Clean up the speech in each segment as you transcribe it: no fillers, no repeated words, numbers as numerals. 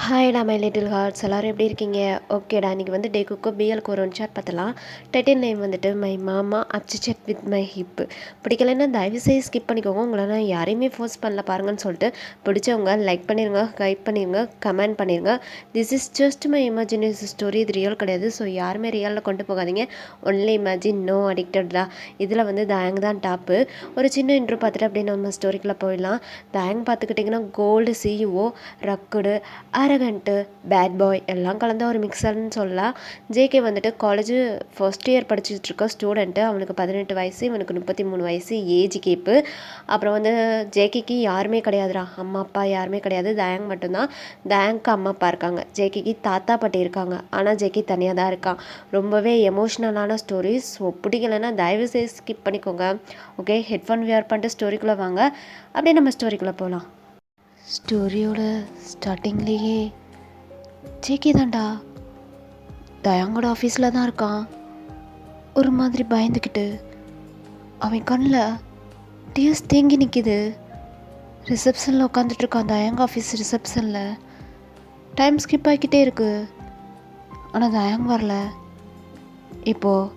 ஹாய்டா my little hearts எல்லோரும் எப்படி இருக்கீங்க? ஓகேடா, இன்றைக்கி வந்து டேக்குக்கு பிஎல்க்கு ஒரு சாட் பார்த்தலாம். டைட்டில் நேம் வந்துட்டு மை மாமா அப்செட் வித் மை ஹிப்பு. பிடிக்கலைன்னா தயவுசெய்து ஸ்கிப் பண்ணிக்கோங்க. உங்களை நான் யாரையுமே ஃபோர்ஸ் பண்ணல பாருங்கன்னு சொல்லிட்டு பிடிச்சவங்க லைக் பண்ணிடுங்க, கைட் பண்ணிடுங்க, கமெண்ட் பண்ணிடுங்க. This is just my imagination story, இது ரியல் கிடையாது. ஸோ யாருமே ரியலில் கொண்டு போகாதீங்க. ஒன்லி இமேஜின், நோ அடிக்டட் தான். இதில் வந்து தயங் தான் டாப்பு. ஒரு சின்ன இன்ட்ரோ பார்த்துட்டு அப்படியே நம்ம ஸ்டோரிக்குள்ளே போயிடலாம். தயங் பார்த்துக்கிட்டிங்கன்னா cold CEO, rugged, arrogant, bad boy எல்லாம் கலந்த ஒரு மிக்சர்னு சொல்லலாம். ஜேகே வந்துட்டு காலேஜ் ஃபர்ஸ்ட் இயர் படிச்சுட்டு இருக்க ஸ்டூடெண்ட்டு. அவனுக்கு 18 வயசு, இவனுக்கு 33 வயசு ஏஜ் கேப்பு. அப்புறம் வந்து ஜேகேக்கு யாருமே கிடையாதுடா, அம்மா அப்பா யாருமே கிடையாது, தயங் மட்டும்தான். தயங்க்கு அம்மா அப்பா இருக்காங்க, ஜேகேக்கு தாத்தா பாட்டி இருக்காங்க. ஆனால் ஜேகே தனியாக தான் இருக்கான். ரொம்பவே எமோஷ்னலான ஸ்டோரிஸ். ஸோ பிடிக்கலைன்னா தயவு செய்து ஸ்கிப் பண்ணிக்கோங்க. ஓகே, ஹெட்ஃபோன் வியர் பண்ணிட்டு ஸ்டோரிக்குள்ளே வாங்க. அப்படியே நம்ம ஸ்டோரிக்குள்ளே போகலாம். ஸ்டோரியோட ஸ்டார்டிங்லேயே ஜேகே தான்டா தயாங்கோட ஆஃபீஸில் தான் இருக்கான். ஒரு மாதிரி பயந்துக்கிட்டு அவன் கண்ணில் டியர்ஸ் தேங்கி நிற்கிது. ரிசப்ஷனில் உட்காந்துட்ருக்கான், தயாங்க ஆஃபீஸ் ரிசப்ஷனில். டைம் ஸ்கிப் ஆகிக்கிட்டே இருக்கு, ஆனால் தயாங் வரல. இப்போது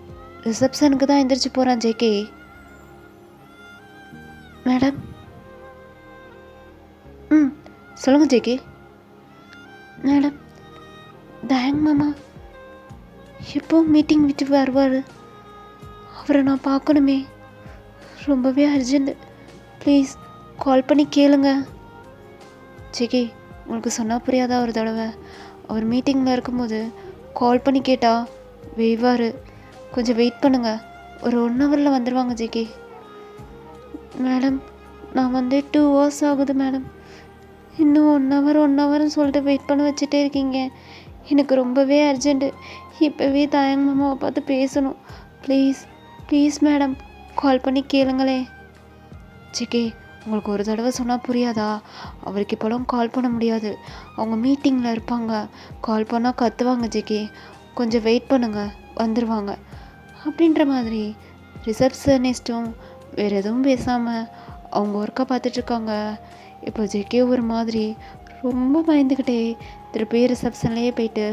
ரிசப்ஷனுக்கு தான் எந்திரிச்சு போகிறான் ஜேகே. மேடம், சொல்லுங்கள் ஜேகே. மேடம், தயங் மாமா எப்போ மீட்டிங் விட்டு வருவார்? அவரை நான் பார்க்கணுமே, ரொம்பவே அர்ஜென்ட். ப்ளீஸ் கால் பண்ணி கேளுங்க. ஜேகே, உங்களுக்கு சொன்னால் புரியாதா? ஒரு தடவை அவர் மீட்டிங்கில் இருக்கும்போது கால் பண்ணி கேட்டால் வெய்வார். கொஞ்சம் வெயிட் பண்ணுங்கள், ஒரு 1 ஹவரில் வந்துடுவாங்க ஜேகே. மேடம், நான் வந்து 2 hours ஆகுது மேடம். இன்னும் 1 ஹவர்னு சொல்லிட்டு வெயிட் பண்ண வச்சுட்டே இருக்கீங்க. எனக்கு ரொம்பவே அர்ஜென்ட்டு. இப்போவே தயங் மாமாவை பார்த்து பேசணும். ப்ளீஸ் மேடம், கால் பண்ணி கேளுங்களே. ஜேகே, உங்களுக்கு ஒரு தடவை சொன்னால் புரியாதா? அவருக்கு இப்போலாம் கால் பண்ண முடியாது, அவங்க மீட்டிங்கில் இருப்பாங்க. கால் பண்ணால் கத்துவாங்க ஜேகே. கொஞ்சம் வெயிட் பண்ணுங்க, வந்துடுவாங்க அப்படின்ற மாதிரி ரிசப்ஷனிஸ்ட்டும் வேறு எதுவும் பேசாமல் அவங்க ஒர்க்கை பார்த்துட்ருக்காங்க. இப்போ ஜேகே ஒரு மாதிரி ரொம்ப பயந்துக்கிட்டே திருப்பி ரிசப்ஷன்லேயே போயிட்டு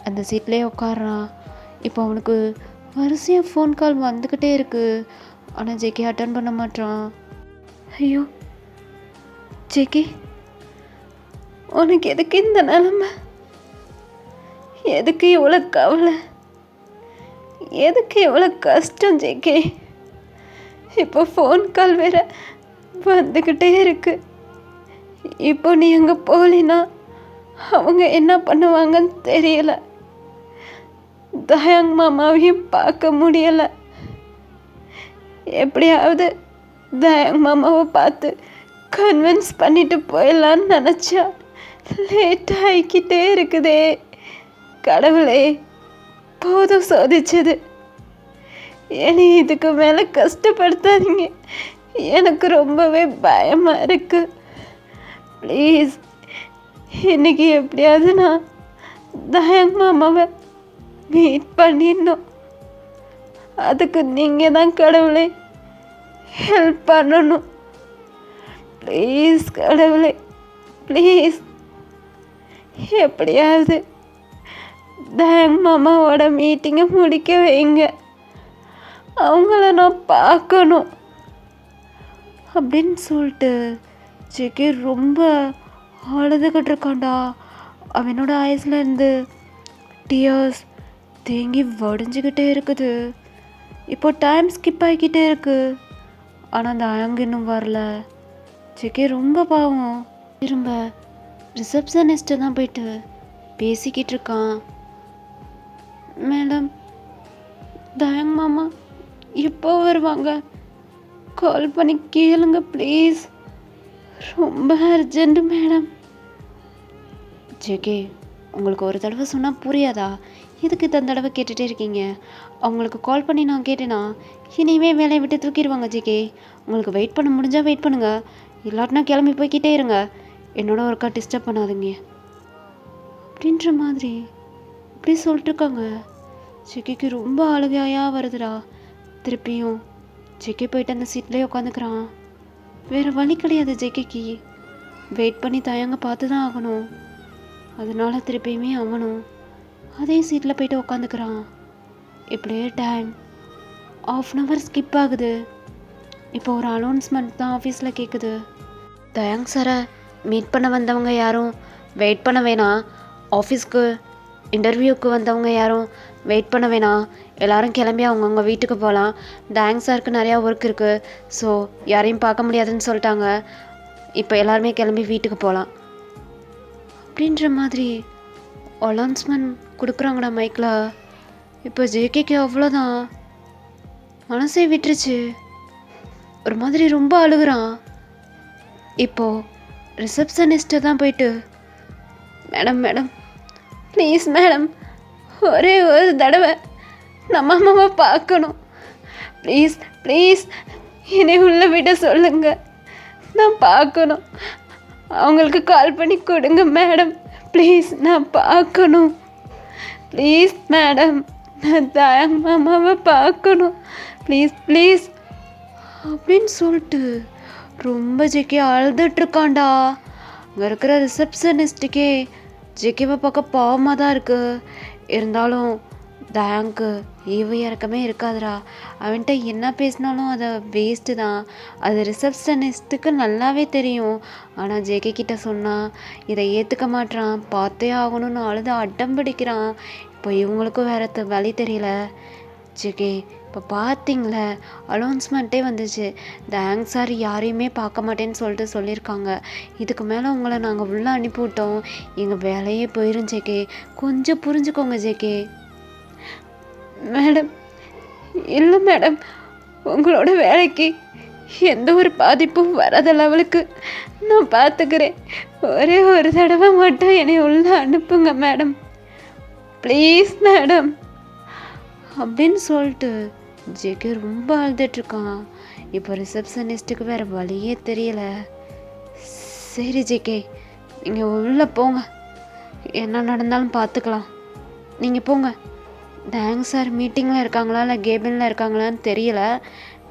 அந்த சீட்லேயே உட்காடுறான். இப்போ அவனுக்கு வரிசையாக ஃபோன் கால் வந்துக்கிட்டே இருக்குது, ஆனால் ஜேகே அட்டன் பண்ண மாட்டான். ஐயோ ஜேகே, உனக்கு எதுக்கு இந்த நிலமை? எதுக்கு எவ்வளோ கவலை? எதுக்கு எவ்வளோ கஷ்டம் ஜேகே? இப்போ ஃபோன் கால் வேற வந்துக்கிட்டே இருக்கு. இப்போ நீ அங்கே போகலினா அவங்க என்ன பண்ணுவாங்கன்னு தெரியல. தயாங் மாமாவையும் பார்க்க முடியலை. எப்படியாவது தயாங் மாமாவை பார்த்து கன்வின்ஸ் பண்ணிட்டு போயிடலான்னு நினச்சா லேட் ஆகிக்கிட்டே இருக்குதே. கடவுளே, போதும் சோதிச்சது. என்னை இதுக்கு மேலே கஷ்டப்படுத்தாதீங்க, எனக்கு ரொம்பவே பயமாக இருக்குது. ப்ளீஸ், இன்னைக்கு எப்படியாவது நான் தயங் மாமாவை மீட் பண்ணிடணும். அதுக்கு நீங்கள் தான் கடவுளே ஹெல்ப் பண்ணணும். ப்ளீஸ் கடவுளே, ப்ளீஸ் எப்படியாவது தயங் மாமாவோட மீட்டிங்கை முடிக்க வைங்க. அவங்கள நான் பார்க்கணும் அப்படின்னு சொல்லிட்டு ஜேகே ரொம்ப அழுதுகிட்டு இருக்கான்டா. அவனோட ஐஸில் இருந்து டியர்ஸ் தேங்கி வடிஞ்சிக்கிட்டே இருக்குது. இப்போ டைம் ஸ்கிப் ஆகிக்கிட்டே இருக்கு, ஆனால் அந்த அயங்க இன்னும் வரல. ஜேகே ரொம்ப பாவம். திரும்ப ரிசப்ஷனிஸ்ட்டு தான் போயிட்டு பேசிக்கிட்டு இருக்கான். மேடம், தயங் மாமா எப்போ வருவாங்க? கால் பண்ணி கேளுங்க ப்ளீஸ், ரொம்ப அர்ஜென்ட்டு மேடம். ஜேகே, உங்களுக்கு ஒரு தடவை சொன்னால் புரியாதா? எதுக்கு இந்த தடவை கேட்டுகிட்டே இருக்கீங்க? அவங்களுக்கு கால் பண்ணி நான் கேட்டேன்னா இனிமே வேலையை விட்டு தூக்கிடுவாங்க ஜேகே. உங்களுக்கு வெயிட் பண்ண முடிஞ்சால் வெயிட் பண்ணுங்கள், இல்லாட்டினா கிளம்பி போய்கிட்டே இருங்க. என்னோட ஒர்க்கா டிஸ்டர்ப் பண்ணாதீங்க அப்படின்ற மாதிரி இப்படி சொல்லிட்டுருக்காங்க. ஜேகேக்கு ரொம்ப அழுகையாக வருதுடா. திருப்பியும் ஜேகே போயிட்டு அந்த சீட்லேயே உட்காந்துக்கிறான். வேறு வழி கிடையாது ஜேகேக்கு. வெயிட் பண்ணி தயங்க பார்த்து தான் ஆகணும். அதனால திருப்பியுமே அவனும் அதே சீட்டில் போயிட்டு உக்காந்துக்கிறான். இப்படியே டைம் 1/2 ஸ்கிப் ஆகுது. இப்போ ஒரு அனௌன்ஸ்மெண்ட் தான் ஆஃபீஸில் கேட்குது. தயாங் சாரை மீட் பண்ண வந்தவங்க யாரும் வெயிட் பண்ண வேணாம். ஆஃபீஸ்க்கு இன்டர்வியூக்கு வந்தவங்க யாரும் வெயிட் பண்ண வேணாம். எல்லோரும் கிளம்பி அவங்கவுங்க வீட்டுக்கு போகலாம். தயாங் சாருக்கு நிறையா ஒர்க் இருக்குது. ஸோ யாரையும் பார்க்க முடியாதுன்னு சொல்லிட்டாங்க. இப்போ எல்லாருமே கிளம்பி வீட்டுக்கு போகலாம் அப்படின்ற மாதிரி அனௌன்ஸ்மெண்ட் கொடுக்குறாங்கடா மைக்கில். இப்போ ஜேகேக்கு அவ்வளோதான், மனசே விட்டுருச்சு. ஒரு மாதிரி ரொம்ப அழுகுறான். இப்போது ரிசப்ஷனிஸ்ட்டை தான் போயிட்டு, மேடம் மேடம் ப்ளீஸ் மேடம், ஒரே ஒரு தடவை நம்ம அம்மாவை பார்க்கணும், ப்ளீஸ் ப்ளீஸ் என்னை உள்ளே விட சொல்லுங்க, நான் பார்க்கணும், அவங்களுக்கு கால் பண்ணி கொடுங்க மேடம், ப்ளீஸ் நான் பார்க்கணும், ப்ளீஸ் மேடம், நான் தயாங் மாமாவை பார்க்கணும், ப்ளீஸ் ப்ளீஸ் அப்படின்னு சொல்லிட்டு ரொம்ப ஜேகே அழுதுட்ருக்காண்டா. அங்கே இருக்கிற ரிசப்ஷனிஸ்ட்டுக்கே ஜேகேவை பார்க்க பாவமாக தான் இருக்குது. இருந்தாலும் தயாங்க்கு ஈவு இறக்கமே இருக்காதுடா. அவன்கிட்ட என்ன பேசினாலும் அதை வேஸ்ட்டு தான். அது ரிசப்ஷனிஸ்ட்டுக்கு நல்லாவே தெரியும். ஆனால் ஜேகே கிட்ட சொன்னால் இதை ஏற்றுக்க மாட்றான். பார்த்தே ஆகணும்னு அழுது அடம் பிடிக்கிறான். இப்போ இவங்களுக்கும் வேறு வழி தெரியல. ஜேகே இப்போ பார்த்தீங்களே அனௌன்ஸ்மெண்ட்டே வந்துச்சு, தயாங் சார் யாரையுமே பார்க்க மாட்டேன்னு சொல்லிட்டு சொல்லியிருக்காங்க. இதுக்கு மேலே உங்களை நாங்கள் உள்ளே அனுப்பிவிட்டோம், எங்கள் வேலையே போயிடும் ஜேகே, கொஞ்சம் புரிஞ்சுக்கோங்க ஜேகே. மேடம் இல்லை மேடம், உங்களோட வேலைக்கு எந்த ஒரு பாதிப்பும் வராத லெவலுக்கு நான் பார்த்துக்கிறேன். ஒரே ஒரு தடவை மட்டும் என்னை உள்ளே அனுப்புங்க மேடம், ப்ளீஸ் மேடம் அப்படின்னு சொல்லிட்டு ஜேகே ரொம்ப அழுதுட்ருக்கான். இப்போ ரிசப்ஷனிஸ்ட்டுக்கு வேறு வழியே தெரியல. சரி ஜேகே, நீங்கள் உள்ளே போங்க, என்ன நடந்தாலும் பார்த்துக்கலாம், நீங்கள் போங்க. தயாங் சார் மீட்டிங்கில் இருக்காங்களா இல்லை கேபினில் இருக்காங்களான்னு தெரியல,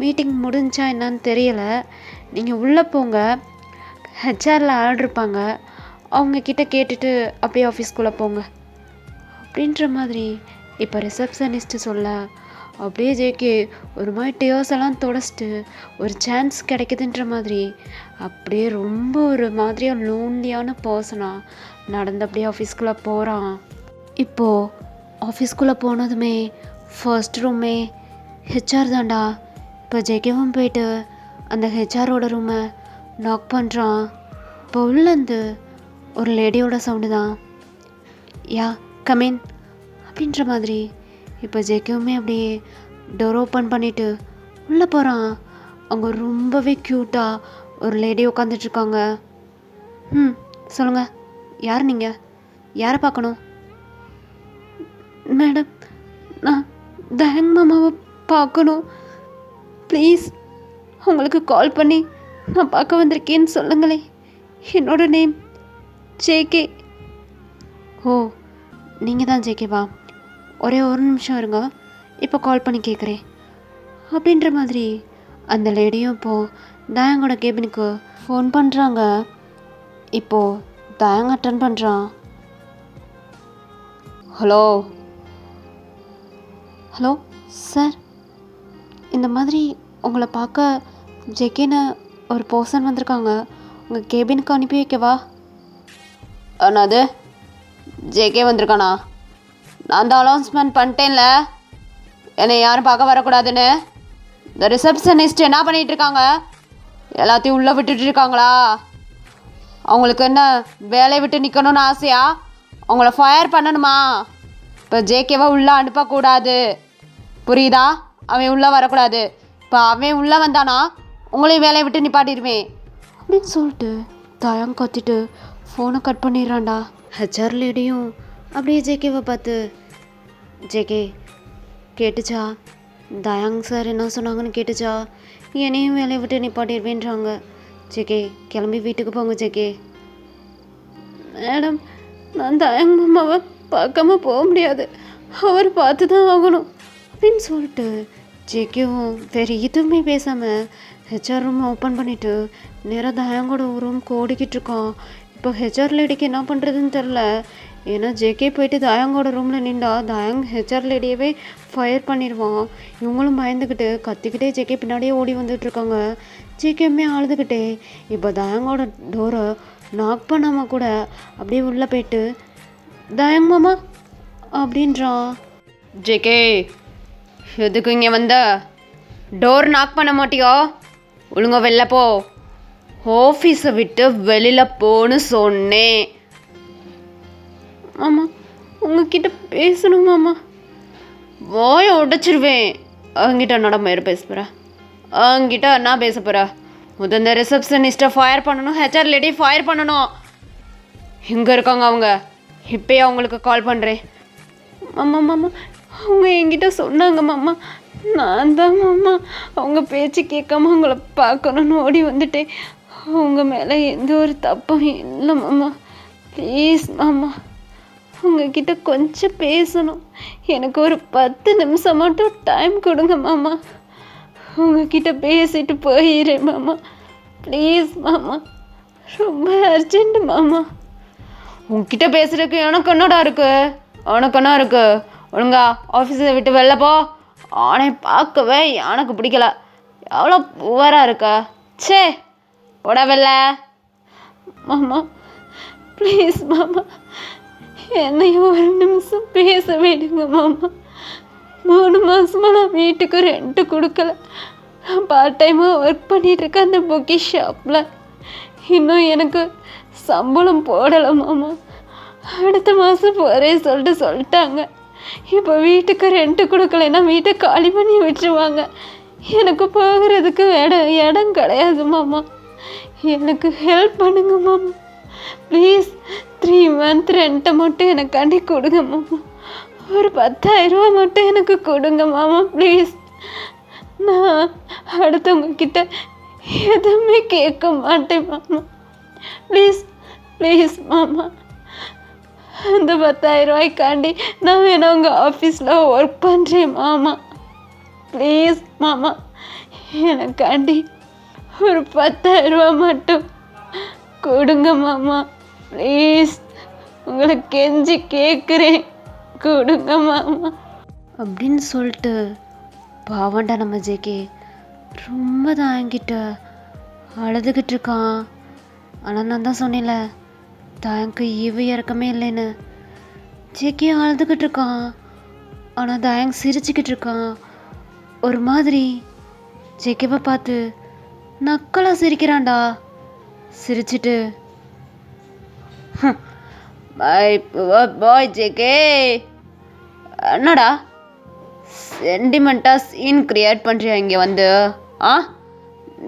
மீட்டிங் முடிஞ்சா என்னான்னு தெரியல. நீங்கள் உள்ளே போங்க, ஹெச்ஆரில் ஆள் இருப்பாங்க, அவங்கக்கிட்ட கேட்டுட்டு அப்படியே ஆஃபீஸ்க்குள்ளே போங்க அப்படின்ற மாதிரி இப்போ ரிசப்ஷனிஸ்ட்டு சொல்ல, அப்படியே ஜேகே ஒரு மாதிரி டேர்ஸ் எல்லாம் தொடச்சிட்டு ஒரு சான்ஸ் கிடைக்குதுன்ற மாதிரி அப்படியே ரொம்ப ஒரு மாதிரியாக லோன்லியான பர்சனாக நடந்து அப்படியே ஆஃபீஸ்க்குள்ளே போகிறான். இப்போது ஆஃபீஸ்க்குள்ளே போனதுமே ஃபர்ஸ்ட் ரூமே ஹெச்ஆர் தான்டா. இப்போ ஜேகேவும் போயிட்டு அந்த ஹெச்ஆரோட ரூமை நாக் பண்ணுறான். இப்போ உள்ளேருந்து ஒரு லேடியோட சவுண்டு தான், யா கமின் அப்படின்ற மாதிரி. இப்போ ஜேகேவுமே அப்படியே டோர் ஓப்பன் பண்ணிவிட்டு உள்ளே போகிறான். அங்கே ரொம்பவே க்யூட்டாக ஒரு லேடி உட்காந்துட்ருக்காங்க. சொல்லுங்கள், யார் நீங்கள், யாரை பார்க்கணும்? மேடம், நான் தயாங் மாமாவை பார்க்கணும், ப்ளீஸ் உங்களுக்கு கால் பண்ணி நான் பார்க்க வந்திருக்கேன்னு சொல்லுங்களே, என்னோட நேம் ஜேகே. ஓ நீங்கள் தான் ஜேகேவா, ஒரே ஒரு நிமிஷம் இருங்க, இப்போ கால் பண்ணி கேட்குறேன் அப்படின்ற மாதிரி அந்த லேடியும் இப்போது தயாங்கோட கேபினுக்கு ஃபோன் பண்ணுறாங்க. இப்போது தயாங் அட்டன் பண்ணுறான். ஹலோ ஹலோ சார், இந்த மாதிரி உங்களை பார்க்க ஜேகேன்னு ஒரு பர்சன் வந்திருக்காங்க, உங்கள் கேபினுக்கு அனுப்பி வைக்கவா? அது ஜேகே வந்திருக்கானா? நான் தான் அனௌன்ஸ்மெண்ட் பண்ணிட்டேன்ல, என்னை யாரும் பார்க்க வரக்கூடாதுன்னு. இந்த ரிசப்ஷனிஸ்ட் என்ன பண்ணிகிட்டு இருக்காங்க, எல்லாத்தையும் உள்ளே விட்டுட்டு இருக்காங்களா? அவங்களுக்கு என்ன வேலையை விட்டு நிற்கணும்னு ஆசையா? அவங்கள ஃபயர் பண்ணணுமா? இப்போ ஜேகேவை உள்ளே அனுப்பக்கூடாது, புரியுதா? அவன் உள்ளே வரக்கூடாது. இப்போ அவன் உள்ளே வந்தானா உங்களையும் வேலையை விட்டு நிப்பாட்டிடுவேன் அப்படின்னு சொல்லிட்டு தயாங் கத்திட்டு ஃபோனை கட் பண்ணிடுறான்டா. ஹெச்ஆர் லேடியும் அப்படியே ஜேகேவை பார்த்து, ஜேகே கேட்டுச்சா, தயாங் சார் என்ன சொன்னாங்கன்னு கேட்டுச்சா, என்னையும் வேலையை விட்டு நிப்பாட்டிடுவேன்றாங்க. ஜேகே கிளம்பி வீட்டுக்கு போங்க ஜேகே. மேடம், நான் தயாங் மாமாவை பார்க்காம போக முடியாது, அவர் பார்த்து தான் ஆகணும் அப்படின்னு சொல்லிட்டு ஜேகேவும் வேறு எதுவுமே பேசாமல் ஹெச்ஆர் ரூம் ஓப்பன் பண்ணிவிட்டு நேராக தயாங்கோட ரூம் ஓடிக்கிட்டு இருக்கான். இப்போ ஹெச்ஆர் லேடிக்கு என்ன பண்ணுறதுன்னு தெரில. ஏன்னா ஜேகே போயிட்டு தயாங்கோட ரூமில் நின்றா தயாங் ஹெச்ஆர் லேடியவே ஃபயர் பண்ணிடுவான். இவங்களும் பயந்துக்கிட்டு கத்திக்கிட்டே ஜேகே பின்னாடியே ஓடி வந்துட்டுருக்காங்க. ஜேகேமே அழுதுகிட்டே இப்போ தயாங்கோட டோரை நாக் பண்ணாமல் கூட அப்படியே உள்ளே போயிட்டு தயாங் மாமா அப்படின்றான். ஜேகே எதுக்கு இங்கே வந்த? டோர் நாக் பண்ண மாட்டியோ? ஒழுங்கா வெளில போ. ஆஃபீஸை விட்டு வெளியில் போன்னு சொன்னேன். மாமா உங்ககிட்ட பேசணும் மாமா. வாயை உடைச்சிருவேன். அவங்கிட்ட என்னோட மேலே பேச போகிறா? அவங்கிட்ட என்ன பேச போகிறா? முதல்ல ரிசப்ஷனிஸ்ட்டை ஃபயர் பண்ணணும், ஹெச்ஆர் லேடி ஃபயர் பண்ணணும். எங்கே இருக்காங்க அவங்க? இப்போயே அவங்களுக்கு கால் பண்ணுறேன். மாமா மாமா அவங்க என்கிட்ட சொன்னாங்க மாமா. நான் தான் மாமா அவங்க பேச்சு கேட்காம அவங்கள பார்க்கணுன்னு ஓடி வந்துட்டேன். அவங்க மேலே எந்த ஒரு தப்பும் இல்லை மாமா. ப்ளீஸ் மாமா உங்ககிட்ட கொஞ்சம் பேசணும். எனக்கு ஒரு 10 நிமிஷம் மட்டும் டைம் கொடுங்க மாமா. உங்ககிட்ட பேசிட்டு போயிடுறேன் மாமா. ப்ளீஸ் மாமா, ரொம்ப அர்ஜென்ட் மாமா. உங்ககிட்ட பேசுறதுக்கு எனக்கு என்னடா இருக்கு? உனக்கு என்ன இருக்கு? ஒழுங்கா ஆஃபீஸை விட்டு வெளில போ. அவனை பார்க்கவே எனக்கு பிடிக்கல. எவ்வளோ புவராக இருக்கா? சே போடா வெளில. மாமா ப்ளீஸ் மாமா என்னையும் ஒரு நிமிஷம் பேச விடுங்க மாமா. 3 மாதமாக நான் வீட்டுக்கு ரெண்ட்டு கொடுக்கல. நான் பார்ட் டைமாக ஒர்க் பண்ணிகிட்ருக்கேன் அந்த பொக்கி ஷாப்பில். இன்னும் எனக்கு சம்பளம் போடலை மாமா. அடுத்த மாதம் போகிறேன் சொல்லிட்டாங்க. இப்போ வீட்டுக்கு ரெண்ட்டு கொடுக்கலைன்னா வீட்டை காலி பண்ணி விட்டுருவாங்க. எனக்கு போகிறதுக்கு இடம் கிடையாது மாமா. எனக்கு ஹெல்ப் பண்ணுங்க மாமா. ப்ளீஸ் 3 மந்த் ரெண்ட்டை மட்டும் எனக்காண்டி கொடுங்க மாமா. ஒரு 10,000 ரூபா மட்டும் எனக்கு கொடுங்க மாமா ப்ளீஸ். நான் அடுத்தவங்கக்கிட்ட எதுவுமே கேட்க மாட்டேன் மாமா. ப்ளீஸ் ப்ளீஸ் மாமா. அந்த 10,000 ரூபாய்க்காண்டி நான் வேணா உங்கள் ஆஃபீஸில் ஒர்க் பண்ணுறேன் மாமா. ப்ளீஸ் மாமா எனக்காண்டி ஒரு 10,000 ரூபா மட்டும் கொடுங்க மாமா. ப்ளீஸ் உங்களை கெஞ்சி கேட்குறேன், கொடுங்க மாமா அப்படின்னு சொல்லிட்டு பாவண்டா நம்ம ஜேகே ரொம்ப தான் என்கிட்ட அழுதுகிட்டு இருக்கான். ஆனால் நான் தான் சொன்னேன்ல தயங்கு ஈவு இறக்கமே இல்லைன்னு. ஜேகே அழுதுகிட்டு இருக்கான். ஆனால் தயங்கு சிரிச்சுக்கிட்டு இருக்கான். ஒரு மாதிரி ஜேகேவை பார்த்து நக்கலாக சிரிக்கிறான்டா. சிரிச்சிட்டு பாய் ஜேகே என்னடா சென்டிமெண்ட்டாக சீன் க்ரியேட் பண்ணுறியா இங்கே வந்து?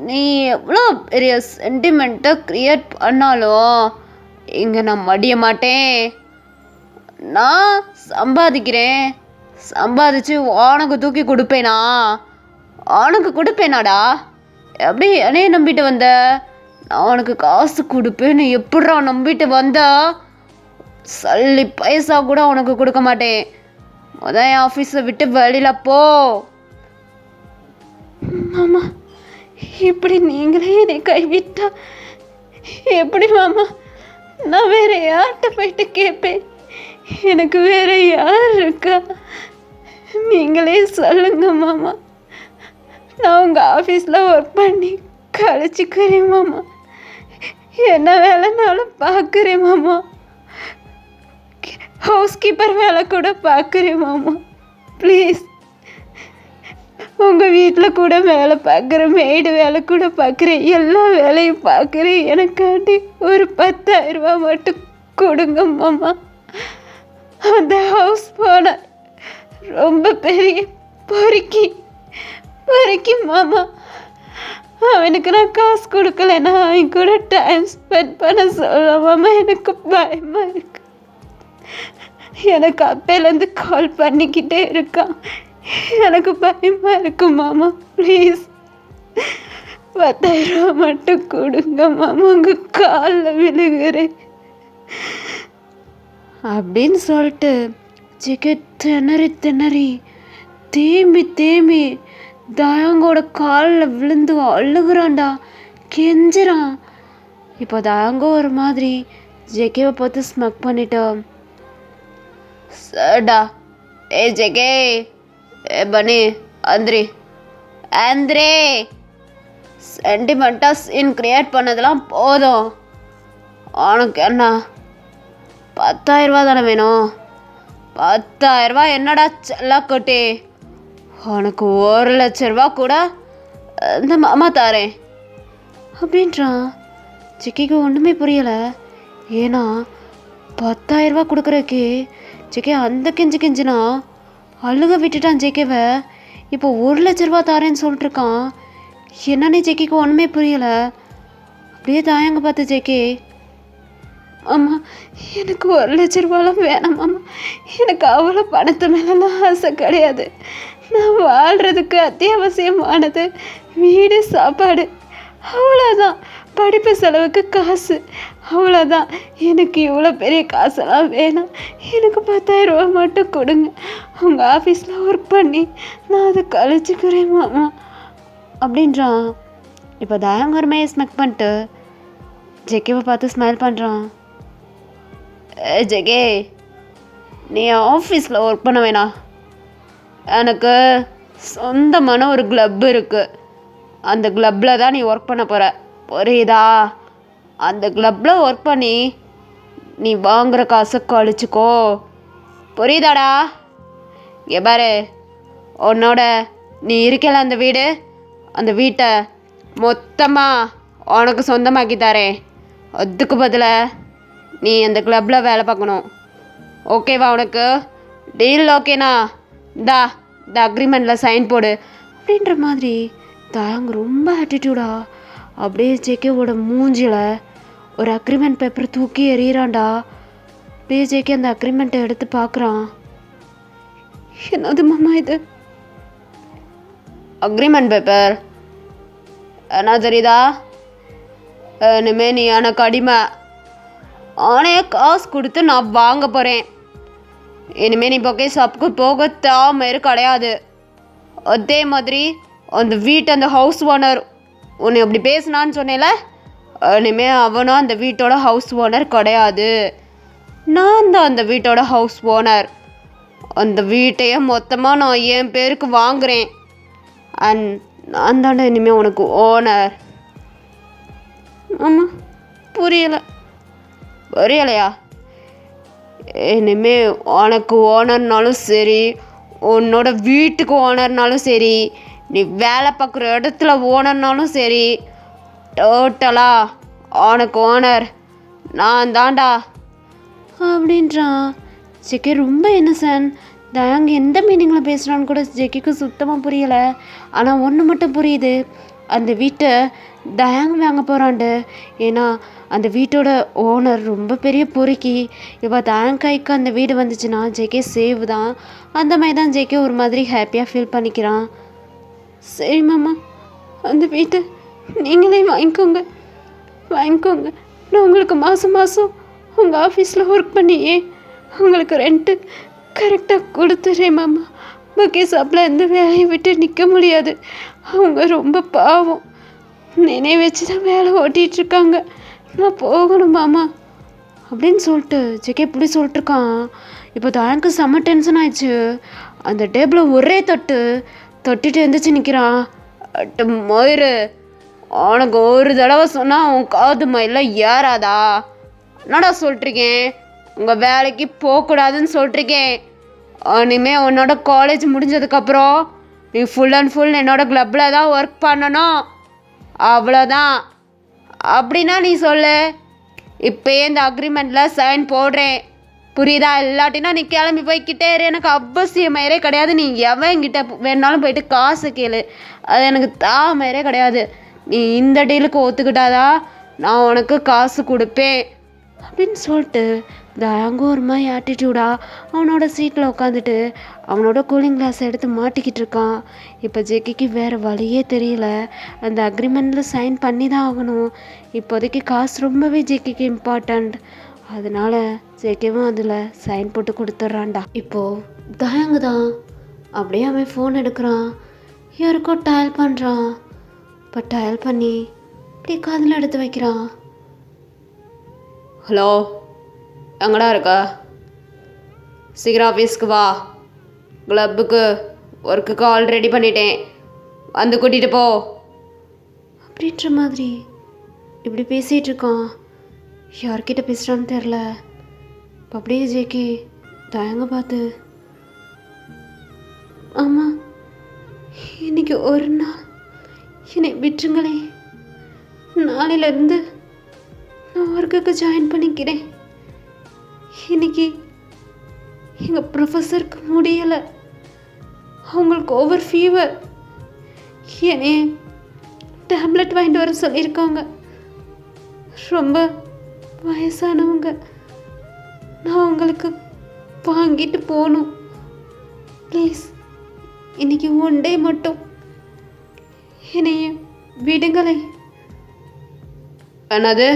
நீ எவ்வளோ பெரிய சென்டிமெண்ட்டாக க்ரியேட் பண்ணாலும் இங்கே நான் மடிய மாட்டேன். நான் சம்பாதிக்கிறேன். சம்பாதிச்சு உனக்கு தூக்கி கொடுப்பேனா? உனக்கு கொடுப்பேனாடா? எப்படி என்னையே நம்பிட்டு வந்த? நான் உனக்கு காசு கொடுப்பேன்னு எப்படிடா நம்பிட்டு வந்தா? சல்லி பைசா கூட உனக்கு கொடுக்க மாட்டேன். என் ஆஃபீஸை விட்டு வெளியில் போ. மாமா இப்படி நீங்களே என்னை கைவிட்டா எப்படி மாமா? நான் வேற யார்கிட்ட போயிட்டு கேட்பேன்? எனக்கு வேற யார் இருக்கா? நீங்களே சொல்லுங்க மாமா. நான் உங்கள் ஆஃபீஸில் ஒர்க் பண்ணி கழிச்சிக்கிறேன் மாமா. என்ன வேலைனாலும் பார்க்குறேன் மாமா. ஹவுஸ் கீப்பர் வேலை கூட பார்க்குறேன் மாமா. ப்ளீஸ் உங்கள் வீட்டில் கூட வேலை பார்க்குறேன், மெய்டு வேலை கூட பார்க்குறேன், எல்லா வேலையும் பார்க்குறேன். எனக்காண்டி ஒரு 10,000 ரூபா மட்டும் கொடுங்க மாமா. அந்த ஹவுஸ் ஓனர் ரொம்ப பெரிய பொறுக்கி மாமா. அவனுக்கு நான் காசு கொடுக்கலன்னா அவன் கூட டைம் ஸ்பெண்ட் பண்ண சொல்ல மாமா. எனக்கு பயமாக இருக்கு. எனக்கு அப்பையிலேருந்து கால் பண்ணிக்கிட்டே இருக்கான். எனக்கு பயமாக இருக்கு மாமா. ப்ளீஸ் 10,000 ரூபா மட்டும் கொடுங்க மாமா. உங்கள் காலில் விழுகிறேன் அப்படின்னு சொல்லிட்டு ஜேகே திணறி தேம்பி தயாங்கோட காலில் விழுந்து அழுகுறான்டா, கெஞ்சுறான். இப்போ தயாங்கோ ஒரு மாதிரி ஜேகேவை பார்த்து ஸ்மக் பண்ணிட்டு, சடா ஏ ஜேகே, ஏ பனி, ஆந்திரே ஆந்திரே, சென்டிமெண்ட்டாக சீன் க்ரியேட் பண்ணதெல்லாம் போதும். உனக்கு என்ன 10,000 ரூபா தானே வேணும்? 10,000 ரூபா என்னடா செல்லக்கொட்டி, உனக்கு 1,00,000 ரூபா கூட இந்த மாமா தாரேன் அப்படின்றான். ஜிக்கிக்கு ஒன்றுமே புரியலை. ஏன்னா 10,000 ரூபா கொடுக்குறக்கு ஜிக்கே அந்த கெஞ்சினா அழுக விட்டுட்டான் ஜேகேவை. இப்போ 1,00,000 ரூபா தாரேன்னு சொல்லிட்டுருக்கான். என்னன்னு ஜேகேக்கு ஒன்றுமே புரியலை. அப்படியே தாயங்க பார்த்து ஜேகே, அம்மா எனக்கு 1,00,000 ரூபாலாம் வேணாம் அம்மா, எனக்கு அவ்வளோ பணத்து மேலெல்லாம் ஆசை கிடையாது. நான் வாழ்கிறதுக்கு அத்தியாவசியமானது வீடு, சாப்பாடு, அவ்வளோதான். படிப்பு செலவுக்கு காசு, அவ்வளோதான். எனக்கு இவ்வளோ பெரிய காசெல்லாம் வேணாம். எனக்கு 10,000 ரூபா மட்டும் கொடுங்க. உங்கள் ஆஃபீஸில் ஒர்க் பண்ணி நான் அதை கழிச்சுக்கிறேன் மாமா அப்படின்றான். இப்போ தாயங்க ஒரு மையை ஸ்மெக் பண்ணிட்டு ஜெகேவை பார்த்து ஸ்மைல் பண்ணுறான். ஜெகே, நீ ஆஃபீஸில் ஒர்க் பண்ண வேணாம். எனக்கு சொந்தமான ஒரு கிளப் இருக்குது. அந்த கிளப்பில் தான் நீ ஒர்க் பண்ண போகிற, புரியுதா? அந்த கிளப்பில் ஒர்க் பண்ணி நீ வாங்குகிற காசை கழிச்சுக்கோ, புரியுதாடா? இங்கே பாரு, உன்னோட நீ இருக்கல அந்த வீடு, அந்த வீட்டை மொத்தமாக உனக்கு சொந்தமாக்கி தரேன். அதுக்கு பதிலாக நீ அந்த கிளப்பில் வேலை பார்க்கணும். ஓகேவா உனக்கு? டீல் ஓகேண்ணா? இந்த அக்ரிமெண்ட்டில் சைன் போடு அப்படின்ற மாதிரி தாங்க ரொம்ப ஆட்டிடியூடா அப்படியே ஜேகேவோட மூஞ்சியில் ஒரு அக்ரிமெண்ட் பேப்பர் தூக்கி எறிகிறான்டா. அப்படியே ஜேகே அந்த அக்ரிமெண்ட்டை எடுத்து பார்க்குறான். என்னது மாமா இது? அக்ரிமெண்ட் பேப்பர் என்ன தெரியுதா? இனிமேல் நீ எனக்கு அடிமை. ஆனைய காசு கொடுத்து நான் வாங்க போகிறேன். இனிமேல் நீ பக்கே சப்புக்கு போக தாமரு கிடையாது. அதே மாதிரி அந்த வீட்டு அந்த ஹவுஸ் ஓனர் உன்னை அப்படி பேசினான்னு சொன்னேல, இனிமேல் அவனும் அந்த வீட்டோட ஹவுஸ் ஓனர் கிடையாது. நான் தான் அந்த வீட்டோட ஹவுஸ் ஓனர். அந்த வீட்டையே மொத்தமாக நான் என் பேருக்கு வாங்குகிறேன். அண்ட் நான் தானே இனிமேல் உனக்கு ஓனர். ஆமாம், புரியலையா? இனிமே உனக்கு ஓனர்னாலும் சரி, உன்னோட வீட்டுக்கு ஓனர்னாலும் சரி, நீ வேலை பார்க்குற இடத்துல ஓனர்னாலும் சரி, டோட்டலாக உனக்கு ஓனர் நான் தான்டா அப்படின்றான். ஜெகே ரொம்ப இன்னசென்ட். தயாங்க எந்த மீனிங்கில் பேசுகிறான்னு கூட ஜெகிக்கு சுத்தமாக புரியலை. ஆனால் ஒன்று மட்டும் புரியுது, அந்த வீட்டை தயாங்க வாங்க போகிறான்டு. ஏன்னா அந்த வீட்டோட ஓனர் ரொம்ப பெரிய பொறுக்கி. இப்போ தயாங் கைக்கு அந்த வீடு வந்துச்சுன்னா ஜெகே சேவ் தான். அந்த மாதிரி தான் ஜெகே ஒரு மாதிரி ஹாப்பியாக ஃபீல் பண்ணிக்கிறான். சரி மாமா, அந்த வீட்டை நீங்களே வாங்கிக்கோங்க. நான் உங்களுக்கு மாதம் உங்கள் ஆஃபீஸில் ஒர்க் பண்ணியே உங்களுக்கு ரெண்ட்டு கரெக்டாக கொடுத்துறேன் மாமா. பக்கே சாப்பில் எந்த வேலையை விட்டு நிற்க முடியாது. அவங்க ரொம்ப பாவம், நினைவு வச்சு தான் வேலை ஓட்டிகிட்ருக்காங்க. நான் போகணும் மாமா அப்படின்னு சொல்லிட்டு ஜெகே இப்படி சொல்லிட்டுருக்கான். இப்போ தயானுக்கு செம்ம டென்ஷன் ஆயிடுச்சு. அந்த டேபிளை ஒரே தொட்டிட்டு எழுந்திரிச்சு நிற்கிறான். அட்டு மயிறு, உனக்கு ஒரு தடவை சொன்னால் உன் காது மயில ஏறாதா? என்னடா சொல்லிட்டுருக்கேன்? உங்கள் வேலைக்கு போகக்கூடாதுன்னு சொல்லிட்டுருக்கேன். இனிமேல் உன்னோட காலேஜ் முடிஞ்சதுக்கப்புறம் நீ ஃபுல் அண்ட் ஃபுல் என்னோட கிளப்பில் தான் ஒர்க் பண்ணணும், அவ்வளோதான். அப்படின்னா நீ சொல்லு, இப்போயே இந்த அக்ரிமெண்ட்டில் சைன் போடுறேன், புரியுதா? இல்லாட்டினா நீ கிளம்பி போய்கிட்டே இரு. எனக்கு அவசியமாயிரே கிடையாது. நீ எவன்கிட்ட வேணாலும் போயிட்டு காசு கேளு, அது எனக்கு தாமரே கிடையாது. நீ இந்த டீலுக்கு ஒத்துக்கிட்டாதான் நான் உனக்கு காசு கொடுப்பேன் அப்படின்னு சொல்லிட்டு தயாங்க ஒரு மாதிரி ஆட்டிடியூடா அவனோட சீட்டில் உட்காந்துட்டு அவனோட கூலிங் கிளாஸ் எடுத்து மாட்டிக்கிட்டு இருக்கான். இப்போ ஜெகிக்கு வேறு வழியே தெரியல. அந்த அக்ரிமெண்ட்டில் சைன் பண்ணி தான் ஆகணும். இப்போதைக்கு காசு ரொம்பவே ஜெகிக்கு இம்பார்ட்டண்ட். அதனால ஜெகிவும் அதில் சைன் போட்டு கொடுத்துட்றான்டா. இப்போது தயாங்க தான் அப்படியே அவன் ஃபோன் எடுக்கிறான். யாருக்கோ டயல் பண்ணுறான். இப்போ டயல் பண்ணி இப்படி காதில் எடுத்து வைக்கிறான். ஹலோ எங்கடா இருக்கா? சீக்கிரம் ஆஃபீஸ்க்கு வா. கிளப்புக்கு ஒர்க்குக்கு ஆல் ரெடி பண்ணிட்டேன், வந்து கூட்டிகிட்டு போ அப்படின்ற மாதிரி இப்படி பேசிகிட்டு இருக்கான். யார்கிட்ட பேசுகிறான்னு தெரில. இப்போ அப்படியே ஜேகே தயங்க பார்த்து, ஆமாம் இன்னைக்கு ஒரு நாள் என்னை விட்டுருங்களே, நாளையிலேருந்து நான் ஒர்க்குக்கு ஜாயின் பண்ணிக்கிறேன். இன்னைக்கு எங்கள் ப்ரொஃபஸருக்கு முடியலை, அவங்களுக்கு ஓவர் ஃபீவர், என்னைய டேப்லெட் வாங்கிட்டு வர சொல்லியிருக்காங்க. ரொம்ப வயசானவங்க, நான் உங்களுக்கு வாங்கிட்டு போகணும். ப்ளீஸ் இன்னைக்கு ஒன் டே மட்டும் என்னைய விடுங்களே. என்னது?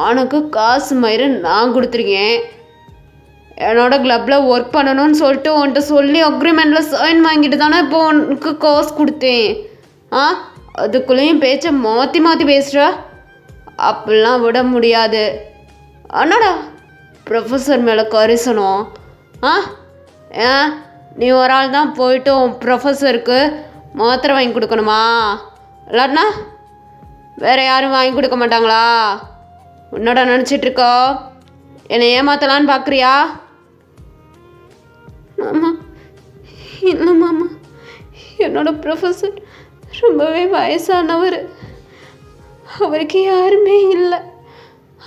உனக்கு காசு மயிறு நான் கொடுத்துருக்கேன். என்னோட கிளப்பில் ஒர்க் பண்ணணும்னு சொல்லிட்டு உன்கிட்ட சொல்லி அக்ரிமெண்ட்டில் சைன் வாங்கிட்டு தானே இப்போ உனக்கு காசு கொடுத்தேன். அதுக்குள்ளேயும் பேச்சை மாற்றி மாற்றி பேசுகிற. அப்படிலாம் விட முடியாது. அண்ணாடா ப்ரொஃபஸர் மேலே கரிசனம். ஏன் நீ ஒரு ஆள் தான் போயிட்டு உன் ப்ரொஃபஸருக்கு மாத்திரை வாங்கி கொடுக்கணுமா? இல்லாட்டினா வேறு யாரும் வாங்கி கொடுக்க மாட்டாங்களா? உன்னோட நினச்சிட்ருக்கோ என்னை ஏமாத்தலான்னு பார்க்குறியா? மாமா இல்லை மாமா, என்னோட ப்ரொஃபஸர் ரொம்பவே வயசானவர். அவருக்கு யாருமே இல்லை,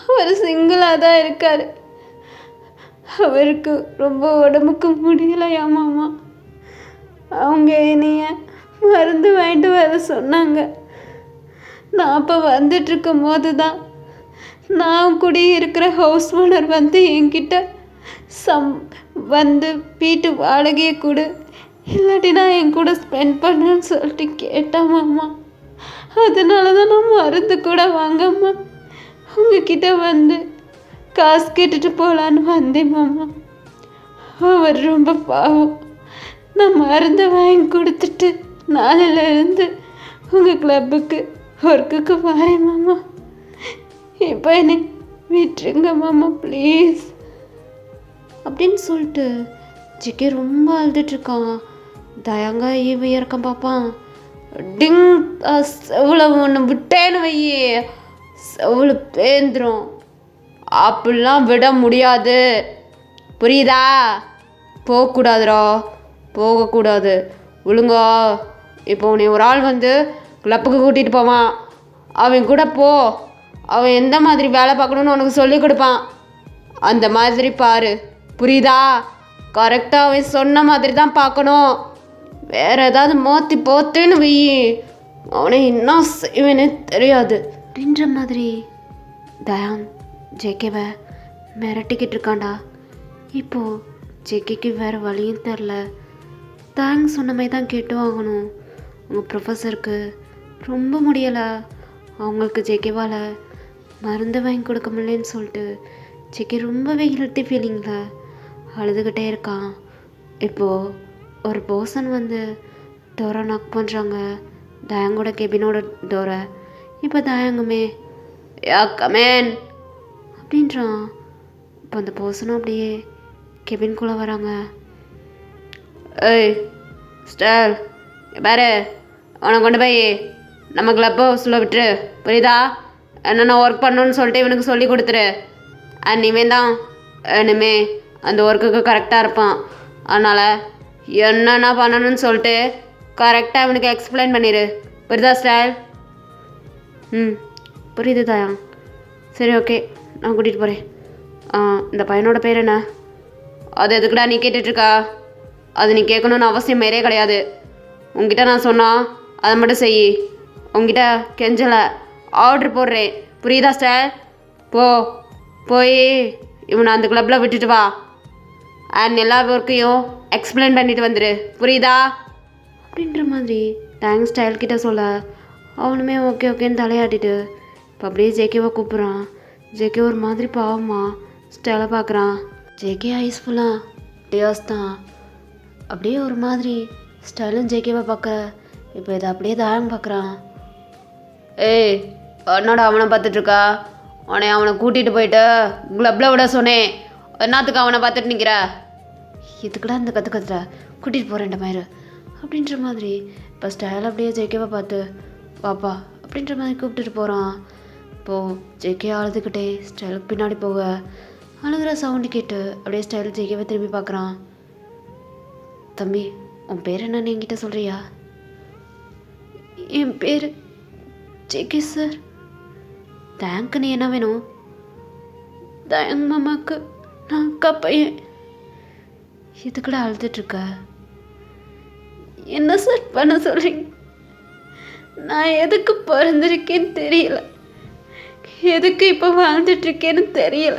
அவர் சிங்கிளாக தான் இருக்கார். அவருக்கு ரொம்ப உடம்புக்கு முடியலையா மாமா. அவங்க என்னைய மருந்து வாங்கிட்டு வர சொன்னாங்க. நான் அப்போ வந்துட்டுருக்கும் போது தான் நான் குடியிருக்கிற ஹவுஸ் ஓனர் வந்து என்கிட்ட வந்து வீட்டு வாடகையை கொடு, இல்லாட்டி நான் என் கூட ஸ்பெண்ட் பண்ணுன்னு சொல்லிட்டு கேட்டேன் மாமா. அதனால தான் நான் மருந்து கூட வாங்கம்மா உங்ககிட்ட வந்து காசு கேட்டுட்டு போகலான்னு வந்தேன் மாமா. அவர் ரொம்ப பாவம். நான் மருந்தை வாங்கி கொடுத்துட்டு நாளிலேருந்து உங்கள் கிளப்புக்கு ஒர்க்குக்கு வரேன் மாமா. இப்போ என்னை விட்டுருங்க மாமா ப்ளீஸ் அப்படின்னு சொல்லிட்டு ஜிக்கே ரொம்ப அழுதுட்ருக்கான். தயங்க ஈவு இறக்கம் பார்ப்பான். டிங் செவ்வளோ ஒன்று விட்டேன்னு வையே, செவ்வளோ பேந்துடும். அப்படிலாம் விட முடியாது, புரியுதா? போகக்கூடாதுரா, போகக்கூடாது. ஒழுங்கா இப்போ உன்னை ஒரு ஆள் வந்து கிளப்புக்கு கூட்டிகிட்டு போவான், அவன் கூட போ. அவன் எந்த மாதிரி வேலை பார்க்கணுன்னு உனக்கு சொல்லி கொடுப்பான். அந்த மாதிரி பாரு, புரியுதா? கரெக்டாக அவன் சொன்ன மாதிரி தான் பார்க்கணும். வேறு ஏதாவது மாற்றி போத்தேன்னு வை, அவனை என்ன செய்வேனே தெரியாது அப்படின்ற மாதிரி தயான் ஜேகேவை மிரட்டிக்கிட்டு இருக்காண்டா. இப்போது ஜேகேக்கு வேறு வழியும் தெரில. தேங்க்ஸ் சொன்ன மாதிரி தான் கேட்டு வாங்கணும். உங்கள் ப்ரொஃபஸருக்கு ரொம்ப முடியலை, அவங்களுக்கு ஜேகேவால் மருந்து வாங்கி கொடுக்க முடியலன்னு சொல்லிட்டு ஜேகே ரொம்பவே ஹெல்த்தி ஃபீலிங்கில் அழுதுகிட்டே இருக்கான். இப்போது ஒரு பர்சன் வந்து டோரை நாக் பண்ணுறாங்க, தயாங்கோட கெபினோட டோரை. இப்போ தயாங்குமே யா கமேன் அப்படின்றான். இப்போ அந்த பர்சனும் அப்படியே கெபின்குள்ளே வராங்க. ஏய் ஸ்டார் பாரு, அவனை கொண்டு போய் நம்ம கிளப்பை சொல்ல விட்டுரு, புரியுதா? என்னென்ன ஒர்க் பண்ணணுன்னு சொல்லிட்டு இவனுக்கு சொல்லி கொடுத்துரு. இனிமேல் தான் இனிமே அந்த ஒர்க்குக்கு கரெக்டாக இருப்பான். அதனால் என்னென்ன பண்ணணும்னு சொல்லிட்டு கரெக்டாக இவனுக்கு எக்ஸ்பிளைன் பண்ணிடு, புரியுதா ஸ்டைல்? புரியுது தாயா. சரி ஓகே, நான் கூட்டிகிட்டு போகிறேன். இந்த பையனோட பேர் என்ன? அது எதுக்குடா நீ கேட்டுட்ருக்கா? அது நீ கேட்கணுன்னு அவசியம் மாரியே கிடையாது. உங்ககிட்ட நான் சொன்னால் அதை மட்டும் செய். உங்ககிட்ட கெஞ்சலை, ஆர்டர் போடுறேன், புரியுதா ஸ்டார்? போய் இவனை அந்த கிளப்பில் விட்டுட்டு வா. எல்லா ஒர்க்கையும் எக்ஸ்பிளைன் பண்ணிட்டு வந்துடு, புரியுதா? அப்படின்ற மாதிரி தேங்க்ஸ் ஸ்டைல் கிட்ட சொல்ல அவனுமே ஓகே ஓகேன்னு தலையாட்டிட்டு இப்போ அப்படியே ஜேகேவை கூப்பிட்றான். ஜேகே ஒரு மாதிரி பாவமா ஸ்டைலை பார்க்குறான். ஜேகே ஐஸ்ஃபுல்லாக டியர்ஸ் தான். அப்படியே ஒரு மாதிரி ஸ்டைலும் ஜேகேவை பார்க்குற. இப்போ இதை அப்படியே தாயம் பார்க்குறான். ஏய் என்னடா அவனை பார்த்துட்ருக்கா? அவனை கூட்டிகிட்டு போயிட்டு க்ளப்பில் விட சொன்னேன். என்னத்துக்கு அவனை பார்த்துட்டு நிற்கிற? இதுக்கடா இந்த கற்றுற கூட்டிகிட்டு போகிறேன்ட மயிறு அப்படின்ற மாதிரி இப்போ ஸ்டைல் அப்படியே ஜேகேவை பார்த்து பாப்பா அப்படின்ற மாதிரி கூப்பிட்டுட்டு போகிறான். இப்போது ஜேகே அழுதுகிட்டே ஸ்டைலுக்கு பின்னாடி போக அழுகிற சவுண்டு கேட்டு அப்படியே ஸ்டைல் ஜேகேவை திரும்பி பார்க்குறான். தம்பி உன் பேர் என்னன்னு என்கிட்ட சொல்கிறியா? என் பேர் ஜேகே சார். தேங்க் நீ என்ன வேணும்? தேங்க் மாமாக்கு நான் அக்கா பையன். இதுக்கூட அழுதுட்ருக்க? என்ன சார் பண்ண சொல்கிறீங்க? நான் எதுக்கு பிறந்திருக்கேன்னு தெரியல, எதுக்கு இப்போ வாழ்ந்துட்டுருக்கேன்னு தெரியல.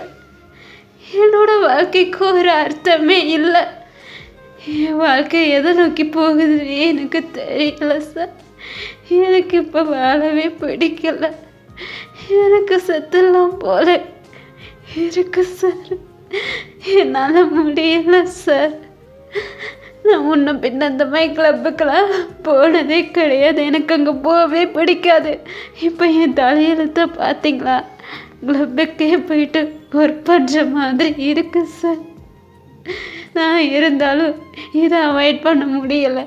என்னோட வாழ்க்கைக்கு ஒரு அர்த்தமே இல்லை. என் வாழ்க்கை எதை நோக்கி போகுதுன்னு எனக்கு தெரியல சார். எனக்கு இப்போ வாழவே பிடிக்கல. எனக்கு செத்துலாம் போல இருக்கு சார். என்னால் முடியல சார். நான் முன்ன பின்ன அந்த மாதிரி கிளப்புக்கெல்லாம் போனதே கிடையாது. எனக்கு அங்கே போகவே பிடிக்காது. இப்போ என் தலையெழுத்த பார்த்தீங்களா? கிளப்புக்கே போயிட்டு ஒர்க் பண்ணுற மாதிரி இருக்கு சார். நான் இருந்தாலும் இதை அவாய்ட் பண்ண முடியலை.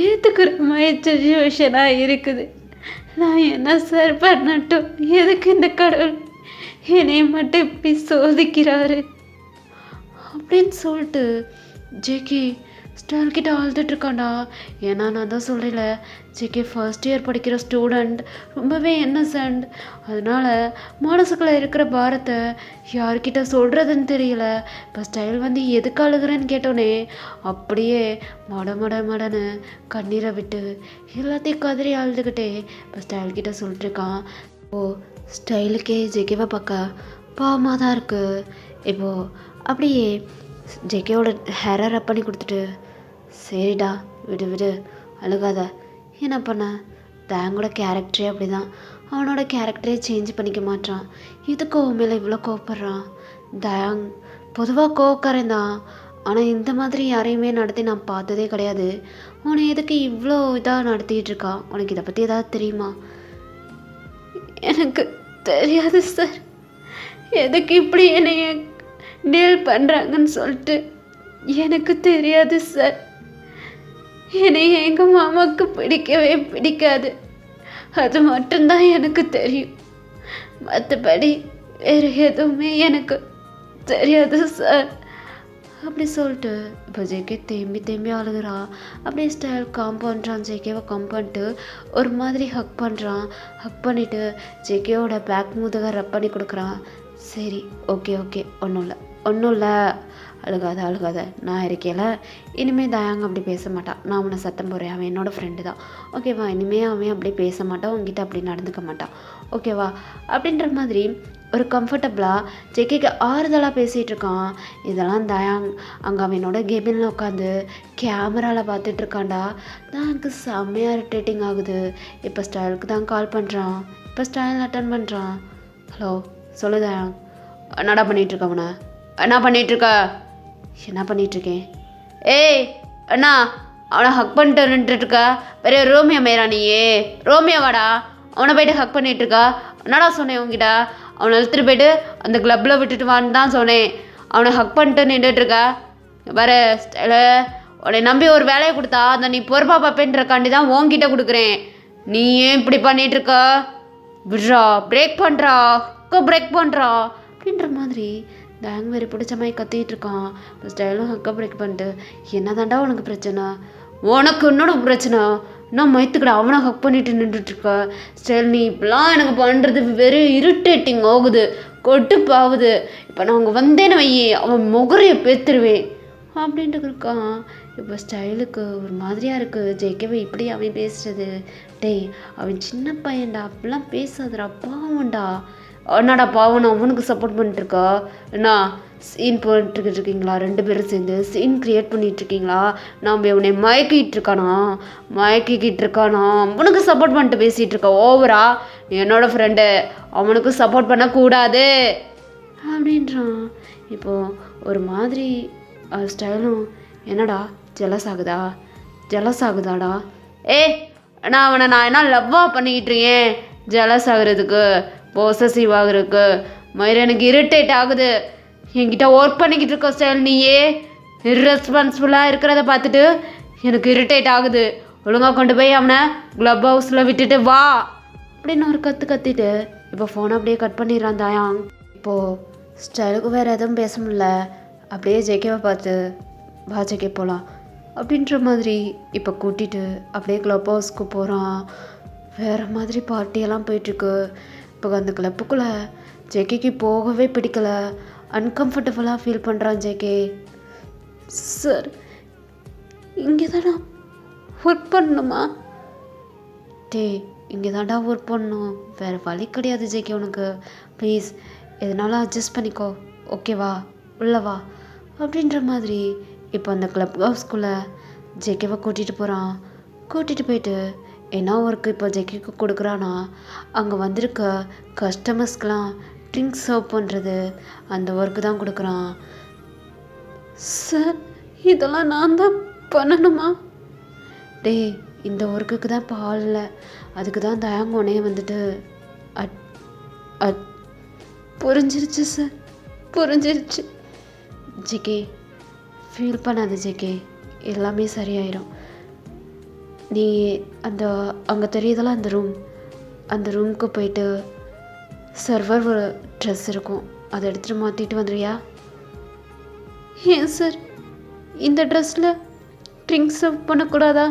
ஏற்றுக்கிற மாதிரி சுச்சுவேஷனாக இருக்குது. நான் என்ன சார் பண்ணட்டும்? எதுக்கு இந்த கடவுள் என்னை மட்டும் இப்படி சோதிக்கிறாரு அப்படின்னு சொல்லிட்டு ஜேகே ஸ்டைல்கிட்ட அழுதுட்ருக்காண்டா. ஏன்னா நான் தான் சொல்லல, ஜேகே ஃபர்ஸ்ட் இயர் படிக்கிற ஸ்டூடெண்ட், ரொம்பவே இன்னசென்ட். அதனால் மனசுக்குள்ளே இருக்கிற பாரத்தை யார்கிட்ட சொல்கிறதுன்னு தெரியல. இப்போ ஸ்டைல் வந்து எதுக்கு அழுகிறேன்னு கேட்டோன்னே அப்படியே மடன்னு கண்ணீரை விட்டு எல்லாத்தையும் கதறி அழுதுகிட்டே இப்போ ஸ்டைல்கிட்ட சொல்லிட்டுருக்கான். இப்போது ஸ்டைலுக்கே ஜேகேவை பார்க்க பாவமாக தான் இருக்குது. இப்போது அப்படியே ஜேகேவோட ஹேரை ரப் பண்ணி கொடுத்துட்டு, சரிடா விடு அழுகாத. என்ன பண்ண, தேங்கோட கேரக்டரே அப்படி தான். அவனோட கேரக்டரே சேஞ்ச் பண்ணிக்க மாட்டான். இதுக்கு உன் மேலே இவ்வளோ கோவப்படுறான். தேங் பொதுவாக கோவக்காரன் தான், ஆனால் இந்த மாதிரி யாரையுமே நடத்தி நான் பார்த்ததே கிடையாது. உன்னை எதுக்கு இவ்வளோ இதாக நடத்திட்டு இருக்கான்? உனக்கு இதை பற்றி ஏதாவது தெரியுமா? எனக்கு தெரியாது சார். எதுக்கு இப்படி என்னைய டீல் பண்ணுறாங்கன்னு சொல்லிட்டு எனக்கு தெரியாது சார். என்னை எங்கள் மாமாவுக்கு பிடிக்கவே பிடிக்காது, அது மட்டும்தான் எனக்கு தெரியும். மற்றபடி வேறு எதுவுமே எனக்கு தெரியாது சார் அப்படி சொல்லிட்டு இப்போ ஜேகே தேம்பி அழுகிறா. அப்படியே ஸ்டைல் காம் பண்ணுறான். ஜேகேவை காம் பண்ணிட்டு ஒரு மாதிரி ஹக் பண்ணுறான். ஹக் பண்ணிவிட்டு ஜேகேவோட பேக் முதுக ரப் பண்ணி கொடுக்குறான். சரி ஓகே ஒன்றும் இல்லை, அழுகாத, நான் இருக்கேல. இனிமேல் தயாங்க அப்படி பேச மாட்டான். நான் அவனை சத்தம் போடுறேன், அவன் என்னோடய ஃப்ரெண்டு தான், ஓகேவா? இனிமேல் அவன் அப்படி பேச மாட்டான், உங்ககிட்ட அப்படி நடந்துக்க மாட்டான், ஓகேவா? அப்படின்ற மாதிரி ஒரு கம்ஃபர்டபுளாக ஜேகேக்கு ஆறுதலாக பேசிகிட்டு இருக்கான். இதெல்லாம் தயாங் அங்கே அவனோட கேபினில் உட்காந்து கேமராவில் பார்த்துட்ருக்காண்டா. தயாங்க்கு செம்மையாக இரிட்டேட்டிங் ஆகுது. இப்போ ஸ்டைலுக்கு தான் கால் பண்ணுறான். இப்போ ஸ்டைல் அட்டன் பண்ணுறான். ஹலோ சொல்லு தயாங், என்னடா பண்ணிகிட்ருக்க? அவனை என்ன பண்ணிகிட்ருக்கேன்? ஏய் அண்ணா, அவனை ஹக் பண்ணிட்டு நின்றுட்டுருக்கா. பெரிய ரோமியோ மேரா நீயே? ரோமியோவாடா, அவனை போய்ட்டு ஹக் பண்ணிகிட்ருக்கா. என்னடா சொன்னேன் உங்ககிட்ட? அவனை இழுத்துட்டு போய்ட்டு அந்த கிளப்பில் விட்டுட்டு வான்னு தான் சொன்னேன். அவனை ஹக் பண்ணிட்டு நின்றுட்டுருக்கா. வர ஸ்டைலு, உன்னை நம்பி ஒரு வேலையை கொடுத்தா அந்த நீ பொறுப்பா பார்ப்பேன்றக்காண்டி தான் உன்கிட்ட கொடுக்குறேன். நீ ஏன் இப்படி பண்ணிகிட்ருக்க? விட்றா, பிரேக் பண்ணுறா அப்படின்ற மாதிரி தேங் வேறு பிடிச்ச மாதிரி கத்திட்டு இருக்கான். ஸ்டைலும் ஹக்க பிரேக் பண்ணிட்டு, என்ன தாண்டா உனக்கு பிரச்சனை? உனக்கு என்னோட பிரச்சனை? நான் மயத்துக்கிட அவனை ஹக் பண்ணிட்டு நின்றுட்டுருக்க. ஸ்டைல் நீ இப்பெல்லாம் எனக்கு பண்ணுறது வெறும் இரிட்டேட்டிங் ஆகுது, கொட்டுப்பாகுது. இப்போ நான் அங்கே வந்தேன்னு வையே, அவன் முகரையை பேத்துருவேன் அப்படின்ட்டு இருக்கான். இப்போ ஸ்டைலுக்கு ஒரு மாதிரியாக இருக்குது. ஜேகேவை இப்படி அவன் பேசுறது. டேய் அவன் சின்ன பையன்டா, அப்படிலாம் பேசாதடா, பாவம்டா. என்னடா பாவம், அவனுக்கு சப்போர்ட் பண்ணிட்டுருக்கா? என்ன சீன் போட்டுக்கிட்டு இருக்கீங்களா? 2 பேரும் சேர்ந்து சீன் க்ரியேட் பண்ணிகிட்ருக்கீங்களா? நாம் இவனை மயக்கிட்டு இருக்கானா? அவனுக்கு சப்போர்ட் பண்ணிட்டு பேசிகிட்டு இருக்கா ஓவரா? என்னோட ஃப்ரெண்டு, அவனுக்கு சப்போர்ட் பண்ணக்கூடாது அப்படின்றான். இப்போது ஒரு மாதிரி ஸ்டைலும், என்னடா ஜெலஸ் ஆகுதாடா? நான் அவனை என்ன லவ்வாக பண்ணிக்கிட்டு இருக்கேன்? ஜெலஸ் ஆகுறதுக்கு பொசசிவ் ஆகுறதுக்கு மயிறு எனக்கு இரிட்டேட் ஆகுது. என்கிட்ட ஒர்க் பண்ணிக்கிட்டு இருக்க ஸ்டைல் நீயே இர்ரெஸ்பான்சிபிளாக இருக்கிறத பார்த்துட்டு எனக்கு இரிட்டேட் ஆகுது. ஒழுங்காக கொண்டு போய் அவனை க்ளப் ஹவுஸில் விட்டுட்டு வா அப்படின்னு ஒரு கத்திட்டு இப்போ ஃபோனை அப்படியே கட் பண்ணிடுறான் தாயாங். இப்போது ஸ்டைலுக்கு வேறு எதுவும் பேச முடியல. அப்படியே ஜேகேவை பார்த்து வா ஜேகே போகலாம் அப்படின்ற மாதிரி இப்போ கூட்டிகிட்டு அப்படியே க்ளப் ஹவுஸ்க்கு போகிறான். வேறு மாதிரி பார்ட்டியெல்லாம் போயிட்டுருக்கு. இப்போ அந்த கிளப்புக்குள்ளே ஜேகேக்கு போகவே பிடிக்கலை. அன்கம்ஃபர்டபுளாக ஃபீல் பண்ணுறான் ஜேகே. சார் இங்கே தானா ஒர்க் பண்ணணுமா? இங்கே தாண்டா ஒர்க் பண்ணணும், வேறு வழி கிடையாது ஜேகே உனக்கு. ப்ளீஸ் எதனால அட்ஜஸ்ட் பண்ணிக்கோ, ஓகேவா, உள்ளவா அப்படின்ற மாதிரி இப்போ அந்த கிளப் ஹவுஸ்குள்ளே ஜேகேவை கூட்டிகிட்டு போகிறான். கூட்டிகிட்டு போயிட்டு என்ன ஒர்க்கு இப்போ ஜேகேக்கு கொடுக்குறானா, அங்கே வந்திருக்க கஸ்டமர்ஸ்க்கெலாம் ட்ரிங்க்ஸ் சர்வ் பண்ணுறது அந்த ஒர்க்கு தான் கொடுக்குறான். சார் இதெல்லாம் நான் தான் பண்ணணுமா? இந்த ஒர்க்குக்கு தான் இப்போ ஆள் இல்லை, அதுக்கு தான் தயாங்கோனே வந்துட்டு புரிஞ்சிருச்சு சார், புரிஞ்சிருச்சு. ஜேகே ஃபீல் பண்ணாது ஜேகே, எல்லாமே சரியாயிடும். நீ அங்கே தெரியுதெல்லாம் அந்த ரூமுக்கு போயிட்டு சர்வர் ஒரு ட்ரெஸ் இருக்கும், அதை எடுத்துகிட்டு மாற்றிட்டு வந்துடுறியா? ஏன் சார் இந்த ட்ரெஸ்ஸில் ட்ரிங்க்ஸ் சர்வ் பண்ணக்கூடாதா?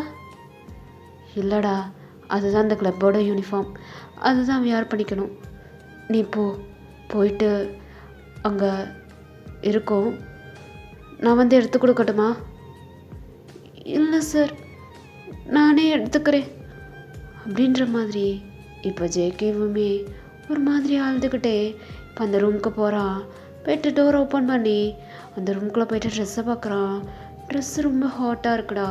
இல்லைடா, அதுதான் அந்த கிளப்போட யூனிஃபார்ம், அதுதான் வியர் பண்ணிக்கணும். நீ போயிட்டு அங்கே இருக்கும், நான் வந்து எடுத்து கொடுக்கட்டுமா? இல்லை சார் நானே எடுத்துக்கிறேன் அப்படின்ற மாதிரி இப்போ ஜேகேவுமே ஒரு மாதிரி அழுதுகிட்டே இப்போ அந்த ரூமுக்கு போகிறான். போய்ட்டு டோர் ஓப்பன் பண்ணி அந்த ரூம்குள்ளே போய்ட்டு ட்ரெஸ்ஸை பார்க்குறான். ட்ரெஸ்ஸு ரொம்ப ஹாட்டாக இருக்குடா.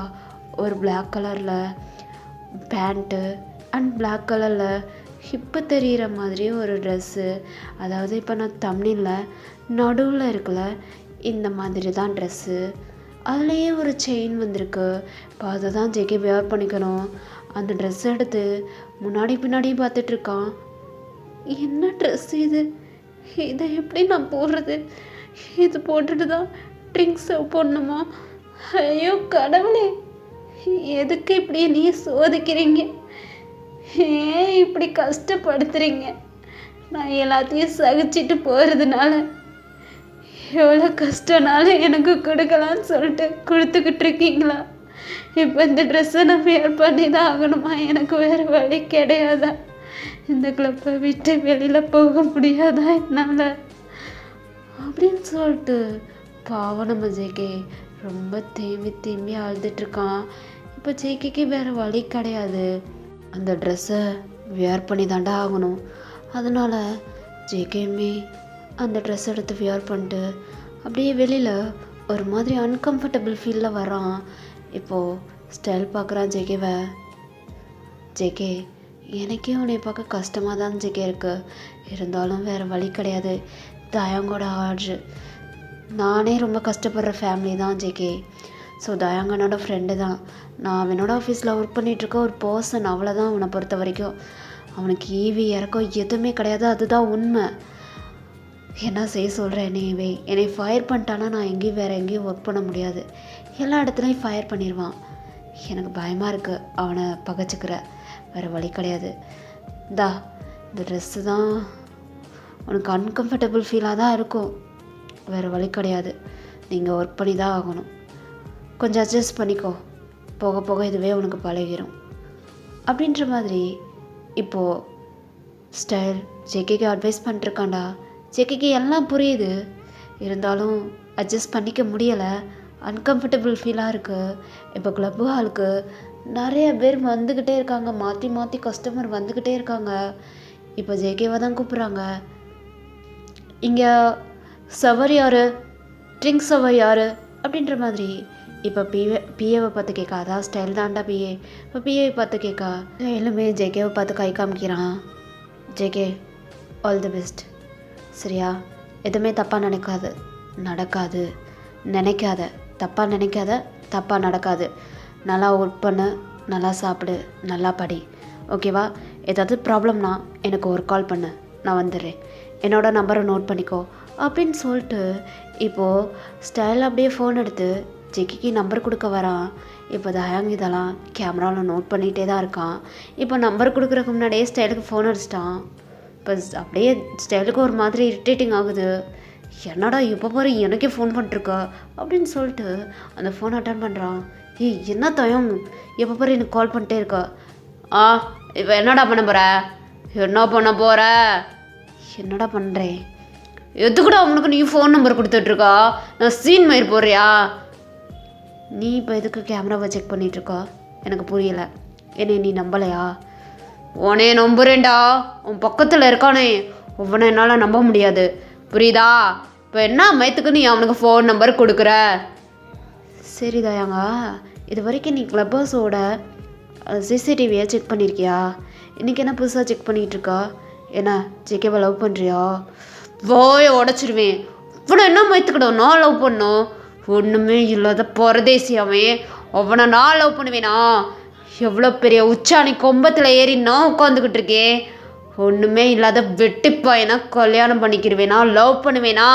ஒரு பிளாக் கலரில் பேண்ட்டு அண்ட் பிளாக் கலரில் ஹிப்பு தெரிகிற மாதிரி ஒரு ட்ரெஸ்ஸு. அதாவது இப்போ நான் தம்ப்நெயிலில் நடுவில் இருக்குல்ல, இந்த மாதிரி தான் ட்ரெஸ்ஸு. அதுலேயே ஒரு செயின் வந்திருக்கு. இப்போ அதை தான் ஜேகே வியர் பண்ணிக்கணும். அந்த ட்ரெஸ் எடுத்து முன்னாடி பின்னாடி பார்த்துட்ருக்கான். என்ன ட்ரெஸ் இது, இதை எப்படி நான் போடுறது? இது போட்டுட்டு தான் ட்ரிங்க்ஸ் சர்வ் பண்ணணுமா? ஐயோ கடவுளே, எதுக்கு இப்படி நீ சோதிக்கிறீங்க? ஏன் இப்படி கஷ்டப்படுத்துறீங்க? நான் எல்லாத்தையும் சகிச்சிட்டு போகிறதுனால எவ்வளோ கஷ்டனாலும் எனக்கு கொடுக்கலான்னு சொல்லிட்டு கொடுத்துக்கிட்டு இருக்கீங்களா? இப்போ இந்த ட்ரெஸ்ஸை நான் வியர் பண்ணி தான் ஆகணுமா? எனக்கு வேறு வழி கிடையாதா? இந்த கிளப்பை விட்டு வெளியில் போக முடியாதா என்னால் அப்படின்னு சொல்லிட்டு பாவம் நம்ம ஜேகே ரொம்ப தேம்பி அழுதுட்ருக்கான். இப்போ ஜேகேக்கு வேறு வழி கிடையாது, அந்த ட்ரெஸ்ஸை வியர் பண்ணி தாண்டா ஆகணும். அதனால் ஜேகேயுமே அந்த ட்ரெஸ் எடுத்து வியர் பண்ணிட்டு அப்படியே வெளியில் ஒரு மாதிரி அன்கம்ஃபர்டபுள் ஃபீலில் வரான். இப்போது ஸ்டைல் பார்க்குறான் ஜேகேவை. ஜேகே எனக்கே உன்னை பார்க்க கஷ்டமாக தான் ஜேகே இருக்குது, இருந்தாலும் வேறு வழி கிடையாது. தயாங்கோட ஆர்ட்ரு, நானே ரொம்ப கஷ்டப்படுற ஃபேமிலி தான் ஜேகே. ஸோ தயாங்கனோட ஃப்ரெண்டு தான் நான். அவனோட ஆஃபீஸில் ஒர்க் பண்ணிகிட்ருக்க ஒரு பர்சன், அவ்வளோதான். அவனை பொறுத்த வரைக்கும் அவனுக்கு ஈவி இறக்கம் எதுவுமே கிடையாது, அதுதான் உண்மை. என்ன செய்ய சொல்கிறேன்? என்னை ஃபயர் பண்ணிட்டானா நான் வேறு எங்கேயும் ஒர்க் பண்ண முடியாது, எல்லா இடத்துலையும் ஃபயர் பண்ணிடுவான். எனக்கு பயமாக இருக்குது அவனை பகைச்சிக்கிற, வேறு வழி கிடையாது. இந்த ட்ரெஸ்ஸு தான் உனக்கு அன்கம்ஃபர்டபுள் ஃபீலாக தான் இருக்கும், வேறு வழி கிடையாது. நீங்கள் ஒர்க் பண்ணி தான் ஆகணும், கொஞ்சம் அட்ஜஸ்ட் பண்ணிக்கோ, போக போக இதுவே உனக்கு பழகிடும் அப்படின்ற மாதிரி இப்போது ஸ்டைல் ஜேகேக்கு அட்வைஸ் பண்ணிட்டுருக்காண்டா. ஜேகேக்கு எல்லாம் புரியுது, இருந்தாலும் அட்ஜஸ்ட் பண்ணிக்க முடியலை, அன்கம்ஃபர்டபுள் ஃபீலாக இருக்குது. இப்போ கிளப்பு ஹாலுக்கு நிறைய பேர் வந்துக்கிட்டே இருக்காங்க, மாற்றி கஸ்டமர் வந்துக்கிட்டே இருக்காங்க. இப்போ ஜேகேவை தான் கூப்பிட்றாங்க. இங்கே சவர் யார், ட்ரிங்க்ஸ் சவர் யார் அப்படின்ற மாதிரி இப்போ பிஏவை பார்த்து கேட்கா. அதான் ஸ்டைல் தாண்டா பிஏ. இப்போ பிஏவை பார்த்து கேட்கா. எல்லாமே ஜேகேவை பார்த்து கை காமிக்கிறான். ஜேகே ஆல் தி பெஸ்ட், சரியா? எதுவுமே தப்பாக நடக்காது, தப்பாக நடக்காது. நல்லா ஒர்க் பண்ணு, நல்லா சாப்பிடு, நல்லா படி, ஓகேவா? ஏதாவது ப்ராப்ளம்னா எனக்கு ஒரு கால் பண்ணு, நான் வந்துடுறேன், என்னோட நம்பரை நோட் பண்ணிக்கோ அப்படின்னு சொல்லிட்டு இப்போது ஸ்டைல் அப்படியே ஃபோன் எடுத்து ஜெக்கிக்கு நம்பர் கொடுக்க வரான். இப்போ தயாங் இதெல்லாம் கேமராவில் நோட் பண்ணிகிட்டே தான் இருக்கான். இப்போ நம்பர் கொடுக்குறதுக்கு முன்னாடியே ஸ்டைலுக்கு ஃபோன் அடிச்சிட்டான். இப்போ அப்படியே ஸ்டைலுக்கு ஒரு மாதிரி இரிட்டேட்டிங் ஆகுது. என்னடா இப்போ பாரு எனக்கே ஃபோன் பண்ணிட்டுருக்கா அப்படின்னு சொல்லிட்டு அந்த ஃபோன் அட்டன் பண்ணுறான். ஏய் என்ன தயம், எப்போ பாரு எனக்கு கால் பண்ணிட்டே இருக்கா. இப்போ என்னடா பண்ண போகிற, என்ன பண்ண போகிற, என்னடா பண்ணுறேன், எதுக்குடா அவனுக்கு நீ ஃபோன் நம்பர் கொடுத்துட்ருக்கா, நான் சீன் மயிர் போடுறியா, நீ இப்போ எதுக்கு கேமராவை செக் பண்ணிகிட்ருக்கா, எனக்கு புரியலை, என்னை நீ நம்பலையா, உனே நம்புறேன்டா, உன் பக்கத்தில் இருக்கானே ஒவ்வொன்றை என்னால் நம்ப முடியாது புரியுதா, இப்போ என்ன மயத்துக்கு நீ அவனுக்கு ஃபோன் நம்பர் கொடுக்குற. சரி தயாங்க, இது வரைக்கும் நீ கிளப் ஹவுஸோட சிசிடிவியை செக் பண்ணியிருக்கியா, இன்றைக்கி என்ன புதுசாக செக் பண்ணிகிட்ருக்கா, என்ன ஜேகேவை லவ் பண்ணுறியா, வாயை உடச்சிருவேன், இவனை என்ன மயத்துக்கிடும், நான் லவ் பண்ணும், ஒன்றுமே இல்லாத பரதேசி அவன், அவனை நான் லவ் பண்ணுவேனா, எவ்வளோ பெரிய உச்சாணி கொம்பத்தில் ஏறி நான் உட்காந்துக்கிட்டு இருக்கேன், ஒன்றுமே இல்லாத வெட்டிப்பாயனா கல்யாணம் பண்ணிக்கிடுவேனா, லவ் பண்ணுவேனா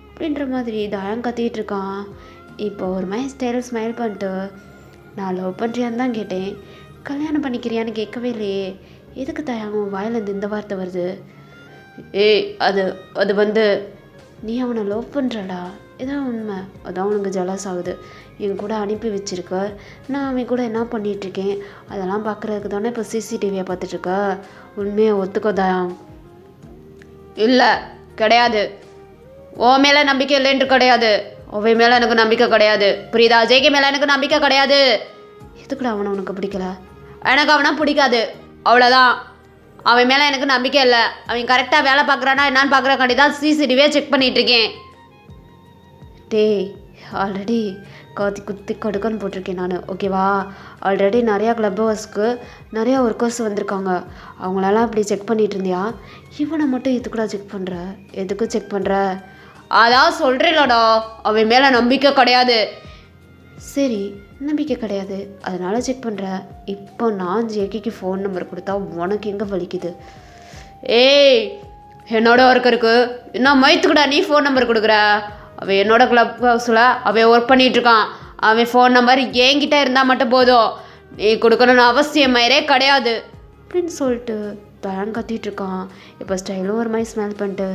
அப்படின்ற மாதிரி தயம் கத்திக்கிட்டு இருக்கான். இப்போ ஒரு மாதிரி ஸ்மைல் பண்ணிட்டு நான் லவ் பண்ணுறியான்னு தான் கேட்டேன், கல்யாணம் பண்ணிக்கிறியான்னு கேட்கவே இல்லையே, எதுக்கு தயாங்க வாயிலேருந்து இந்த வார்த்தை வருது. ஏய் அது வந்து நீ அவனை லவ் பண்ணுறடா, இதான் உண்மை, அதான் உனக்கு ஜலஸ் ஆகுது, என் கூட அனுப்பி வச்சிருக்க, நான் அவன் கூட என்ன பண்ணிகிட்ருக்கேன் அதெல்லாம் பார்க்குறதுக்கு தானே இப்போ சிசிடிவியை பார்த்துட்ருக்க, உண்மையை ஒத்துக்கோதான். இல்லை கிடையாது, உன் மேலே நம்பிக்கை இல்லைன்ட்டு கிடையாது, அவன் மேலே எனக்கு நம்பிக்கை கிடையாது புரியுதா, ஜேகே மேலே எனக்கு நம்பிக்கை கிடையாது. எதுக்குடா அவனை உனக்கு பிடிக்கல, எனக்கு அவனை பிடிக்காது அவ்வளோதான், அவன் மேலே எனக்கு நம்பிக்கை இல்லை, அவன் கரெக்டாக வேலை பார்க்குறானா என்னான்னு பார்க்குறக்காண்டி தான் சிசிடிவியே செக் பண்ணிகிட்ருக்கேன். டேய் ஆல்ரெடி காத்தி குத்தி கடுக்கன்னு போட்டிருக்கேன் நான், ஓகேவா, ஆல்ரெடி நிறையா கிளப் ஹவுஸ்க்கு நிறையா ஒர்க்கர்ஸ் வந்திருக்காங்க, அவங்களெல்லாம் அப்படி செக் பண்ணிகிட்டு இருந்தியா, இவனை மட்டும் எதுக்குடா செக் பண்ணுற, எதுக்கு செக் பண்ணுற, அதான் சொல்கிறேன்லடா அவன் மேலே நம்பிக்கை கிடையாது. சரி நம்பிக்கை கிடையாது அதனால் செக் பண்ணுற, இப்போ நான் ஜேகேக்கு ஃபோன் நம்பர் கொடுத்தா உனக்கு எங்கே வலிக்குது. ஏய் என்னோட ஒர்க்கருக்கு என்ன மயத்துக்குடா நீ ஃபோன் நம்பர் கொடுக்குற, அவன் என்னோட கிளப் ஹவுஸில் அவன் ஒர்க் பண்ணிகிட்ருக்கான், அவன் ஃபோன் நம்பர் என்கிட்ட இருந்தால் மட்டும் போதும், நீ கொடுக்கணும்னு அவசியம் மயிரே கிடையாது அப்படின்னு சொல்லிட்டு தயான் கத்திகிட்ருக்கான். இப்போ ஸ்டைலும் ஒரு மாதிரி ஸ்மெல் பண்ணிட்டு,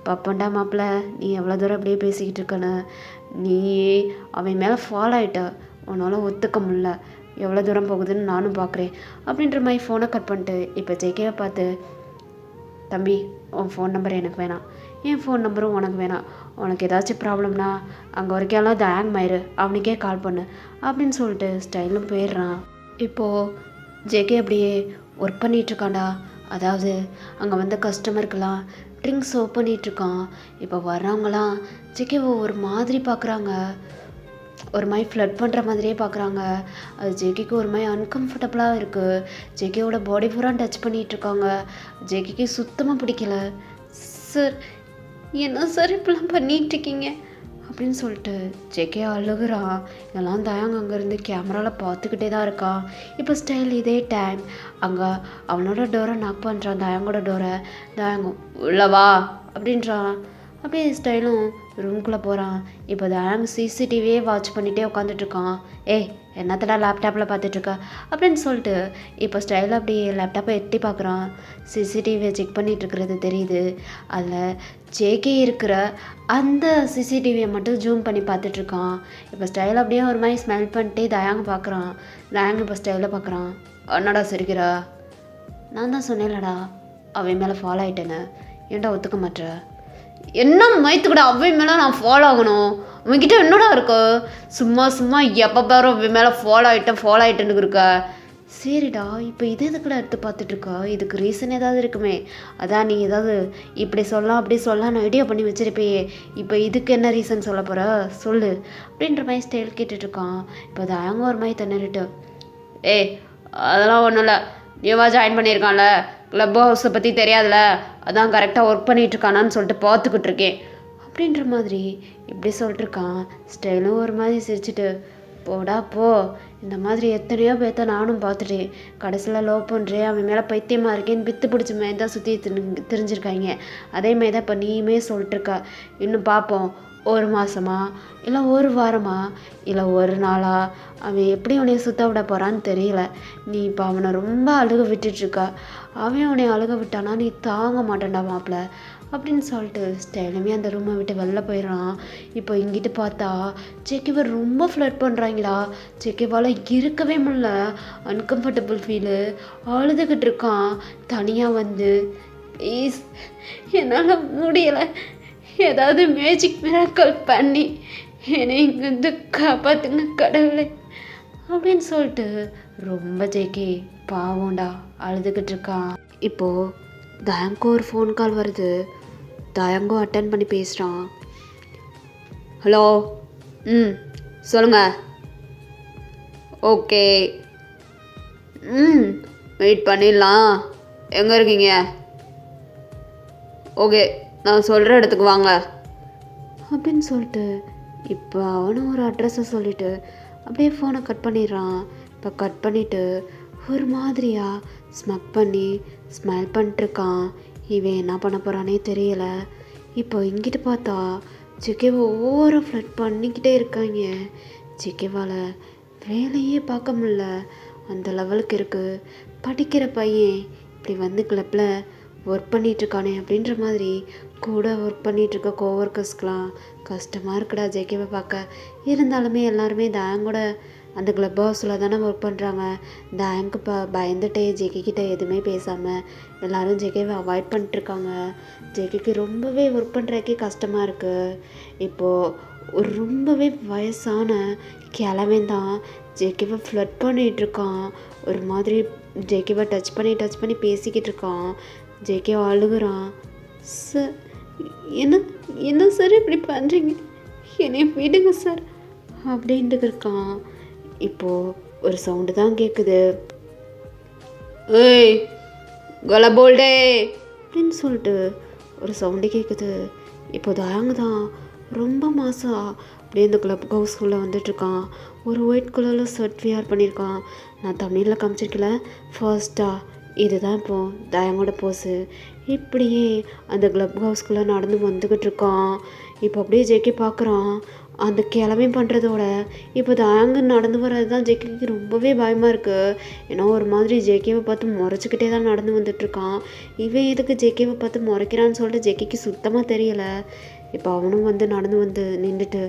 பாப்பண்டா மாப்பிள்ள நீ எவ்வளோ தூரம் அப்படியே பேசிக்கிட்டு இருக்கன்னு, நீ அவன் மேலே ஃபாலோ ஆகிட்ட, உன்னால் ஒத்துக்க முடில, எவ்வளோ தூரம் போகுதுன்னு நானும் பார்க்குறேன் அப்படின்ற மாதிரி ஃபோனை கட் பண்ணிட்டு இப்போ ஜேகேவை பார்த்து, தம்பி உன் ஃபோன் நம்பர் எனக்கு வேணாம், என் ஃபோன் நம்பரும் உனக்கு வேணாம், உனக்கு ஏதாச்சும் ப்ராப்ளம்னா அங்கே வரைக்கும் தயாங் மயிறு அவனுக்கே கால் பண்ணு அப்படின்னு சொல்லிட்டு ஸ்டைலும் போயிடுறான். இப்போது ஜேகே அப்படியே ஒர்க் பண்ணிகிட்ருக்காண்டா, அதாவது அங்கே வந்த கஸ்டமருக்கெல்லாம் ட்ரிங்க்ஸ் சர்வ் பண்ணிகிட்ருக்கான். இப்போ வர்றவங்களாம் ஜேகேவை ஒரு மாதிரி பார்க்குறாங்க, ஒரு மாதிரி ஃப்ளட் பண்ணுற மாதிரியே பார்க்குறாங்க, அது ஜேகேக்கு ஒரு மாதிரி அன்கம்ஃபர்டபுளாக இருக்குது, ஜேகேவோட பாடி பூரா டச் பண்ணிகிட்ருக்காங்க, ஜேகேக்கு சுத்தமாக பிடிக்கல. சார் என்ன சார் இப்படிலாம் பண்ணிகிட்ருக்கீங்க அப்படின்னு சொல்லிட்டு ஜேகே அழுகுறான். இதெல்லாம் தயாங்க அங்கேருந்து கேமராவில் பார்த்துக்கிட்டே தான் இருக்கான். இப்போ ஸ்டைல் இதே டைம் அங்கே அவனோட டோரை நாக் பண்ணுறான், தயாங்கோட டோரை, தயாங்க உள்ளவா அப்படின்றான். அப்படியே ஸ்டைலும் ரூம்குள்ளே போகிறான். இப்போ தயாங் சிசிடிவியே வாட்ச் பண்ணிகிட்டே உட்காந்துட்ருக்கான். ஏய் என்னத்தடா லேப்டாப்பில் பார்த்துட்ருக்க அப்படின்னு சொல்லிட்டு இப்போ ஸ்டைல் அப்படியே லேப்டாப்பை எட்டி பார்க்குறான். சிசிடிவியை செக் பண்ணிகிட்ருக்கிறது தெரியுது, அதில் ஜேகே இருக்கிற அந்த சிசிடிவியை மட்டும் ஜூம் பண்ணி பார்த்துட்ருக்கான். இப்போ ஸ்டைல் அப்படியே ஒரு மாதிரி ஸ்மெல் பண்ணிட்டே தயாங்க பார்க்குறான். தயாங்க இப்போ ஸ்டைலில் பார்க்குறான். என்னடா சிரிக்கிறா, நான் தான் சொன்னேன்லடா அவன் மேலே ஃபாலோ ஆகிட்டேன்னு, ஏன்டா ஒத்துக்க மாட்டேற, என்ன மயத்துக்கூட அவன் மேலே நான் ஃபாலோ ஆகணும், அவன்கிட்ட என்னடா இருக்கு, சும்மா எப்போ பாரு அவன் மேலே ஃபாலோ ஆகிட்டேன்னு இருக்க. சரிடா இப்போ இது எதுக்குடா எடுத்து பார்த்துட்ருக்கா, இதுக்கு ரீசன் ஏதாவது இருக்குமே, அதான் நீ ஏதாவது இப்படி சொல்லலாம் அப்படி சொல்லலாம் ஐடியா பண்ணி வச்சிருப்பேயே, இப்போ இதுக்கு என்ன ரீசன் சொல்ல போகிற சொல்லு அப்படின்ற மாதிரி ஸ்டைல் கேட்டுட்ருக்கான். இப்போ தயாங்க ஒரு மாதிரி திணறிட்டு, ஏய் அதெல்லாம் ஒன்றும் இல்லை, நியூவாக ஜாயின் பண்ணியிருக்கான்ல, கிளப் ஹவுஸை பற்றி தெரியாதுல, அதான் கரெக்டாக ஒர்க் பண்ணிகிட்ருக்கானான்னு சொல்லிட்டு பார்த்துக்கிட்டு இருக்கேன் அப்படின்ற மாதிரி இப்படி சொல்லிட்டுருக்கான். ஸ்டைலும் ஒரு மாதிரி சிரிச்சுட்டு, போடா போ. இந்த மாதிரி எத்தனையோ பேர்த்த நானும் பார்த்துட்டேன். கடைசியில் லவ் பண்ணுறேன், அவன் மேலே பைத்தியமாக இருக்கேன்னு பித்து பிடிச்ச மாதிரி தான் சுற்றி திரிஞ்சிருக்காங்க. அதேமாதிரி தான் இப்போ நீயுமே சொல்லிட்டுருக்கா. இன்னும் பார்ப்போம், ஒரு மாதமா இல்லை ஒரு வாரமா இல்லை ஒரு நாளா அவன் எப்படி உன்னைய சுத்த விட போகிறான்னு தெரியல. நீ இப்போ அவனை ரொம்ப அழுக விட்டுட்ருக்கா. அவன் உன்னை அழுக விட்டானா நீ தாங்க மாட்டேன்டா மாப்பிள்ள அப்படின்னு சொல்லிட்டு ஸ்டைலுமே அந்த ரூமை விட்டு வெளில போயிடறான். இப்போ இங்கிட்டு பார்த்தா ஜெக்கிவை ரொம்ப ஃப்ளட் பண்ணுறாங்களா. ஜெக்கிவால் இருக்கவே முடியல, அன்கம்ஃபர்டபுள் ஃபீலு, அழுதுகிட்டு இருக்கான் தனியாக வந்து. ப்ளீஸ் என்னால் முடியலை, ஏதாவது மேஜிக் மிராக்கல் பண்ணி என்னை இங்கேருந்து காப்பாற்றுங்க கடவுளே அப்படின்னு சொல்லிட்டு ரொம்ப ஜெக்கி பாவம்டா அழுதுகிட்டு இருக்கான். இப்போது தயங்கோ ஒரு ஃபோன் கால் வருது. தயங்கோ அட்டன் பண்ணி பேசுகிறான். ஹலோ, சொல்லுங்க. ஓகே, வெயிட் பண்ணிடலாம். எங்கே இருக்கீங்க? ஓகே, நான் சொல்கிற இடத்துக்கு வாங்க அப்படின்னு சொல்லிட்டு இப்போ அவனும் ஒரு அட்ரஸை சொல்லிவிட்டு அப்படியே ஃபோனை கட் பண்ணிடுறான். இப்போ கட் பண்ணிவிட்டு ஒரு மாதிரியாக ஸ்மக் பண்ணி ஸ்மைல் பண்ணிட்டுருக்கான். இவன் என்ன பண்ண போகிறானே தெரியலை. இப்போ இங்கிட்டு பார்த்தா ஜெக்கேவை ஒவ்வொரு ஃப்ளட் பண்ணிக்கிட்டே இருக்காங்க. ஜெக்கேவால் வேலையே பார்க்க முடில, அந்த லெவலுக்கு இருக்குது. படிக்கிற பையன் இப்படி வந்து கிளப்பில் ஒர்க் பண்ணிகிட்ருக்கானே அப்படின்ற மாதிரி கூட ஒர்க் பண்ணிகிட்ருக்க கோவர்க்கர்ஸ்க்கெலாம் கஷ்டமாக இருக்குடா ஜெக்கேவை பார்க்க. இருந்தாலுமே எல்லாருமே தயங்கூட அந்த கிளப் ஹவுஸில் தானே ஒர்க் பண்ணுறாங்க. தயங்கு பயந்துட்டே ஜெக்கிக்கிட்ட எதுவுமே பேசாமல் எல்லோரும் ஜெக்கேவை அவாய்ட் பண்ணிட்டுருக்காங்க. ஜெக்கிக்கு ரொம்பவே ஒர்க் பண்ணுறதுக்கே கஷ்டமாக இருக்குது. இப்போது ஒரு ரொம்பவே வயசான கிழவன் தான் ஜெக்கிவை ஃப்ளட் பண்ணிகிட்ருக்கான். ஒரு மாதிரி ஜெக்கிவை டச் பண்ணி பேசிக்கிட்டு இருக்கான். ஜேகே அழுகுறான். சார் என்ன சார் இப்படி பண்ணுறீங்க, என்னை விடுங்க சார் அப்படின்ட்டு இருக்கான். இப்போது ஒரு சவுண்டு தான் கேட்குது. ஏய் கலபோல்டே அப்படின்னு சொல்லிட்டு ஒரு சவுண்டு கேட்குது. இப்போ தாங்க தான் ரொம்ப மாதம் அப்படியே இந்த கிளப் ஹவுஸ்குள்ளே வந்துட்டுருக்கான். ஒரு ஒயிட் கலரில் ஷர்ட் வியர் பண்ணியிருக்கான். நான் தமிழில் காமிச்சிருக்கல ஃபர்ஸ்ட்டாக. இதுதான் இப்போது தயங்கோட போஸு. இப்படியே அந்த கிளப் ஹவுஸ்குள்ளே நடந்து வந்துக்கிட்டு இருக்கான். இப்போ அப்படியே ஜெக்கி பார்க்குறான். அந்த கிளம்பி பண்ணுறதோட இப்போ தயங்கு நடந்து வர்றது தான் ஜெக்கிக்கு ரொம்பவே பயமாக இருக்குது. ஏன்னா ஒரு மாதிரி ஜெக்கியை பார்த்து முறைச்சிக்கிட்டே தான் நடந்து வந்துட்டுருக்கான். இவன் எதுக்கு ஜெக்கியை பார்த்து முறைக்கிறான்னு சொல்லிட்டு ஜெக்கிக்கு சுத்தமாக தெரியலை. இப்போ அவனும் வந்து நடந்து வந்து நின்றுட்டு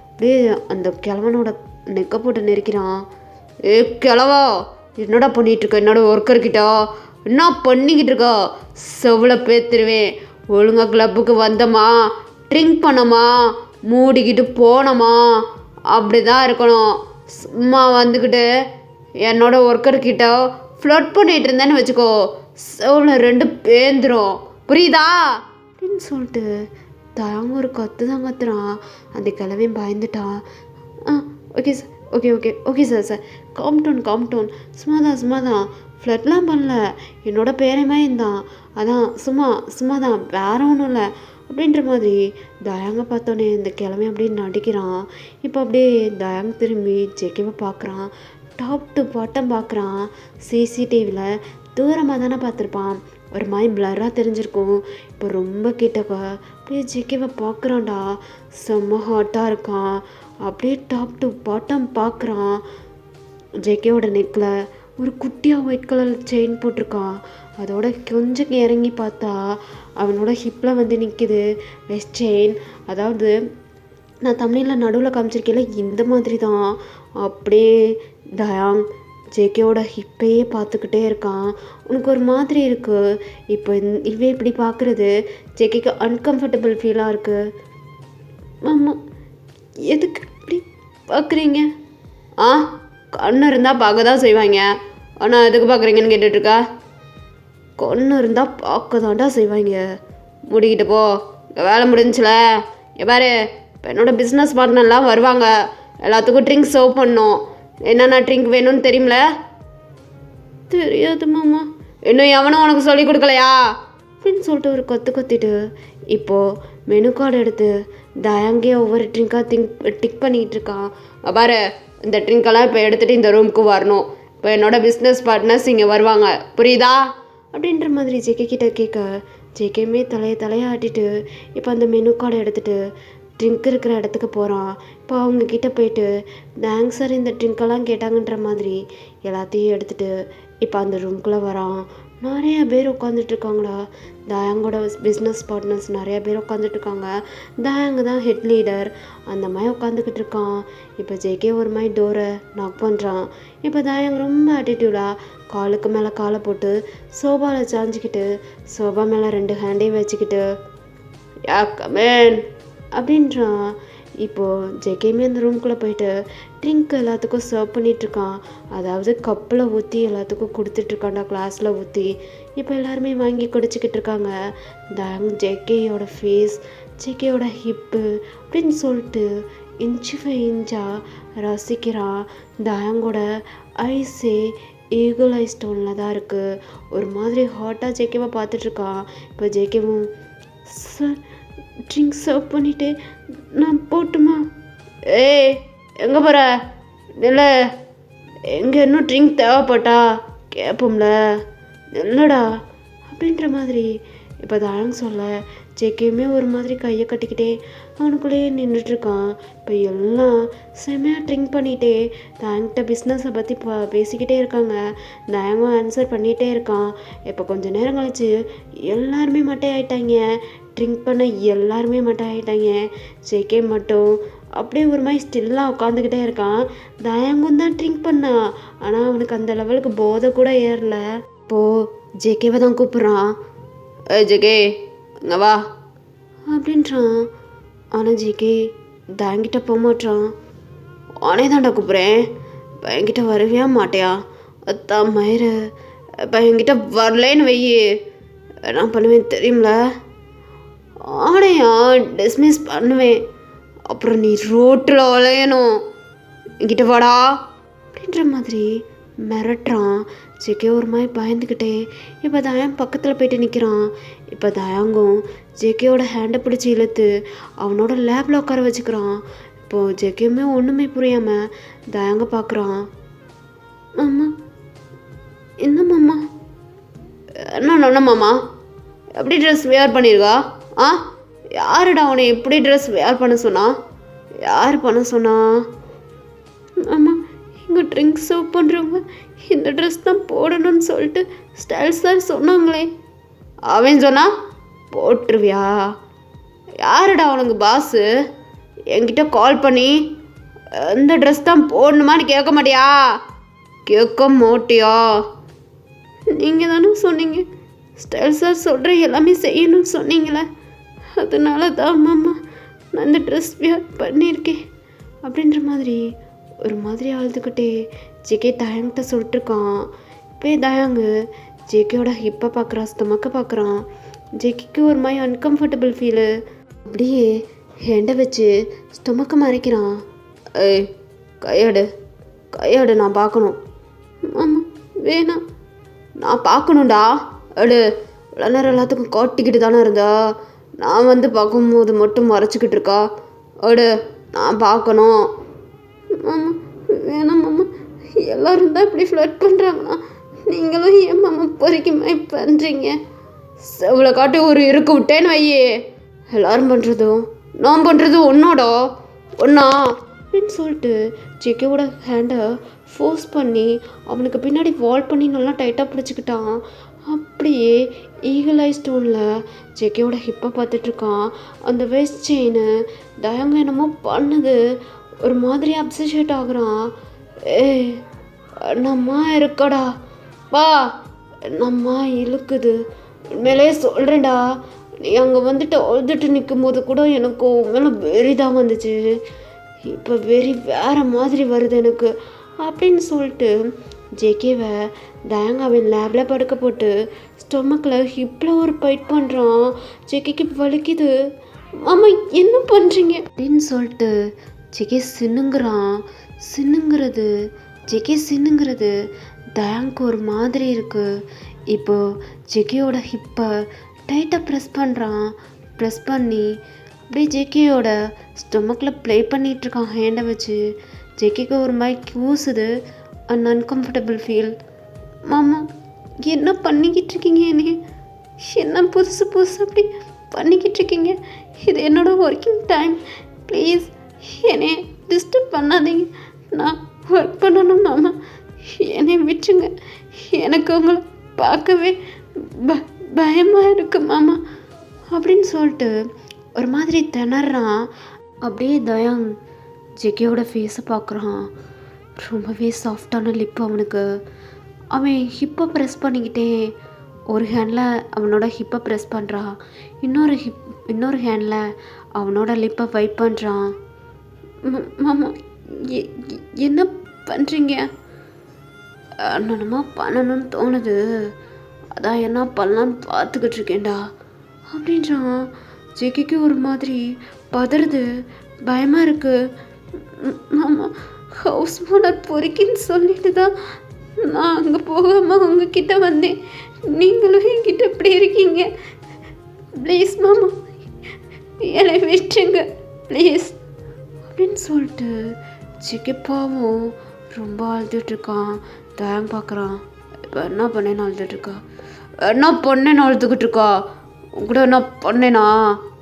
அப்படியே அந்த கிழவனோட நெக்கை போட்டு நெருக்கிறான். ஏ கிழவா, என்னடா பண்ணிகிட்ருக்க, என்னோட ஒர்க்கர்கிட்ட என்ன பண்ணிக்கிட்டு இருக்கா, செவ்வளோ பேத்துருவேன். ஒழுங்காக கிளப்புக்கு வந்தோமா, ட்ரிங்க் பண்ணோமா, மூடிக்கிட்டு போனோமா, அப்படி தான் இருக்கணும். சும்மா வந்துக்கிட்டு என்னோட ஒர்க்கர்கிட்ட ஃப்ளட் பண்ணிகிட்டு இருந்தேன்னு வச்சுக்கோ, செவ்வளோ ரெண்டு பேந்துரும், புரியுதா அப்படின்னு சொல்லிட்டு தயங்க ஒரு கத்து தான் கத்துறான். அந்த கிழவையும் பயந்துட்டான். Okay sir, okay sir, calm down, சும்மா தான் ஃப்ளட்லாம் பண்ணல, என்னோட பேரையுமே இருந்தான், அதான் சும்மா தான், வேற ஒன்றும் இல்லை அப்படின்ற மாதிரி தயாங்க பார்த்தோன்னே இந்த கிழமை அப்படியே நடிக்கிறான். இப்போ அப்படியே தயாங்க திரும்பி ஜெக்கிவை பார்க்குறான். டாப் டு பாட்டம் பார்க்குறான். சிசிடிவியில் தூரமாக தானே பார்த்துருப்பான், ஒரு மாதிரி பிளராக தெரிஞ்சிருக்கும். இப்போ ரொம்ப கிட்டக்க அப்படியே ஜெக்கிவை பார்க்குறான்டா. செம்ம ஹாட்டாக இருக்கான். அப்படியே டாப் டு பாட்டம் பார்க்குறான். ஜெக்கியோட நெக்கில் ஒரு குட்டியாக ஒயிட் கலர் செயின் போட்டிருக்கான். அதோட கொஞ்சம் இறங்கி பார்த்தா அவனோட ஹிப்பில் வந்து நிற்கிது வெஸ்ட் செயின். அதாவது நான் தமிழில் நடுவில் காமிச்சிருக்கேன்ல, இந்த மாதிரி தான். அப்படியே தயாங் ஜேகேவோட ஹிப்பையே பார்த்துக்கிட்டே இருக்கான். உனக்கு ஒரு மாதிரி இருக்குது. இப்போ இவே இப்படி பார்க்குறது ஜேகேக்கு அன்கம்ஃபர்டபுள் ஃபீலாக இருக்குது. ஆமாம், எதுக்கு இப்படி பார்க்குறீங்க? கண்ணு இருந்தால் பார்க்க தான் செய்வாங்க, ஆனால் எதுக்கு பார்க்குறீங்கன்னு கேட்டுட்ருக்கா. கண்ணு இருந்தால் பார்க்க தான்டா செய்வாங்க. முடிக்கிட்டு போ, வேலை முடிஞ்சில. பாரு, இப்போ என்னோடய பிஸ்னஸ் பார்ட்னர்லாம் வருவாங்க, எல்லாத்துக்கும் ட்ரிங்க் சர்வ் பண்ணணும். என்னென்ன ட்ரிங்க் வேணும்னு தெரியுமில? தெரியாது மாமா. இன்னும் எவனும் உனக்கு சொல்லி கொடுக்கலையா அப்படின்னு சொல்லிட்டு ஒரு கொத்திட்டு இப்போது மெனு கார்டு எடுத்து தயாங்கே ஒவ்வொரு ட்ரிங்காக டிக் பண்ணிக்கிட்டு இருக்கான். பாரு, இந்த ட்ரிங்கெல்லாம் இப்போ எடுத்துகிட்டு இந்த ரூமுக்கு வரணும். இப்போ என்னோடய பிஸ்னஸ் பார்ட்னர்ஸ் இங்கே வருவாங்க, புரியுதா அப்படின்ற மாதிரி ஜேகே கிட்ட கேட்க ஜேகேமே தலையாட்டிட்டு இப்போ அந்த மெனு கார்டை எடுத்துகிட்டு ட்ரிங்க் இருக்கிற இடத்துக்கு போகிறான். இப்போ அவங்கக்கிட்ட போயிட்டு தேங்க்ஸ் சார் இந்த ட்ரிங்க்கெல்லாம் கேட்டாங்கன்ற மாதிரி எல்லாத்தையும் எடுத்துகிட்டு இப்போ அந்த ரூம்குள்ளே வரான். நிறைய பேர் உட்காந்துட்ருக்காங்களா. தயாங்கோட பிஸ்னஸ் பார்ட்னர்ஸ் நிறைய பேர் உட்காந்துட்ருக்காங்க. தயாங்க தான் ஹெட் லீடர். அந்த மாதிரி உட்காந்துக்கிட்டு இருக்கான். இப்போ ஜேகே ஒரு மாதிரி டோரை நாக் பண்ணுறான். இப்போ தயாங்க ரொம்ப ஆட்டிடியூடாக காலுக்கு மேலே காலை போட்டு சோபாவில் சாஞ்சிக்கிட்டு சோபா மேலே 2 ஹேண்டையும் வச்சுக்கிட்டு யா கமேன் அப்படின்றான். இப்போது ஜேகேமே அந்த ரூம்குள்ளே போயிட்டு ட்ரிங்க் எல்லாத்துக்கும் சர்வ் பண்ணிகிட்ருக்கான். அதாவது கப்பில் ஊற்றி எல்லாத்துக்கும் கொடுத்துட்ருக்கான்டா, கிளாஸில் ஊற்றி. இப்போ எல்லாருமே வாங்கி குடிச்சிக்கிட்டு இருக்காங்க. ஜேகேயோட ஃபேஸ், ஜேகேயோட ஹிப்பு அப்படின்னு சொல்லிட்டு இன்ச்சு பை இன்ச்சாக ரசிக்கிறான். தயாங்கோட ஐஸே ஈகிள் ஐ ஸ்டோனில் தான் இருக்குது. ஒரு மாதிரி ஹாட்டாக ஜேகேவை பார்த்துட்ருக்கான். இப்போ ஜேகேவும் சார் ட்ரிங்க் சர்வ் பண்ணிவிட்டு நான் போட்டுமா? ஏய் எங்கே போகிற? இல்லை எங்கே இன்னும் ட்ரிங்க் தேவைப்பட்டா கேட்போம்ல, இல்லைடா அப்படின்ற மாதிரி இப்போ தாங்க சொல்ல ஜேகேயுமே ஒரு மாதிரி கையை கட்டிக்கிட்டே அவனுக்குள்ளேயே நின்றுட்டுருக்கான். இப்போ எல்லாம் செம்மையாக ட்ரிங்க் பண்ணிகிட்டே தாங்கிட்ட பிஸ்னஸை பற்றி பேசிக்கிட்டே இருக்காங்க. தாங்கும் ஆன்சர் பண்ணிகிட்டே இருக்கான். இப்போ கொஞ்சம் நேரம் கழிச்சு எல்லாருமே மட்டை ஆகிட்டாங்க. ட்ரிங்க் பண்ண எல்லாருமே மட்டை ஆகிட்டாங்க. ஜேகே மட்டும் அப்படியே ஒரு மாதிரி ஸ்டில்லாக உட்காந்துக்கிட்டே இருக்கான். தயாங்கும் தான் ட்ரிங்க் பண்ணான். ஆனால் அவனுக்கு அந்த லெவலுக்கு போதை கூட ஏறல. இப்போது ஜேகேவை தான் கூப்பிட்றான். ஜேகே இங்கே வா அப்படின்றான். ஆனால் ஜேகே தயங்கிட்ட போக மாட்டான். உனே தாண்டா கூப்பிட்றேன், இப்போ என்கிட்ட வரவே மாட்டியா? அத்தான் மயிறு, இப்போ என்கிட்ட வரலேன்னு வெயி என்ன பண்ணுவேன் தெரியும்ல? ஆனையா டிஸ்மிஸ் பண்ணுவேன். அப்புறம் நீ ரோட்டில் வளையணும். என்கிட்ட வாடா அப்படின்ற மாதிரி மிரட்டுறான். ஜேகே ஒரு மாதிரி பயந்துக்கிட்டே இப்போ தயாங் பக்கத்தில் போயிட்டு நிற்கிறான். இப்போ தயாங்கும் ஜேகேயோட ஹேண்டை பிடிச்சி இழுத்து அவனோட லேபில் உட்கார வச்சுக்கிறான். இப்போது ஜேகேயுமே ஒன்றுமே புரியாமல் தயாங்க பார்க்குறான். மாமா என்ன மாமா? என்ன மாமா, எப்படி ட்ரெஸ் வேர் பண்ணியிருக்கா? ஆ யாருடா அவனை எப்படி ட்ரெஸ் வேர் பண்ண சொன்னா? யார் பண்ண சொன்னா? மாமா இங்கே ட்ரிங்க் சர்வ் பண்ணுறவங்க இந்த ட்ரெஸ் தான் போடணும்னு சொல்லிட்டு ஸ்டைல்ஸ் தான் சொன்னாங்களே. அவன் சொன்னா போட்டுருவியா? யாருடா அவனுக்கு பாஸு? என்கிட்ட கால் பண்ணி இந்த ட்ரெஸ் தான் போடணுமான்னு கேட்க மாட்டியா? கேட்க மாட்டியா? நீங்கள் தானே சொன்னீங்க ஸ்டைல்ஸாக சொல்கிற எல்லாமே செய்யணும்னு சொன்னீங்களே, அதனால தான் மாமா நான் இந்த ட்ரெஸ் வியர் பண்ணியிருக்கேன் அப்படின்ற மாதிரி ஒரு மாதிரி அழுதுகிட்டே ஜேகே தயாங்கிட்ட சொல்லிட்டுருக்கான். இப்போ தயாங்கு ஜேகேயோட ஹிப்பை பார்க்குறான், ஸ்டொமக்கை பார்க்குறான். ஜேகேக்கு ஒரு மாதிரி அன்கம்ஃபர்டபுள் ஃபீலு. அப்படியே ஹேண்டை வச்சு ஸ்டொமக்கை மறைக்கிறான். ஏய் கையாடு நான் பார்க்கணும். ஆமாம் வேணாம், நான் பார்க்கணும்டா. அடு இவ்வளோ நேரம் எல்லாத்துக்கும் காட்டிக்கிட்டு தானே இருந்தா, நான் வந்து பார்க்கும்போது மட்டும் மறைச்சிக்கிட்டு இருக்கா. அடு நான் பார்க்கணும். மாமா வேணாம் மாமா, எல்லோரும் தான் இப்படி ஃப்ளட் பண்ணுறாங்கன்னா நீங்களும் ஏன் மாமா பொறிக்குமா பண்ணுறீங்க? செவ்வளோ காட்டி ஒரு இருக்கு விட்டேன்னு வையே, எல்லாரும் பண்ணுறதும் நான் பண்ணுறதும் ஒன்னாடா ஒன்றா அப்படின்னு சொல்லிட்டு ஜேகேவோட ஹேண்டை ஃபோர்ஸ் பண்ணி அவனுக்கு பின்னாடி வால் பண்ணி நல்லா டைட்டாக பிடிச்சிக்கிட்டான். அப்படியே ஈகிள் ஐ ஸ்டோனில் ஜேகேவோட ஹிப்பை பார்த்துட்ருக்கான். அந்த வேஸ்ட் செயின் தயங்க என்னமோ பண்ணுது, ஒரு மாதிரி அப்செட் ஆகுறான். ஏய் நம்மா இருக்கடா வா, நம்மா இழுக்குது. உண்மையிலே சொல்கிறேன்டா, நீ அங்கே வந்துட்டு அழுதுட்டு நிற்கும் போது கூட எனக்கு மேலே வெறி தான் வந்துச்சு. இப்போ வெறி வேறு மாதிரி வருது எனக்கு அப்படின்னு சொல்லிட்டு ஜேகேவை தயாங்க அவன் லேபில் படுக்க போட்டு ஸ்டொமக்கில் ஹிப்பில் ஒரு பைட் பண்ணுறான். ஜேகேக்கு வலிக்குது. மாமா என்ன பண்ணுறீங்க அப்படின்னு சொல்லிட்டு ஜேகே சின்னுங்கிறது தயாங்க்கு ஒரு மாதிரி இருக்குது. இப்போது ஜேகேயோட ஹிப்பை டைட்டாக ப்ரெஸ் பண்ணி அப்படியே ஜேகேயோட ஸ்டொமக்கில் ப்ளே பண்ணிகிட்ருக்கான் ஹேண்டை வச்சு. ஜேகேக்கு ஒரு மாதிரி கூசுது அண்ட் அன்கம்ஃபர்டபுள் ஃபீல். மாமா என்ன பண்ணிக்கிட்டு இருக்கீங்க? என்ன புதுசு அப்படி பண்ணிக்கிட்டு இருக்கீங்க? இது என்னோடய ஒர்க்கிங் டைம். ப்ளீஸ் என்னை டிஸ்டர்ப் பண்ணாதீங்க. நான் ஒர்க் பண்ணணும் மாமா. என்னை விட்டுருங்க. எனக்கு உங்களை பார்க்கவே பயமாக இருக்கு மாமா அப்படின்னு சொல்லிட்டு ஒரு மாதிரி திணறான். அப்படியே தயாங் ஜெகியோட ஃபேஸை பார்க்குறான். ரொம்பவே சாஃப்டான லிப் அவனுக்கு. அவன் ஹிப்பை ப்ரெஸ் பண்ணிக்கிட்டே ஒரு ஹேண்டில் அவனோட ஹிப்பை ப்ரெஸ் பண்ணுறான், இன்னொரு ஹேண்டில் அவனோட லிப்பை வைப் பண்ணுறான். மாமா என்ன பண்ணுறீங்க? என்னமா பண்ணணும்னு தோணுது, அதான் என்ன பண்ணலான்னு பார்த்துக்கிட்டு இருக்கேன்டா அப்படின்றான். ஜெகிக்கு ஒரு மாதிரி பதறுது, பயமாக இருக்குது. மாமா ஹவுஸ் ஓனர் பொறுக்கின்னு சொல்லிட்டு தான் நான் அங்கே போகாமல் உங்ககிட்ட வந்தேன். நீங்களும் என்கிட்ட இப்படி இருக்கீங்க. ப்ளீஸ் மாமா என்னை விட்டுங்க ப்ளீஸ் அப்படின்னு சொல்லிட்டு ஜெகிப்பாவும் ரொம்ப அழுதுட்ருக்கான். தயாங் பார்க்குறான். இப்போ என்ன பண்ணேன்னு அழுதுட்ருக்கா? என்ன பண்ணேன்னு அழுதுகிட்டு இருக்கா? உங்கூட என்ன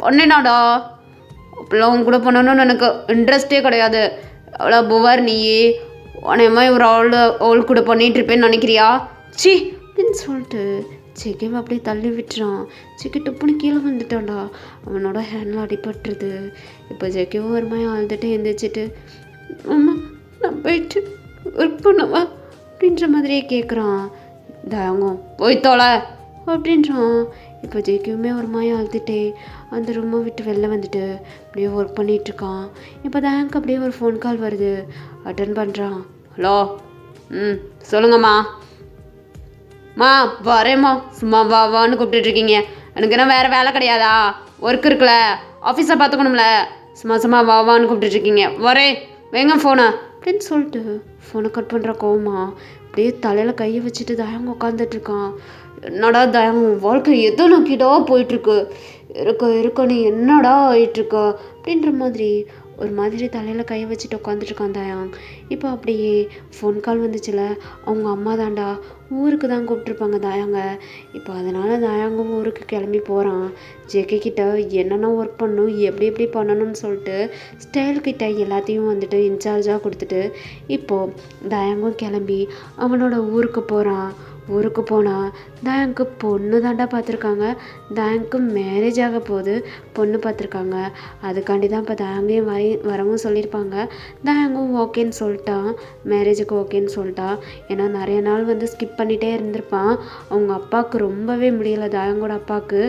பண்ணேனாடா? அப்படிலாம் உங்க கூட பண்ணணும்னு எனக்கு இன்ட்ரெஸ்டே கிடையாது. அவ்வளோ புவர் நீயே உனையமா ஒரு அவள் கூட பண்ணிகிட்டு இருப்பேன்னு நினைக்கிறியா? சி அப்படின்னு சொல்லிட்டு ஜெகிவை அப்படியே தள்ளி விட்டுறான். ஜெகி டப்புன்னு கீழே வந்துட்டான்டா. அவனோட ஹேண்டில் அடிபட்டுருது. இப்போ ஜெகிவும் ஒரு மாதிரி அழுதுட்டு எழுந்திரிச்சிட்டு, அம்மா நான் போயிட்டு ஒர்க் பண்ணவா அப்படின்ற மாதிரியே கேட்குறான். தயங்கும் போய் தோலை அப்படின்றான். இப்போ ஜெகியுமே ஒரு மாதிரி அழுதுட்டே அந்த ரூமை விட்டு வெளில வந்துட்டு அப்படியே ஒர்க் பண்ணிகிட்ருக்கான். இப்போ தயாங்க்கு அப்படியே ஒரு ஃபோன் கால் வருது. அட்டன் பண்ணுறான். ஹலோ, சொல்லுங்கம்மா. வரேம்மா. சும்மா வான்னு கூப்பிட்டுட்ருக்கீங்க. எனக்கு என்ன வேறு வேலை கிடையாதா? ஒர்க் இருக்குல்ல, ஆஃபீஸை பார்த்துக்கணும்ல. சும்மா வான்னு கூப்பிட்டுட்ருக்கீங்க. வரேன், வேங்க ஃபோனை அப்படின்னு சொல்லிட்டு ஃபோனை கட் பண்ணுற கோவமா அப்படியே தலையில் கையை வச்சுட்டு தயங்க உட்காந்துட்ருக்கான். என்னடா தயங்க வாழ்க்கை எதோ நோக்கிட்டா போயிட்டுருக்கு, இருக்க நீ என்னடா ஆகிட்டுருக்க அப்படின்ற மாதிரி ஒரு மாதிரி தலையில் கையை வச்சுட்டு உட்காந்துட்ருக்கான் தயாங். இப்போ அப்படியே ஃபோன் கால் வந்துச்சுல, அவங்க அம்மா தாண்டா ஊருக்கு தான் கூப்பிட்ருப்பாங்க தயாங்க. இப்போ அதனால் தயாங்கும் ஊருக்கு கிளம்பி போகிறான். ஜேகே கிட்ட என்னென்ன ஒர்க் பண்ணணும், எப்படி பண்ணணும்னு சொல்லிட்டு ஸ்டைல்கிட்ட எல்லாத்தையும் வந்துட்டு இன்சார்ஜாக கொடுத்துட்டு இப்போது தயாங்கும் கிளம்பி அவனோட ஊருக்கு போகிறான். ஊருக்கு போனால் தயாங்க்கு பொண்ணு தாண்டா பார்த்துருக்காங்க. தயாங்க்கு மேரேஜ் ஆக போகுது, பொண்ணு பார்த்துருக்காங்க. அதுக்காண்டி தான் இப்போ தயாங்கையும் வரவும் சொல்லியிருப்பாங்க. தயாங்கும் ஓகேன்னு சொல்லிட்டான், மேரேஜுக்கு ஓகேன்னு சொல்லிட்டான். ஏன்னா நிறைய நாள் வந்து ஸ்கிப் பண்ணிகிட்டே இருந்திருப்பான். அவங்க அப்பாவுக்கு ரொம்பவே முடியலை, தயாங்கோட அப்பாவுக்கு.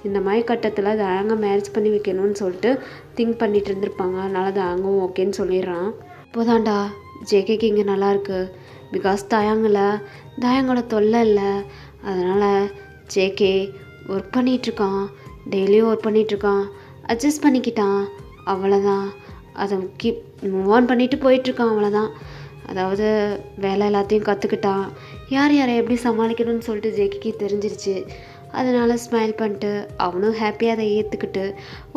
இந்த மாதிரி கட்டத்தில் தயாங்க மேரேஜ் பண்ணி வைக்கணும்னு சொல்லிட்டு திங்க் பண்ணிகிட்டு இருந்திருப்பாங்க. அதனால் தயாங்கும் ஓகேன்னு சொல்லிடுறான். இப்போதாண்டா ஜேகேக்கு இங்கே நல்லாயிருக்கு. பிகாஸ் தயாங்கோட தொல்லை இல்லை. அதனால் ஜேகே ஒர்க் பண்ணிகிட்ருக்கான், டெய்லியும் ஒர்க் பண்ணிகிட்ருக்கான், அட்ஜஸ்ட் பண்ணிக்கிட்டான். அவ்வளோதான், அதை மூவ் ஆன் பண்ணிட்டு போயிட்டுருக்கான். அவ்வளோதான். அதாவது வேலை எல்லாத்தையும் கற்றுக்கிட்டான். யாரை எப்படி சமாளிக்கணும்னு சொல்லிட்டு ஜேகேக்கு தெரிஞ்சிருச்சு. அதனால் ஸ்மைல் பண்ணிட்டு அவனும் ஹாப்பியாக அதை ஏற்றுக்கிட்டு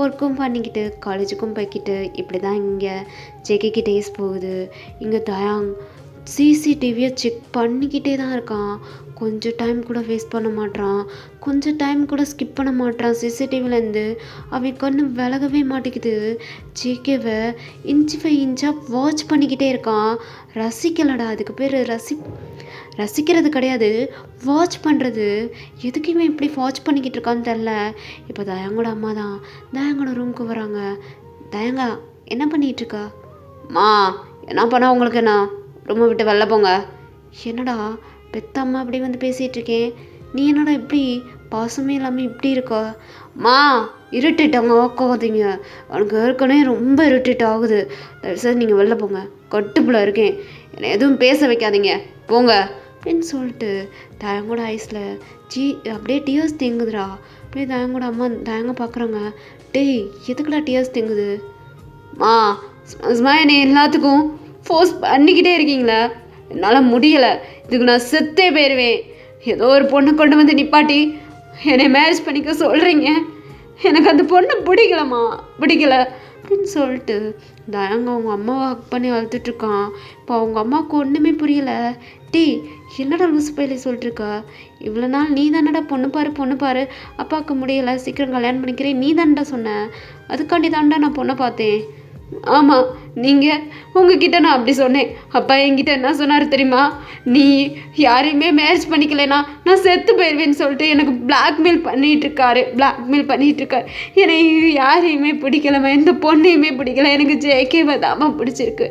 ஒர்க்கும் பண்ணிக்கிட்டு காலேஜுக்கும் போய்கிட்டு இப்படி தான் இங்கே ஜேகேக்கு டேஸ் போகுது. இங்கே தயாங் சிசிடிவியை செக் பண்ணிக்கிட்டே தான் இருக்கான். கொஞ்சம் டைம் கூட வேஸ்ட் பண்ண மாட்டான், கொஞ்சம் டைம் கூட ஸ்கிப் பண்ண மாட்டான். சிசிடிவிலேருந்து அவன் கண்ணு விலகவே மாட்டேங்குது. ஜேகேவை இன்ச்சு பை இன்ச்சாக வாட்ச் பண்ணிக்கிட்டே இருக்கான். ரசிக்கலடா, அதுக்கு பேர் ரசிக்கிறது கிடையாது, வாட்ச் பண்ணுறது. எதுக்குமே இப்படி வாட்ச் பண்ணிக்கிட்டு இருக்கான்னு தெரில. இப்போ தயாங்கோட அம்மா தான் தயாங்கோட ரூமுக்கு வராங்க. தயாங்கா என்ன பண்ணிகிட்ருக்கா? என்ன பண்ணா உங்களுக்கு? என்ன ரூமை விட்டு வெளில போங்க. என்னடா பெத்த அம்மா அப்படி வந்து பேசிகிட்ருக்கேன், நீ என்னடா இப்படி பாசமே இல்லாமல் இப்படி இருக்கா? இருட்டிட்டாங்க, ஆக்காதீங்க. எனக்கு ஏற்கனவே ரொம்ப இரிட்டேட் ஆகுது. தயவுசெய்து நீங்கள் வெளில போங்க, கட்டுப்புல இருக்கேன், என்னை எதுவும் பேச வைக்காதீங்க, போங்க அப்படின்னு சொல்லிட்டு தயங்கோட ஐஸில் அப்படியே டியர்ஸ் தேங்குதுடா. அப்படியே தயங்கோட அம்மா தயங்க பார்க்குறாங்க. டேய் எதுக்குடா டியர்ஸ் தேங்குது? என்னை எல்லாத்துக்கும் ஃபோர்ஸ் பண்ணிக்கிட்டே இருக்கீங்களே, என்னால் முடியலை, இதுக்கு நான் செத்தே போயிடுவேன். ஏதோ ஒரு பொண்ணை கொண்டு வந்து நிப்பாட்டி என்னை மேரேஜ் பண்ணிக்க சொல்கிறீங்க. எனக்கு அந்த பொண்ணை பிடிக்கல அப்படின்னு சொல்லிட்டு தயங்க அவங்க அம்மாவை ஹக் பண்ணி அழுதுட்ருக்கான். இப்போ அவங்க அம்மாவுக்கு ஒன்றுமே புரியலை. டீ என்னடா லூசு பையில சொல்லிட்டுருக்க, இவ்வளோ நாள் நீ தானடா பொண்ணு பாரு அப்பாவுக்கு முடியலை சீக்கிரம் கல்யாணம் பண்ணிக்கிறேன் நீ தானடா சொன்ன, அதுக்காண்டி தான்டா நான் பொண்ணை பார்த்தேன். ஆமாம், நீங்கள் உங்ககிட்ட நான் அப்படி சொன்னேன். அப்பா என்கிட்ட என்ன சொன்னார் தெரியுமா, நீ யாரையுமே மேரேஜ் பண்ணிக்கலைன்னா நான் செத்து போயிடுவேன்னு சொல்லிட்டு எனக்கு பிளாக்மெயில் பண்ணிகிட்ருக்காரு. என்னை யாரையுமே பிடிக்கலமா, எந்த பொண்ணையுமே பிடிக்கல, எனக்கு ஜேகேவை தாம்மா பிடிச்சிருக்கு.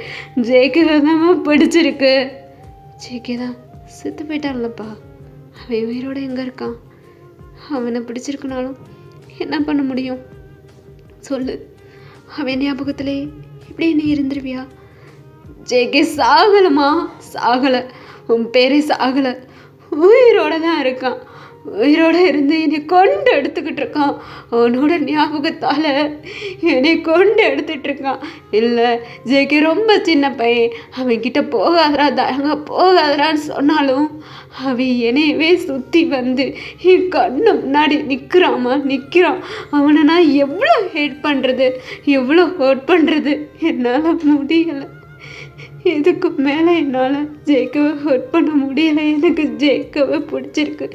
ஜேகே தான் செத்து போயிட்டான்லப்பா, அவன் உயிரோடு எங்கே இருக்கான்? அவனை பிடிச்சிருக்குனாலும் என்ன பண்ண முடியும் சொல்லு? அவன் ஞாபகத்திலே இப்படி நீ இருந்துருவியா? ஜேகே சாகலம்மா, சாகலை, உன் பேரே சாகலை, உயிரோட தான் இருக்கான். உயிரோடு இருந்து என்னை கொண்டு எடுத்துக்கிட்டு இருக்கான். அவனோட ஞாபகத்தால் என்னை கொண்டு எடுத்துகிட்ருக்கான். இல்லை, ஜேகே ரொம்ப சின்ன பையன், அவன்கிட்ட போகாதரான்னு சொன்னாலும் அவன் என்னையவே சுற்றி வந்து என் கண்ணு முன்னாடி நிற்கிறான். அவனை நான் எவ்வளோ ஹர்ட் பண்ணுறது என்னால் முடியலை. இதுக்கு மேலே என்னால் ஜேகேவை ஹர்ட் பண்ண முடியலை. எனக்கு ஜேகேவை பிடிச்சிருக்கு.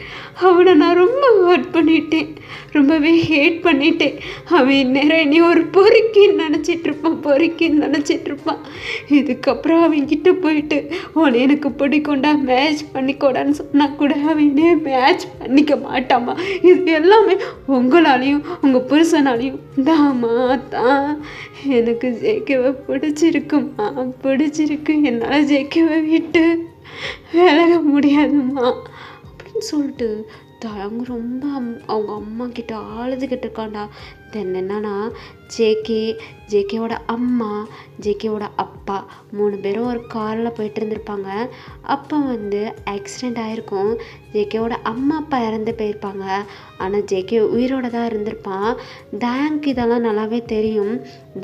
அவனை நான் ரொம்ப ஹர்ட் பண்ணிட்டேன், ரொம்பவே ஹேட் பண்ணிட்டேன். அவன் நேரம் என்னை ஒரு பொறுக்கின்னு நினச்சிட்ருப்பான். இதுக்கப்புறம் அவன்கிட்ட போயிட்டு உன்னை எனக்கு பிடிக்கும்டா மேட்ச் பண்ணிக்கோடான்னு சொன்னால் கூட அவனே மேட்ச் பண்ணிக்க மாட்டாமா. இது எல்லாமே உங்களாலையும் உங்கள் புருஷனாலையும் தாம்மா தான். எனக்கு ஜேகேவை பிடிச்சிருக்கு. என்னால் ஜேகேவை விட்டு விலக முடியாதும்மா அப்படின்னு சொல்லிட்டு அவங்க ரொம்ப அவங்க அம்மா கிட்ட அழுதுகிட்டு இருக்காண்டா. தென் என்னன்னா ஜேகேவோட அம்மா, ஜேகேவோட அப்பா 3 பேரும் ஒரு காரில் போயிட்டு இருந்திருப்பாங்க. அப்போ ஆக்சிடெண்ட் ஆகிருக்கும். ஜேகேவோட அம்மா அப்பா இறந்து போயிருப்பாங்க. ஆனால் ஜேகே உயிரோட தான் இருந்திருப்பான். தயாங்க்கு இதெல்லாம் நல்லாவே தெரியும்.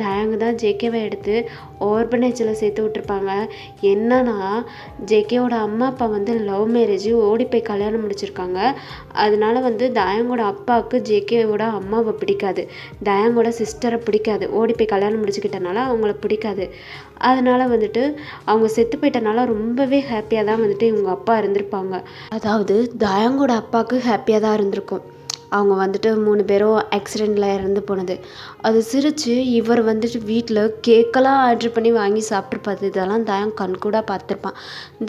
தயாங்கு தான் ஜேகேவை எடுத்து ஆர்பனேஜில் சேர்த்து விட்டுருப்பாங்க. என்னன்னா ஜேகேவோட அம்மா அப்பா லவ் மேரேஜ் ஓடி போய் கல்யாணம் முடிச்சிருக்காங்க. அதனால தயாங்கோட அப்பாவுக்கு ஜேகேவோட அம்மாவை பிடிக்காது, தயாங்கோட சிஸ்டரை பிடிக்காது. ஓடி போய் கல்யாணம் முடிச்சுக்கிட்டனால அவங்கள பிடிக்காது. அதனால் அவங்க செத்து போயிட்டனால ரொம்பவே ஹாப்பியாக தான் இவங்க அப்பா இருந்திருப்பாங்க. அதாவது தயாங்கோட அப்பாவுக்கு ஹாப்பியாக தான் இருந்திருக்கும். அவங்க 3 பேரும் ஆக்சிடெண்ட்டில் இறந்து போனது. அது சிரித்து இவர் வீட்டில் கேக்கெல்லாம் ஆர்டர் பண்ணி வாங்கி சாப்பிட்ருப்பாரு. இதெல்லாம் தயாங் கண்கூட பார்த்துருப்பான்.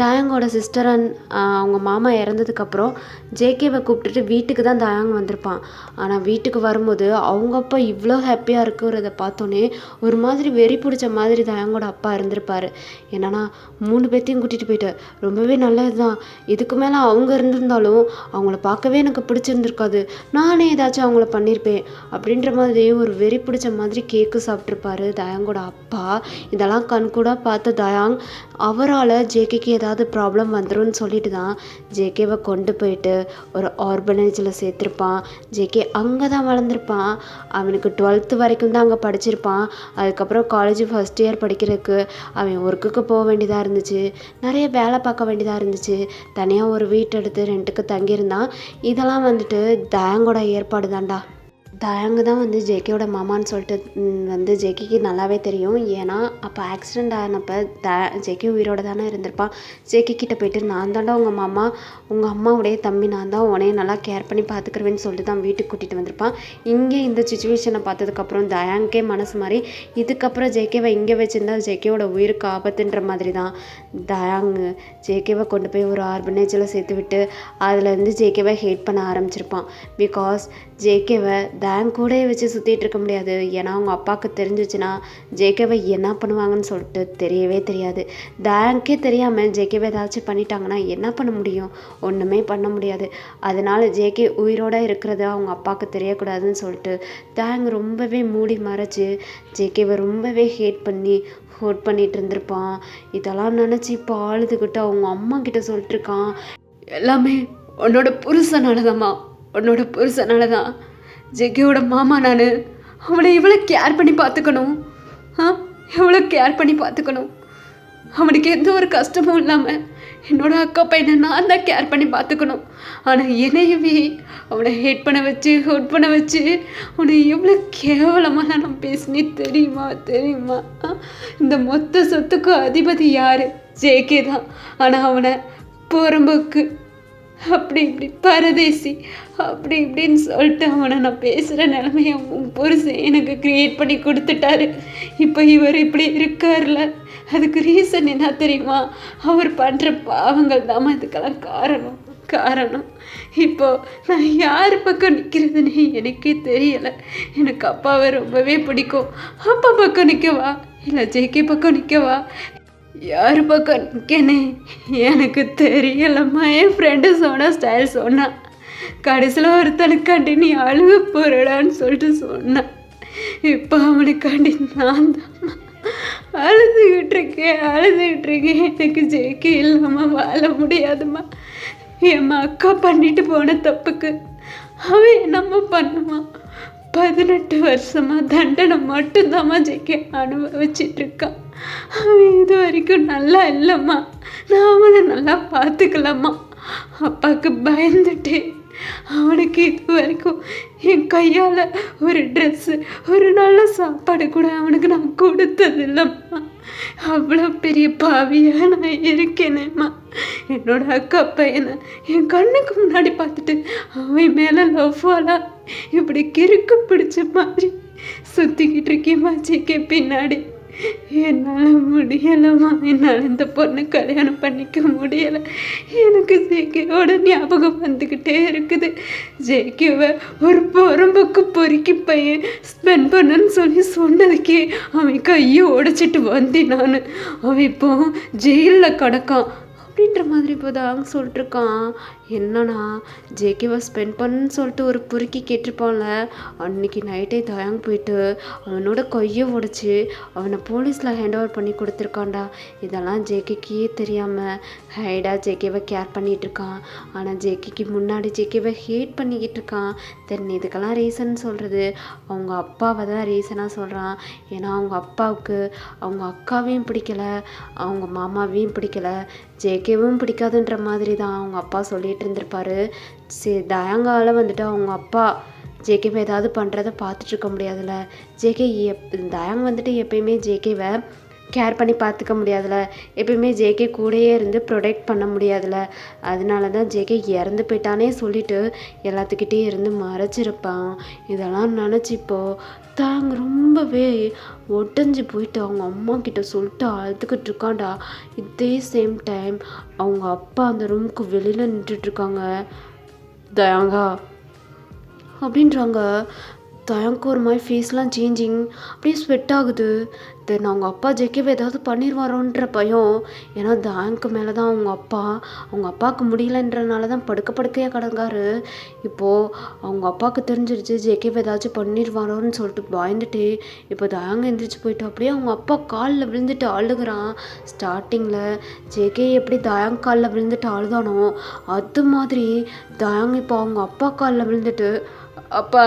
தயாங்கோட சிஸ்டர் அவங்க மாமா இறந்ததுக்கப்புறம் ஜேகேவை கூப்பிட்டுட்டு வீட்டுக்கு தான் தயாங் வந்திருப்பான். ஆனால் வீட்டுக்கு வரும்போது அவங்க அப்பா இவ்வளோ ஹாப்பியாக இருக்கிறத பார்த்தோன்னே ஒரு மாதிரி வெறி பிடிச்ச மாதிரி தயாங்கோட அப்பா இருந்திருப்பார். என்னன்னா 3 பேர்த்தையும் கூட்டிகிட்டு போயிட்டு ரொம்பவே நல்லது தான், இதுக்கு மேலே அவங்க இருந்திருந்தாலும் அவங்கள பார்க்கவே எனக்கு பிடிச்சிருந்துருக்காது, நானே ஏதாச்சும் அவங்கள பண்ணியிருப்பேன் அப்படின்ற மாதிரி ஒரு வெறி பிடிச்ச மாதிரி கேக்கு சாப்பிட்ருப்பாரு தயாங்கோட அப்பா. இதெல்லாம் கண்கூட பார்த்த தயாங் அவரால் ஜேகேக்கு ஏதாவது ப்ராப்ளம் வந்துடும் சொல்லிட்டு தான் ஜேகேவை கொண்டு போயிட்டு ஒரு ஆர்பனேஜில் சேர்த்துருப்பான். ஜேகே அங்கே தான் வளர்ந்துருப்பான். அவனுக்கு 12th வரைக்கும் தான் அங்கே படிச்சிருப்பான். அதுக்கப்புறம் காலேஜ் ஃபஸ்ட் இயர் படிக்கிறதுக்கு அவன் ஒர்க்குக்கு போக வேண்டியதாக இருந்துச்சு, நிறைய வேலை பார்க்க வேண்டியதாக இருந்துச்சு. தனியாக ஒரு வீட்டு எடுத்து ரெண்ட்டுக்கு தங்கியிருந்தான். இதெல்லாம் தயாங்கோட ஏற்பாடு தான்டா. தயாங்கு தான் ஜேகேவோட மாமான்னு சொல்லிட்டு ஜேகேக்கு நல்லாவே தெரியும். ஏன்னா அப்போ ஆக்சிடெண்ட் ஆனப்போ ஜேகே உயிரோட தானே இருந்திருப்பான். ஜேகே கிட்ட போயிட்டு நான் தாண்டா உங்கள் மாமா, உங்கள் அம்மாவுடைய தம்பி, நான் தான் உனைய நல்லா கேர் பண்ணி பார்த்துக்குருவேன்னு சொல்லிட்டு தான் வீட்டுக்கு கூட்டிகிட்டு வந்திருப்பான். இங்கே இந்த சுச்சுவேஷனை பார்த்ததுக்கப்புறம் தயாங்கே மனசு மாதிரி இதுக்கப்புறம் ஜேகேவை இங்கே வச்சுருந்தா ஜேகேவோட உயிருக்கு ஆபத்துன்ற மாதிரி தான் தயாங்கு ஜேகேவை கொண்டு போய் ஒரு ஆர்பனேஜில் சேர்த்து விட்டு அதுலேருந்து ஜேகேவை ஹேட் பண்ண ஆரம்பிச்சிருப்பான். பிகாஸ் ஜேகேவை தயாங் கூட வச்சு சுற்றிட்டு இருக்க முடியாது. ஏன்னா அவங்க அப்பாவுக்கு தெரிஞ்சிச்சுன்னா ஜேகேவை என்ன பண்ணுவாங்கன்னு சொல்லிட்டு தெரியவே தெரியாது. தயாங்கே தெரியாமல் ஜேகேவை ஏதாச்சும் பண்ணிட்டாங்கன்னா என்ன பண்ண முடியும்? ஒன்றுமே பண்ண முடியாது. அதனால் ஜேகே உயிரோடு இருக்கிறது அவங்க அப்பாவுக்கு தெரியக்கூடாதுன்னு சொல்லிட்டு தயாங் ரொம்பவே மூடி மறைச்சி ஜேகேவை ரொம்பவே ஹேட் பண்ணிட்டு இருந்திருப்பான். இதெல்லாம் நினச்சி இப்போ அழுதுகிட்டு அவங்க அம்மா கிட்ட சொல்லிட்டுருக்கான், எல்லாமே உன்னோட புருஷனால தான் ஜேகேவோட மாமா நான், அவளை எவ்வளோ கேர் பண்ணி பார்த்துக்கணும், அவனுக்கு எந்த ஒரு கஷ்டமும் இல்லாமல் என்னோட அக்கா பையனை நான் தான் கேர் பண்ணி பார்த்துக்கணும். ஆனால் என்னையவே அவனை ஹேட் பண்ண வச்சு ஹர்ட் பண்ண வச்சு அவனை எவ்வளோ கேவலமாக நான் பேசினேன் தெரியுமா தெரியுமா? இந்த மொத்த சொத்துக்கும் அதிபதி யார்? ஜேகே தான். ஆனால் அவனை புறம்போக்கு அப்படி இப்படி பரதேசி அப்படி இப்படின்னு சொல்லிட்டு அவனை நான் பேசுகிற நிலைமையை உன் புருஷன் எனக்கு க்ரியேட் பண்ணி கொடுத்துட்டாரு. இப்போ இவர் இப்படி இருக்கார்ல, அதுக்கு ரீசன் என்ன தெரியுமா? அவர் பண்ணுற பாவங்கள் தாம்மா இதுக்கெல்லாம் காரணம். இப்போ நான் யார் பக்கம் நிற்கிறதுன்னு எனக்கே தெரியலை. எனக்கு அப்பாவை ரொம்பவே பிடிக்கும். அப்பா பக்கம் நிற்கவா இல்லை ஜேகே பக்கம் நிற்கவா, யார் பக்கம் நிற்கனே எனக்கு தெரியலம்மா. என் ஃப்ரெண்டு ஸ்டைல் சொன்னான். கடைசியில் ஒருத்தனுக்காண்டி நீ அழுக போறடான்னு சொல்லிட்டு சொன்னான். இப்போ அவனுக்காண்டி நான் தான் அழுதுகிட்டு இருக்கேன். எனக்கு ஜேகே இல்லாமல் வாழ முடியாதும்மா. என் அக்கா பண்ணிட்டு போன தப்புக்கு அவன் என்னம்மா பண்ணுவான்? 18 வருஷமாக தண்டனை மட்டும்தாம்மா ஜேகே அனுபவிச்சிட்டு இருக்கான். அவன் இது வரைக்கும் நல்லா இல்லைம்மா. நான் அவனை நல்லா பார்த்துக்கலாமா? அப்பாவுக்கு பயந்துட்டு அவனுக்கு இது வரைக்கும் என் கையால் ஒரு ட்ரெஸ்ஸு ஒரு நல்ல சாப்பாடு கூட அவனுக்கு நான் கொடுத்தது இல்லைம்மா. அவ்வளோ பெரிய பாவியாக நான் இருக்கேனேம்மா. என்னோட அக்கா பையனை என் கண்ணுக்கு முன்னாடி பார்த்துட்டு அவன் மேலே லவ்வாலா இப்படி கிறுக்கு பிடிச்ச மாதிரி சுற்றிக்கிட்டு இருக்கேம்மா ஜேகே பின்னாடி. என்னால் முடியலைம்மா. என்னால் இந்த பொண்ணு கல்யாணம் பண்ணிக்க முடியலை. எனக்கு ஜேகேவோட ஞாபகம் வந்துக்கிட்டே இருக்குது. ஜேகேவை ஒரு புறம்போக்கு பொறுக்கி பையன் ஸ்பெண்ட் பண்ணன்னு சொல்லி சொன்னதுக்கே அவன் கையை உடைச்சிட்டு வந்தேன் நான். அவன் இப்போ ஜெயிலில் கிடக்கான் அப்படின்ற மாதிரி இப்போ தாங்க சொல்லிட்டுருக்கான். என்னன்னா ஜேகேவை ஸ்பெண்ட் பண்ணுன்னு சொல்லிட்டு ஒரு பொறுக்கி கேட்டிருப்பான்ல, அன்றைக்கி நைட்டே தயாங்க போயிட்டு அவனோட கையை உடைச்சி அவனை போலீஸில் ஹேண்ட் ஓவர் பண்ணி கொடுத்துருக்கான்டா. இதெல்லாம் ஜேகேக்கே தெரியாமல் ஹைடாக ஜேகேவை கேர் பண்ணிகிட்ருக்கான். ஆனால் ஜேகேக்கு முன்னாடி ஜேகேவை ஹேட் பண்ணிக்கிட்டு இருக்கான். தென் இதுக்கெல்லாம் ரீசன் சொல்கிறது அவங்க அப்பாவை தான் ரீசனாக சொல்கிறான். ஏன்னா அவங்க அப்பாவுக்கு அவங்க அக்காவையும் பிடிக்கலை, அவங்க மாமாவையும் பிடிக்கலை, ஜேகேவும் பிடிக்காதுன்ற மாதிரி தான் அவங்க அப்பா சொல்லிட்டு இருந்திருப்பாரு. சரி, தயாங்கால வந்துட்டு அவங்க அப்பா ஜேகேவை ஏதாவது பண்ணுறதை பார்த்துட்ருக்க முடியாதுல்ல. ஜேகே தயாங் வந்துட்டு எப்பயுமே ஜேகேவை கேர் பண்ணி பார்த்துக்க முடியாதுல்ல. எப்பயுமே ஜேகே கூடயே இருந்து ப்ரொடெக்ட் பண்ண முடியாதுல்ல. அதனால தான் ஜேகே இறந்து போயிட்டானே சொல்லிட்டு எல்லாத்துக்கிட்டே இருந்து மறைச்சிருப்பான். இதெல்லாம் நினச்சிப்போ தாங்க ரொம்பவே ஒட்டஞ்சு போயிட்டு அவங்க அம்மா கிட்ட சொல்லிட்டு அழுதுகிட்டு இருக்காண்டா. இதே சேம் டைம் அவங்க அப்பா அந்த ரூமுக்கு வெளியில் நின்றுட்டுருக்காங்க. தயாங்கா அப்படின்றாங்க. தயாங்க்கு ஒரு மாதிரி ஃபேஸ்லாம் சேஞ்சிங், அப்படியே ஸ்வெட் ஆகுது. தென் அவங்க அப்பா ஜேகேவை ஏதாவது பண்ணிடுவாரோன்ற பயம். ஏன்னா தயாங்க்கு மேலே தான் அவங்க அப்பாவுக்கு முடியலன்றனால தான் படுக்கையாக கிடங்காரு. இப்போது அவங்க அப்பாவுக்கு தெரிஞ்சிருச்சு ஜேகேவை ஏதாச்சும் பண்ணிடுவாரோன்னு சொல்லிட்டு பயந்துட்டு இப்போ தயாங்க எந்திரிச்சு போயிட்டு அப்படியே அவங்க அப்பா காலில் விழுந்துட்டு அழுகிறான். ஸ்டார்டிங்கில் ஜேகே எப்படி தயாங் காலில் விழுந்துட்டு அழுதானோ அது மாதிரி தயாங் இப்போ அவங்க அப்பா காலில் விழுந்துட்டு, அப்பா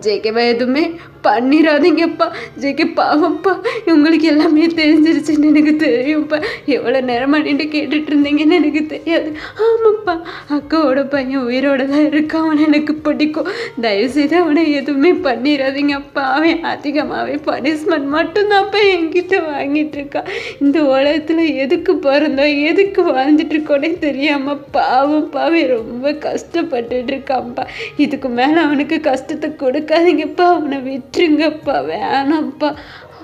ஜேகேவை எதுவுமே பண்ணிடாதீங்கப்பா, ஜேகே பாவப்பா, உங்களுக்கு எல்லாமே தெரிஞ்சிருச்சுன்னு எனக்கு தெரியும்ப்பா, எவ்வளோ நேரமாக நின்று கேட்டுட்டு இருந்தீங்கன்னு எனக்கு தெரியாது. ஆமாப்பா, அக்காவோட பையன் உயிரோட தான் இருக்கான், அவனை எனக்கு பிடிக்கும், தயவுசெய்து அவனை எதுவுமே பண்ணிடாதீங்கப்பா, அவன் அதிகமாகவே பனிஷ்மெண்ட் மட்டும்தான்ப்பா என்கிட்ட வாங்கிட்டு இருக்கான். இந்த உலகத்தில் எதுக்கு பிறந்தோம் எதுக்கு வாழ்ந்துட்டு இருக்கோன்னே தெரியாமல் பாவம் ரொம்ப கஷ்டப்பட்டுட்டு இருக்கான்ப்பா. இதுக்கு மேலே அவனுக்கு கஷ்டத்தை கொடுக்காதீங்கப்பா, அவனை விட்டுருங்கப்பா, வேணாம்ப்பா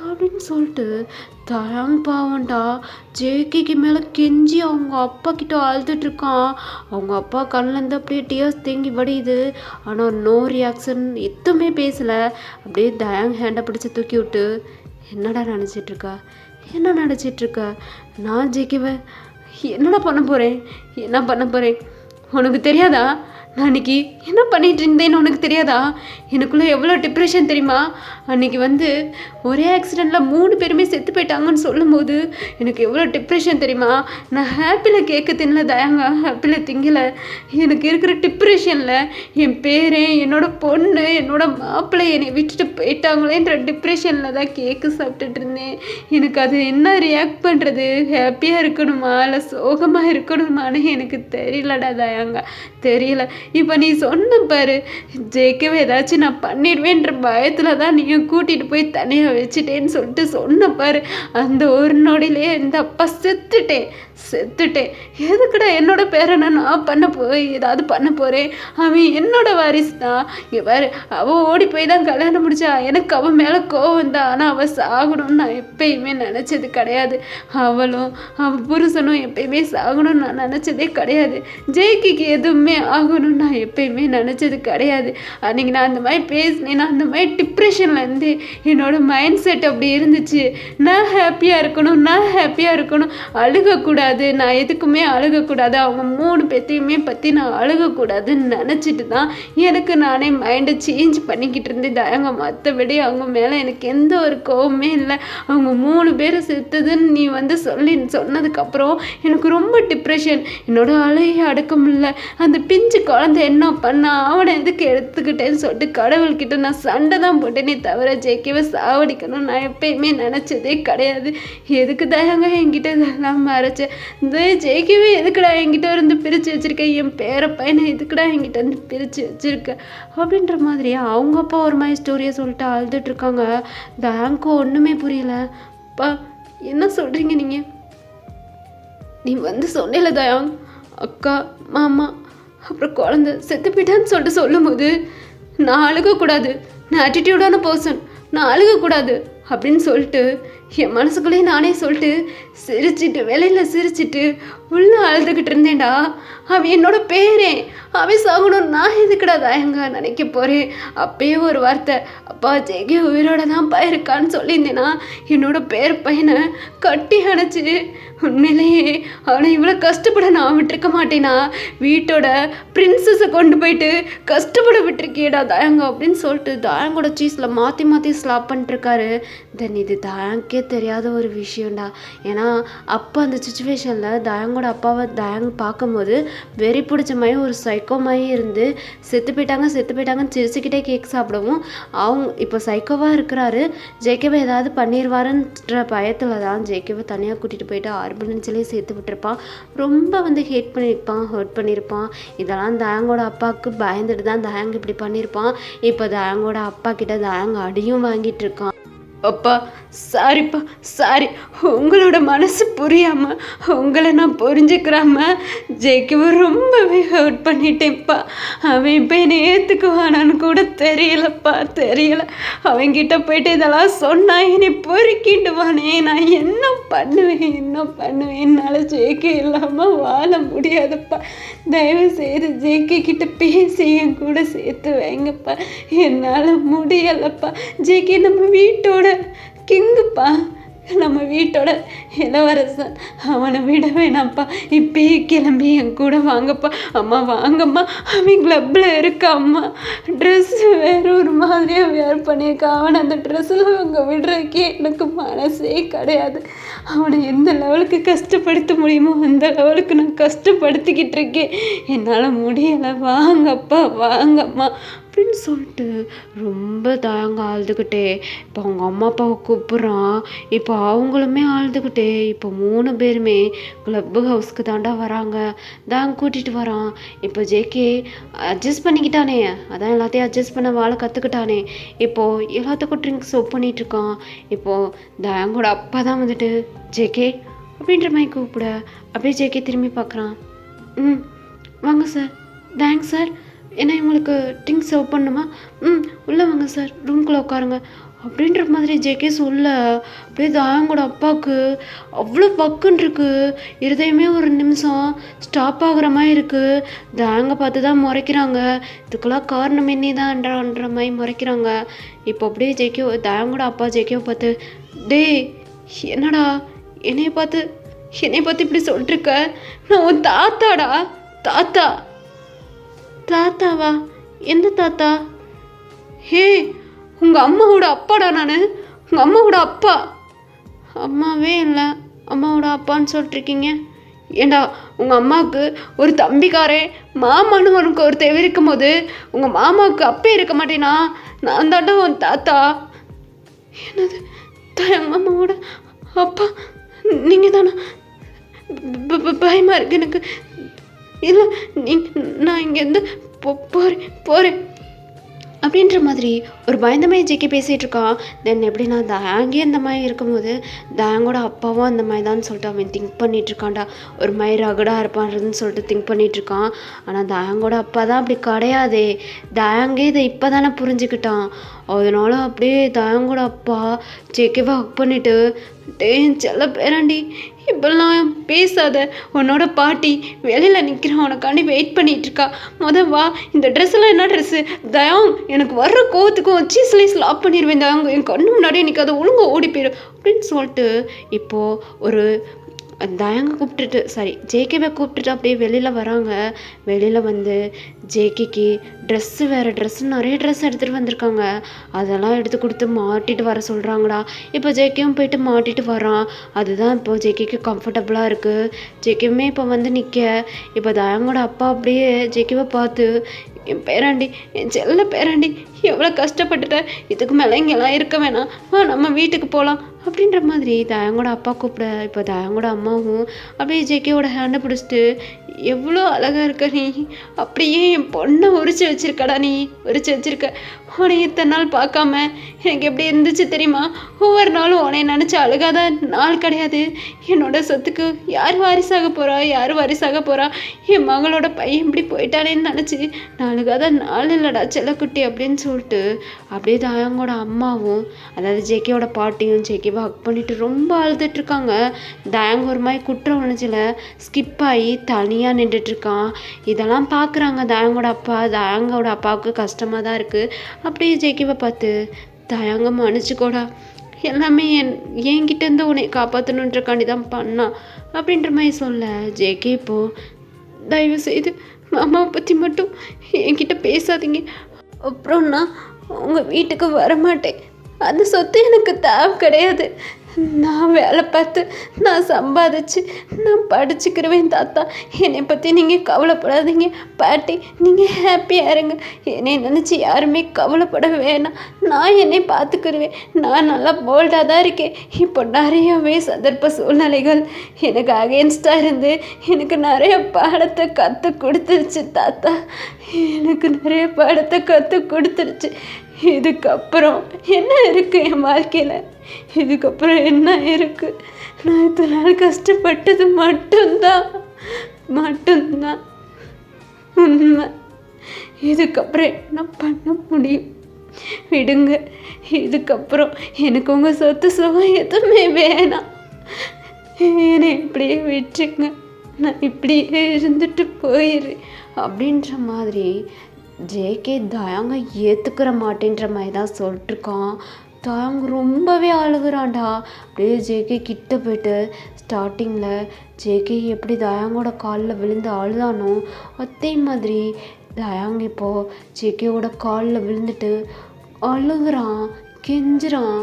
அப்படின்னு சொல்லிட்டு தயாங் பாவண்டா ஜேகேக்கு மேலே கெஞ்சி அவங்க அப்பா கிட்ட அழுதுட்ருக்கான். அவங்க அப்பா கண்ணிலேருந்து அப்படியே டியர்ஸ் தேங்கி வடியுது. ஆனால் நோ ரியாக்ஷன், எதுவுமே பேசலை. அப்படியே தயாங் ஹேண்டை பிடிச்சி தூக்கி விட்டு, என்னடா நினச்சிட்ருக்க, நான் ஜேகேவை என்ன பண்ண போகிறேன், உனக்கு தெரியாதா நான் அன்றைக்கி என்ன பண்ணிகிட்டு இருந்தேன்னு உனக்கு தெரியாதா? எனக்குள்ளே எவ்வளோ டிப்ரெஷன் தெரியுமா? அன்றைக்கி வந்து ஒரே ஆக்சிடெண்ட்டில் 3 பேருமே செத்து போயிட்டாங்கன்னு சொல்லும்போது எனக்கு எவ்வளோ டிப்ரெஷன் தெரியுமா? நான் ஹாப்பியில் கேட்க தின்னல தயாங்க, ஹாப்பியில் திங்கலை. எனக்கு இருக்கிற டிப்ரெஷனில் என் பேரே, என்னோடய பொண்ணு, என்னோடய மாப்பிள்ளை என்னை விட்டுட்டு போயிட்டாங்களேன்ற டிப்ரெஷனில் தான் கேக்கு சாப்பிட்டுட்டு இருந்தேன். எனக்கு அது என்ன ரியாக்ட் பண்ணுறது, ஹாப்பியாக இருக்கணுமா இல்லை சோகமாக இருக்கணுமான்னு எனக்கு தெரியலடா தயாங்க, தெரியல. இப்போ நீ சொன்ன பாரு, ஜெயிக்கவே ஏதாச்சும் நான் பண்ணிடுவேன்ற பயத்தில் தான் நீயும் கூட்டிகிட்டு போய் தனியாக வச்சுட்டேன்னு சொல்லிட்டு சொன்ன பாரு. அந்த ஒரு நொடியிலே இந்த அப்பா செத்துட்டேன். எதுக்குடா என்னோட பேரனை நான் ஏதாவது பண்ண போகிறேன்? அவன் என்னோட வாரிசு தான். இங்கே பாரு, அவள் ஓடி போய் தான் கல்யாணம் முடிச்சா. எனக்கு அவன் மேலே கோவம் தான். ஆனால் அவள் சாகணும்னு நான் எப்பயுமே நினச்சது கிடையாது. அவளும் அவள் புருஷனும் எப்பயுமே சாகணும்னு நான் நினச்சதே கிடையாது. ஜெய்கிக்கு எதுவுமே ஆகணும்னு நான் எப்பயுமே நினச்சது கிடையாது. அன்றைக்கி நான் அந்த மாதிரி பேசினேன். நான் அந்த மாதிரி டிப்ரெஷன்லேருந்து என்னோடய மைண்ட் செட் அப்படி இருந்துச்சு. நான் ஹாப்பியாக இருக்கணும், அழுகக்கூடாது, நான் எதுக்குமே அழுகக்கூடாது, அவங்க 3 பேத்தையுமே பற்றி நான் அழுகக்கூடாதுன்னு நினச்சிட்டு தான் எனக்கு நானே மைண்டை சேஞ்ச் பண்ணிக்கிட்டு இருந்தேன் தயங்க. மற்றபடி அவங்க மேலே எனக்கு எந்த ஒரு கோவமே இல்லை. அவங்க 3 பேர் செத்துதுன்னு நீ வந்து சொன்னதுக்கப்புறம் எனக்கு ரொம்ப டிப்ரெஷன். என்னோட அழுகையை அடக்க முடியல. அந்த பிஞ்சு குழந்தை என்ன பண்ணா, அவனை எதுக்கு எடுத்துக்கிட்டேன்னு சொல்லிட்டு கடவுள்கிட்ட நான் சண்டை தான் போட்டேனே தவிர ஜெயிக்கவே சாவடிக்கணும் நான் எப்பயுமே நினச்சதே கிடையாது. எதுக்கு தயங்க என்கிட்ட இதெல்லாம் மறைச்சேன்? இந்த ஜெயிக்கவே எதுக்குடா என்கிட்ட இருந்து பிரித்து வச்சுருக்கேன்? என் பேர பையனை எதுக்குடா என்கிட்ட இருந்து பிரித்து வச்சுருக்கேன் அப்படின்ற மாதிரி அவங்க அப்பா ஒரு மாதிரி ஸ்டோரியை சொல்லிட்டு அழுதுட்ருக்காங்க. தயாங்க்கு ஒன்றுமே புரியல. அப்பா என்ன சொல்கிறீங்க நீங்கள்? நீ வந்து சொன்னேல தயாங், அக்கா, மாமா, அப்புறம் குழந்தை செத்து போயிட்டான்னு சொல்லிட்டு சொல்லும்போது நான் அழுகக்கூடாது, நான் ஆட்டிடியூடான பர்சன், நான் அழுகக்கூடாது அப்படின்னு சொல்லிட்டு என் மனசுக்குள்ளேயே நானே சொல்லிட்டு சிரிச்சிட்டு வெளியில் சிரிச்சிட்டு உள்ளே அழுதுகிட்டு இருந்தேன்டா. அவன் என்னோட பேரே, அவன் சாகணும் நான் எதுக்குடா தயங்க நினைக்க போகிறேன்? அப்பயே ஒரு வார்த்தை, அப்பா ஜெகி உயிரோட தான்ப்பா இருக்கான்னு சொல்லியிருந்தேன்னா என்னோட பேர் பையனை கட்டி அணைச்சி உண்மையிலேயே அவனை இவ்வளோ கஷ்டப்பட நான் விட்டுருக்க மாட்டேனா? வீட்டோட பிரின்சஸை கொண்டு போயிட்டு கஷ்டப்பட விட்டுருக்கியடா தயங்க அப்படின்னு சொல்லிட்டு தயங்கோட சீஸில் மாற்றி ஸ்லாப் பண்ணிட்டுருக்காரு. தென் இது தயங்கே தெரியாத ஒரு விஷயம்டா. ஏன்னா அப்போ அந்த சுச்சுவேஷனில் தயங்கோட அப்பாவை தயங்க பார்க்கும்போது வெறி பிடிச்ச மாதிரி ஒரு சைக்கோ மாதிரி இருந்து செத்து போயிட்டாங்கன்னு சிரிச்சுக்கிட்டே கேக் சாப்பிடவும் அவங்க இப்போ சைக்கோவாக இருக்கிறாரு. ஜேகேவை ஏதாவது பண்ணிடுவாருன்ற பயத்தில் தான் ஜேகேவை தனியாக கூட்டிகிட்டு போயிட்டு ஆர்பனேஜ்லேயே சேர்த்து விட்டுருப்பான். ரொம்ப வந்து ஹர்ட் பண்ணியிருப்பான். இதெல்லாம் தயங்கோட அப்பாவுக்கு பயந்துட்டு தான் தயங்க இப்படி பண்ணியிருப்பான். இப்போ தயங்கோட அப்பா கிட்ட தயங்க அடியும் வாங்கிட்டு இருக்கான். அப்பா சாரிப்பா, சாரி. உங்களோட மனசு புரியாமல் உங்களை நான் புரிஞ்சுக்கிறாம ஜெய்க்கு ரொம்பவே ஹர்ட் பண்ணிட்டேன்ப்பா. அவன் இப்போ என்னை ஏற்றுக்குவானான்னு கூட தெரியல. அவன்கிட்ட போயிட்டு இதெல்லாம் சொன்னான் என்னை பொறுக்கிடுவானே. நான் என்ன பண்ணுவேன்? என்னால் ஜெய்க்கு இல்லாமல் வாழ முடியாதுப்பா. தயவு செய்து ஜெய்க்கு கிட்ட பேசி என் கூட சேர்த்து வைங்கப்பா. என்னால் முடியலைப்பா. ஜெய்க்கு நம்ம வீட்டோட கிங்குப்பா, நம்ம வீட்டோட இளவரசன். அவனை விட வேணாம்ப்பா. இப்பயே கிளம்பி என் கூட வாங்கப்பா. அம்மா வாங்கம்மா, அவன் கிளப்பில் இருக்கா. அம்மா ட்ரெஸ்ஸு வேறு ஒரு மாதிரியாக வேர் பண்ணியிருக்கான். அவனை அந்த ட்ரெஸ்ஸில் அவங்க விடுறதுக்கே எனக்கு மனசே கிடையாது. அவனை எந்த லெவலுக்கு கஷ்டப்படுத்த முடியுமோ அந்த லெவலுக்கு நான் கஷ்டப்படுத்திக்கிட்டு இருக்கேன். என்னால் முடியலை. வாங்கம்மா அப்படின்னு சொல்லிட்டு ரொம்ப தயங்க அழுதுகிட்டே இப்போ அவங்க அம்மா அப்பாவை கூப்பிட்றான். இப்போ அவங்களுமே அழுதுகிட்டே இப்போ 3 பேருமே கிளப்பு ஹவுஸ்க்கு தாண்டா வராங்க. தாங்க கூட்டிகிட்டு வரான். இப்போ ஜேகே அட்ஜஸ்ட் பண்ணிக்கிட்டானே, அதான் எல்லாத்தையும் அட்ஜஸ்ட் பண்ண வாழ கற்றுக்கிட்டானே. இப்போது எல்லாத்துக்கும் ட்ரிங்க்ஸ் ஒப் பண்ணிகிட்ருக்கான். இப்போது தாங்கோட அப்பா தான் வந்துட்டு ஜேகே அப்படின்ற மாதிரி கூப்பிட அப்படியே ஜேகே திரும்பி பார்க்குறான். வாங்க சார், தேங்க்ஸ் சார். ஏன்னா இவங்களுக்கு ட்ரிங்க்ஸ் சர்வ் பண்ணணுமா? உள்ளே வாங்க சார், ரூம்குள்ளே உட்காருங்க அப்படின்ற மாதிரி ஜேகே சொல்ல அப்படியே தாயங்கோட அப்பாவுக்கு அவ்வளோ பக்குன்னு இருக்குது. இருதயமே ஒரு நிமிஷம் ஸ்டாப் ஆகுற மாதிரி இருக்குது. தாயங்க பார்த்து தான் முறைக்கிறாங்க. இதுக்கெல்லாம் காரணம் என்னதான்ன்ற மாதிரி முறைக்கிறாங்க. இப்போ அப்படியே தாயங்கோட அப்பா ஜேகேவை பார்த்து, டேய் என்னடா என்னைய பார்த்து இப்படி சொல்லிட்டுருக்க? நான் உன் தாத்தா தாத்தாவா? எந்த தாத்தா? ஹே, உங்கள் அம்மாவோட அப்பாடா நான். உங்கள் அம்மாவோட அப்பா. அம்மாவே இல்லை, அம்மாவோட அப்பான்னு சொல்லிட்டுருக்கீங்க. ஏண்டா, உங்கள் அம்மாவுக்கு ஒரு தம்பிக்காரே மாமான்னு உனக்கு ஒரு தேவை இருக்கும் போது உங்கள் மாமாவுக்கு அப்பே இருக்க மாட்டேனா? நான் தாண்டா உன் தாத்தா. என்னது, எங்கள் அம்மாவோட அப்பா நீங்கள் தானே? பயமாக இருக்கு எனக்கு. இல்லை, நான் இங்கேருந்து போகிறேன் அப்படின்ற மாதிரி ஒரு பயந்தமாய் ஜெக்கி பேசிகிட்டு இருக்கான். தென் எப்படின்னா தயாங்கே அந்த மாதிரி இருக்கும்போது தயாங்கோட அப்பாவும் அந்த மாதிரி தான் சொல்லிட்டு அவன் திங்க் பண்ணிகிட்ருக்கான்டா. ஒரு மாதிரி ரகடாக இருப்பான்றதுன்னு சொல்லிட்டு திங்க் பண்ணிகிட்ருக்கான். ஆனால் தயாங்கோட அப்பா தான் அப்படி கிடையாதே. தயாங்கே இதை இப்போ தானே புரிஞ்சுக்கிட்டான். அதனால அப்படியே தயாங்கோட அப்பா ஜெக்கிவை ஹக் பண்ணிவிட்டு, செல்ல பேராண்டி இப்பெல்லாம் பேசாத, உன்னோட பாட்டி வெளியில் நிற்கிறான், உனக்காண்டி வெயிட் பண்ணிகிட்ருக்கா. வா, இந்த ட்ரெஸ்ஸெல்லாம் என்ன ட்ரெஸ்ஸு? தயம், எனக்கு வர்ற கோவத்துக்கும் வச்சு ஸ்லாப் பண்ணிடுவேன். தயாங்க என் கண்ணு முன்னாடியே எனக்கு அதை ஒழுங்காக ஓடி போயிடும் அப்படின்னு சொல்லிட்டு இப்போது ஒரு தயாங்க கூப்பிட்டுட்டு ஜேகேவை கூப்பிட்டுட்டு அப்படியே வெளியில் வராங்க. வெளியில் வந்து ஜேகேக்கு ட்ரெஸ்ஸு வேறு ட்ரெஸ்ஸு நிறைய ட்ரெஸ் எடுத்துகிட்டு வந்திருக்காங்க. அதெல்லாம் எடுத்து கொடுத்து மாட்டிட்டு வர சொல்கிறாங்கடா. இப்போ ஜேகேவும் போயிட்டு மாட்டிட்டு வரான். அதுதான் இப்போது ஜேகேக்கு கம்ஃபர்டபுளாக இருக்குது. ஜேகேவுமே இப்போ வந்து நிற்க, இப்போ தயாங்கோட அப்பா அப்படியே ஜேகேவை பார்த்து, என் பேராண்டி, என் செல்ல பேராண்டி, எவ்வளோ கஷ்டப்பட்டுட்டேன், இதுக்கு மேலே இங்கெல்லாம் இருக்க வேணாம், வா நம்ம வீட்டுக்கு போகலாம் அப்படின்ற மாதிரி தயாங்கோட அப்பா கூப்பிட, இப்போ தயாங்கோட அம்மாவும் அப்படியே ஜேகேவோட ஹேண்டை பிடிச்சிட்டு, எவ்வளோ அழகாக இருக்க நீ, அப்படியே என் பொண்ணை உரிச்சு வச்சிருக்கடா, நீ உரிச்சு வச்சிருக்க. உன்னை இத்தனை நாள் பார்க்காம எனக்கு எப்படி இருந்துச்சு தெரியுமா? ஒவ்வொரு நாளும் உன்னை நினச்சி அழுகாத நாள் கிடையாது. என்னோட சொத்துக்கு யார் வாரிசாக போகிறா, என் மகளோட பையன் இப்படி போயிட்டானேன்னு நினச்சி நான் அழுகாத நாள் இல்லைடா செல்லக்குட்டி அப்படின்னு சொல்லிட்டு அப்படியே தயாங்கோட அம்மாவும் அதாவது ஜேகேவோட பாட்டியும் ஜேகேவை ஹக் பண்ணிட்டு ரொம்ப அழுதுட்ருக்காங்க. தயாங்க ஒரு மாதிரி குற்ற உணர்ச்சியில் ஸ்கிப் ஆகி தனியாக நின்றுட்டுருக்கான். இதெல்லாம் பார்க்குறாங்க தயாங்கோட அப்பா. தயாங்கோட அப்பாவுக்கு கஷ்டமாக தான் இருக்குது. அப்படியே ஜேகேவை பார்த்து, தயாங்க மன்னிச்சுக்கோடா, எல்லாமே என்கிட்டேருந்து உன்னை காப்பாற்றணுன்றக்காண்டி தான் பண்ணான் அப்படின்ற மாதிரி சொல்ல, ஜேகே இப்போது தயவு செய்து மாமாவை பற்றி மட்டும் என்கிட்ட பேசாதீங்க, அப்புறம் நான் உங்கள் வீட்டுக்கு வரமாட்டேன். அந்த சொத்து எனக்கு தேவை கிடையாது. நான் வேலை பார்த்து நான் சம்பாதிச்சு நான் படிச்சுக்கிருவேன் தாத்தா. என்னை பற்றி நீங்கள் கவலைப்படாதீங்க பாட்டி, நீங்கள் ஹாப்பியாக இருங்க. என்னை நினச்சி யாருமே கவலைப்பட வேணாம். நான் என்னை பார்த்துக்கிருவேன். நான் நல்லா போல்டாக தான் இருக்கேன். இப்போ நிறையவே சந்தர்ப்ப சூழ்நிலைகள் எனக்கு அகேன்ஸ்டாக இருந்து எனக்கு நிறைய பாடத்தை கற்றுக் கொடுத்துருச்சு தாத்தா. எனக்கு நிறைய பாடத்தை கற்றுக் கொடுத்துருச்சு. இதுக்கப்புறம் என்ன இருக்குது என் வாழ்க்கையில்? இதுக்கப்புறம் என்ன இருக்குது? நான் இத்தனை நாள் கஷ்டப்பட்டது மட்டும்தான் உண்மை. இதுக்கப்புறம் என்ன பண்ண முடியும்? விடுங்க. இதுக்கப்புறம் எனக்கு உங்கள் சொத்து சுகம் எதுவுமே வேணாம். என்னை இப்படியே விட்டுருங்க, நான் இப்படியே இருந்துட்டு போயிடுறேன் அப்படின்ற மாதிரி ஜேகே தயாங்க ஏற்றுக்கிற மாட்டேன்ற மாதிரி தான் சொல்லிட்டுருக்கான். தயாங்க ரொம்பவே அழுகுறான்டா. அப்படியே ஜேகே கிட்ட போயிட்டு ஸ்டார்டிங்கில் ஜேகே எப்படி தயாங்கோட காலில் விழுந்து அழுதானோ அதே மாதிரி தயாங்க இப்போது ஜேகேவோட காலில் விழுந்துட்டு அழுகுறான், கெஞ்சுறான்.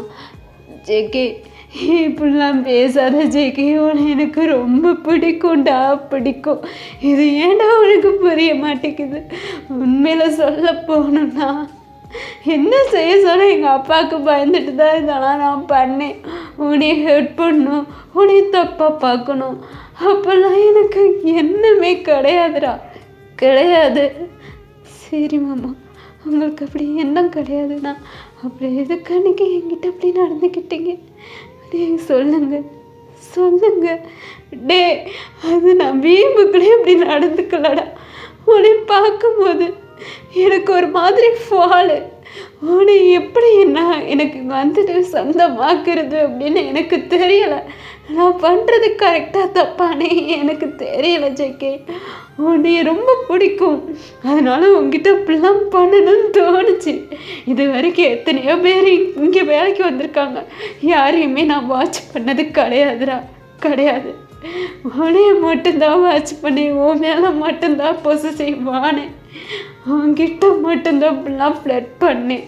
ஜேகே இப்படிலாம் பேசாத ஜேகே, உன்னை எனக்கு ரொம்ப பிடிக்கும். இது ஏன்டா உனக்கு புரிய மாட்டேங்குது? உண்மையில் சொல்ல போகணும்னா என்ன செய்ய சொல்ல எங்கள் அப்பாவுக்கு பயந்துட்டு தான் இதெல்லாம் நான் பண்ணேன். உன்னை ஹெல்ப் பண்ணணும், உன்னை தப்பாக பார்க்கணும், அப்போல்லாம் எனக்கு என்னமே கிடையாது. சரி மாமா, உங்களுக்கு அப்படி எண்ணம் கிடையாதுண்ணா, அப்படி எதுக்கு அன்றைக்கி என்கிட்ட அப்படி நடந்துக்கிட்டீங்க? சொல்லுங்க. டே, அது நான் வீம்புக்குள்ளே அப்படி நடந்துக்கலடா. உன்னை பார்க்கும்போது எனக்கு ஒரு மாதிரி ஃபாலு. உன்னை எப்படி எனக்கு வந்துட்டு சொந்தமாக்குறது அப்படின்னு எனக்கு தெரியலை. நான் பண்ணுறது கரெக்டாக தப்பானே எனக்கு தெரியலை ஜேகே. உன்னை ரொம்ப பிடிக்கும், அதனால உங்ககிட்ட அப்படிலாம் பண்ணணும்னு தோணுச்சு. இது வரைக்கும் எத்தனையோ பேர் இங்கே வேலைக்கு வந்திருக்காங்க, யாரையுமே நான் வாட்ச் பண்ணது கிடையாது. உனைய மட்டும்தான் வாட்ச் பண்ணி உன் மேலே மட்டும்தான் பொசசிவ் ஆனேன். அவன்கிட்ட மட்டும்தான் இப்படிலாம் ஃப்ளட் பண்ணேன்.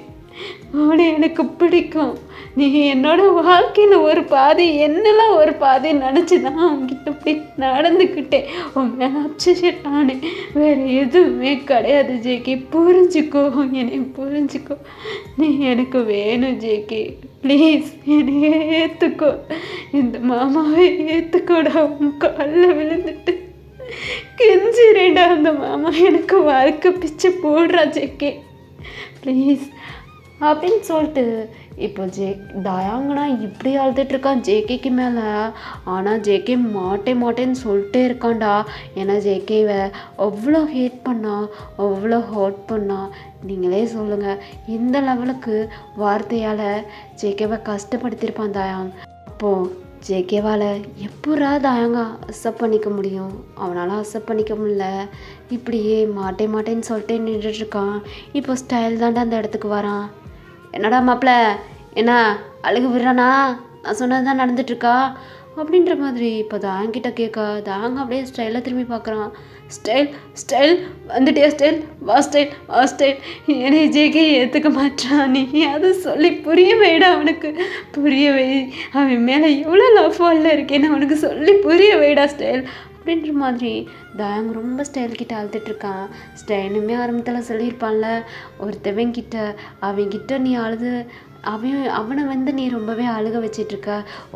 அவனை எனக்கு பிடிக்கும். நீ என்னோட வாழ்க்கையில் ஒரு பாதி என்னெல்லாம் ஒரு பாதி நினச்சி தான் அவன்கிட்ட இப்படி நடந்துக்கிட்டேன். உன் மேலே அப்செட் ஆனேன். வேறு எதுவுமே கிடையாது ஜேகே. புரிஞ்சுக்கோ, என்னை புரிஞ்சுக்கோ. நீ எனக்கு வேணும் ஜேகே. ப்ளீஸ் என்னை ஏற்றுக்கோ. இந்த மாமாவை ஏற்றுக்கோடா. உன் காலில் விழுந்துட்டு கெஞ்சிரேண்டா. அந்த மாமா எனக்கு வாழ்க்கை பிச்சை போடுறா ஜேகே, ப்ளீஸ் அப்படின்னு சொல்லிட்டு இப்போ தயாங்கனா இப்படி அழுதுட்ருக்கான் ஜேகேக்கு மேலே. ஆனால் ஜேகே மாட்டேன்னு சொல்லிட்டே இருக்கான்டா. ஏன்னா ஜேகேவை அவ்வளோ ஹேட் பண்ணா, அவ்வளோ ஹர்ட் பண்ணா. நீங்களே சொல்லுங்கள், இந்த லெவலுக்கு வார்த்தையால் ஜேகேவை கஷ்டப்படுத்தியிருப்பான் தயாங். அப்போது ஜேகேவால் எப்படா தயாங்க அக்செப்ட் பண்ணிக்க முடியும்? அவனால் அக்செப்ட் பண்ணிக்க முடியல. இப்படியே மாட்டேன்னு சொல்லிட்டு நின்றுட்டுருக்கான். இப்போ ஸ்டைல் தாண்டா அந்த இடத்துக்கு வரான். என்னடா மாப்பிள்ள, என்ன அழுகு விடுறானா? நான் சொன்னது தான் நடந்துட்டுருக்கா அப்படின்ற மாதிரி இப்போ தாங்கிட்ட கேட்க, தாங்க அப்படியே ஸ்டைலாக திரும்பி பார்க்குறான். ஸ்டைல் வந்துட்டியா? வா ஸ்டைல். என்னை ஜேகே ஏற்றுக்க மாட்டான். நீ அதை சொல்லி புரிய வைடா. அவனுக்கு புரிய வை. அவன் மேலே எவ்வளோ லவ் ஃபாலில் இருக்கேன்னு அவனுக்கு சொல்லி புரிய வைடா ஸ்டைல் அப்படின்ற மாதிரி தாயங்க ரொம்ப ஸ்டைல்கிட்ட அழுதுட்ருக்கான். ஸ்டைலுமே ஆரம்பத்தில் சொல்லியிருப்பான்ல, ஒருத்தவங்கிட்ட அவன்கிட்ட நீ அழுது அவனை வந்து நீ ரொம்பவே அழுக வச்சிட்ருக்க,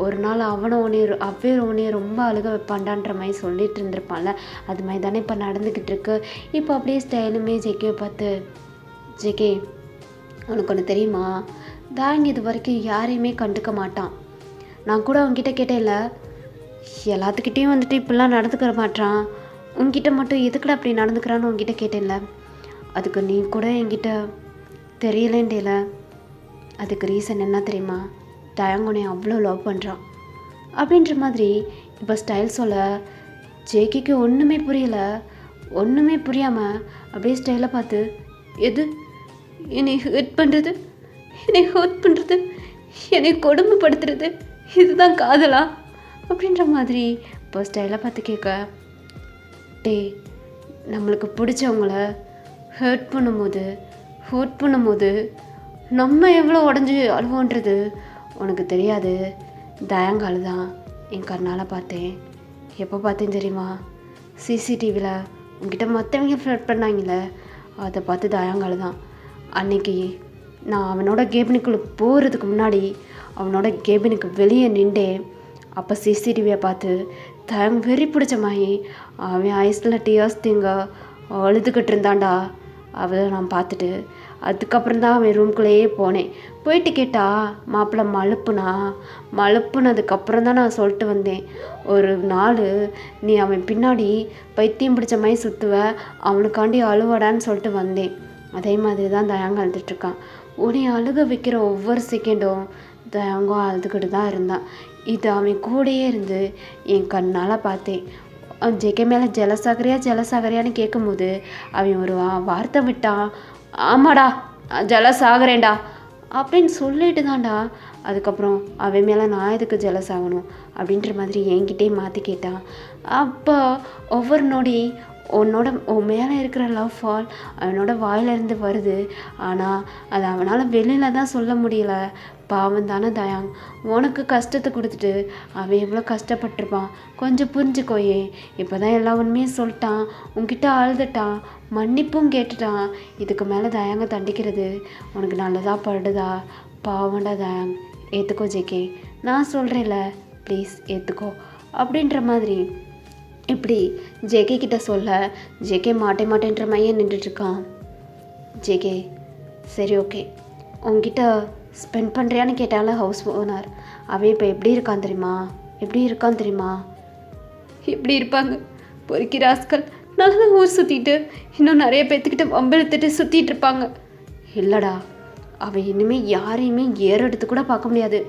ஒரு நாள் உன்னைய ரொம்ப அழுக வைப்பான்டான்ற மாதிரி சொல்லிட்டு இருந்திருப்பான்ல. அது மாதிரி தானே இப்போ நடந்துக்கிட்டு இருக்கு. இப்போ அப்படியே ஸ்டைலுமே ஜேகேவை பார்த்து, ஜேகே உனக்கு ஒன்று தெரியுமா, தாங்க இது வரைக்கும் யாரையுமே கண்டுக்க மாட்டான். நான் கூட அவன்கிட்ட கேட்டேன்ல, எல்லாத்துக்கிட்டேயும் வந்துட்டு இப்படிலாம் நடந்துக்கிற மாட்டான், உன்கிட்ட மட்டும் எதுக்குடா அப்படி நடந்துக்கிறான்னு உன்கிட்ட கேட்டேன்ல, அதுக்கு நீ கூட என்கிட்ட தெரியலேண்டேல. அதுக்கு ரீசன் என்ன தெரியுமா? தயங்குனை அவ்வளோ லவ் பண்ணுறான் அப்படின்ற மாதிரி இப்போ ஸ்டைல் சொல்ல ஜேகேக்கு ஒன்றுமே புரியாமல் அப்படியே ஸ்டைலை பார்த்து, எது என்னை ஹர்ட் பண்ணுறது, என்னை கொடுமைப்படுத்துறது, இதுதான் காதலா அப்படின்ற மாதிரி இப்போ ஸ்டைலை பார்த்து கேட்க, நம்மளுக்கு பிடிச்சவங்கள ஹர்ட் பண்ணும்போது நம்ம எவ்வளோ உடஞ்சி அழுவோன்றது உனக்கு தெரியாது. தயங்க அழுதான். என் கண்ணால் பார்த்தேன். எப்போ பார்த்தேன் தெரியுமா? சிசிடிவியில் உங்ககிட்ட மற்றவங்க ஃப்ளட் பண்ணாங்களே, அதை பார்த்து தயங்க அழுதான். அன்னைக்கு நான் அவனோட கேபினுக்குள்ளே போகிறதுக்கு முன்னாடி அவனோட கேபினுக்கு வெளியே நின்றேன். அப்போ சிசிடிவியை பார்த்து தயங்க வெறி பிடிச்ச மாதிரி அவன் ஐஸில் டியர்ஸ் திங்க அழுதுகிட்டு இருந்தான்டா. அவளை நான் பார்த்துட்டு அதுக்கப்புறம் தான் அவன் ரூம்குள்ளேயே போனேன். போயிட்டு கேட்டா மாப்பிள்ளை மழுப்புனதுக்கப்புறம் தான் நான் சொல்லிட்டு வந்தேன், ஒரு நாள் நீ அவன் பின்னாடி பைத்தியம் பிடிச்ச மாதிரி சுற்றுவ, அவனுக்காண்டி அழுவடான்னு சொல்லிட்டு வந்தேன். அதே மாதிரி தான் தயாங்க அழுதுட்ருக்கான். உன்னை அழுக வைக்கிற ஒவ்வொரு செகண்டும் தயாங்கம் அழுதுகிட்டு தான் இருந்தான். இது அவன் கூடயே இருந்து என் கண்ணால் பார்த்தேன். ஜேகே மேலே ஜெலசாகரியான்னு கேட்கும்போது அவன் ஒரு வார்த்தை விட்டான், ஆமாடா ஜெலஸ் ஆகிறேன்டா அப்படின்னு சொல்லிட்டு தான்டா. அதுக்கப்புறம் அவன் மேலே நான் எதுக்கு ஜெலஸ் ஆகணும் அப்படின்ற மாதிரி என்கிட்டே மாற்றி கேட்டான். அப்போ ஒவ்வொரு நொடி உன் மேலே இருக்கிற லவ் ஃபால் அவனோட வாயிலிருந்து வருது. ஆனால் அது அவனால் வெளியில் தான் சொல்ல முடியல. பாவம் தானே தயாங், உனக்கு கஷ்டத்தை கொடுத்துட்டு அவன் எவ்வளோ கஷ்டப்பட்டிருப்பான், கொஞ்சம் புரிஞ்சுக்கோயே. இப்போ தான் எல்லா உண்மையும் சொல்லிட்டான், உன்கிட்ட அழுதுட்டான், மன்னிப்பும் கேட்டுட்டான். இதுக்கு மேலே தயாங்க தண்டிக்கிறது உனக்கு நல்லதா படுதா? பாவண்டா தயாங், ஏற்றுக்கோ ஜேகே, நான் சொல்கிறேன்ல, ப்ளீஸ் ஏற்றுக்கோ அப்படின்ற மாதிரி இப்படி ஜேகே கிட்ட சொல்ல ஜேகே மாட்டேன்ற மையம் நின்றுட்டுருக்கான். ஜேகே சரி ஓகே, உங்ககிட்ட ஸ்பெண்ட் பண்ணுறியான்னு கேட்டால ஹவுஸ் ஓனர். அவன் இப்போ எப்படி இருக்கான் தெரியுமா? எப்படி இருப்பாங்க பொறுக்கி ராஸ்கல், நல்லா ஊர் சுற்றிட்டு இன்னும் நிறைய பேர்த்துக்கிட்ட வம்பெடுத்துட்டு சுற்றிட்டு இருப்பாங்க. இல்லைடா, அவன் இனிமேல் யாரையுமே ஏற எடுத்து கூட பார்க்க முடியாது,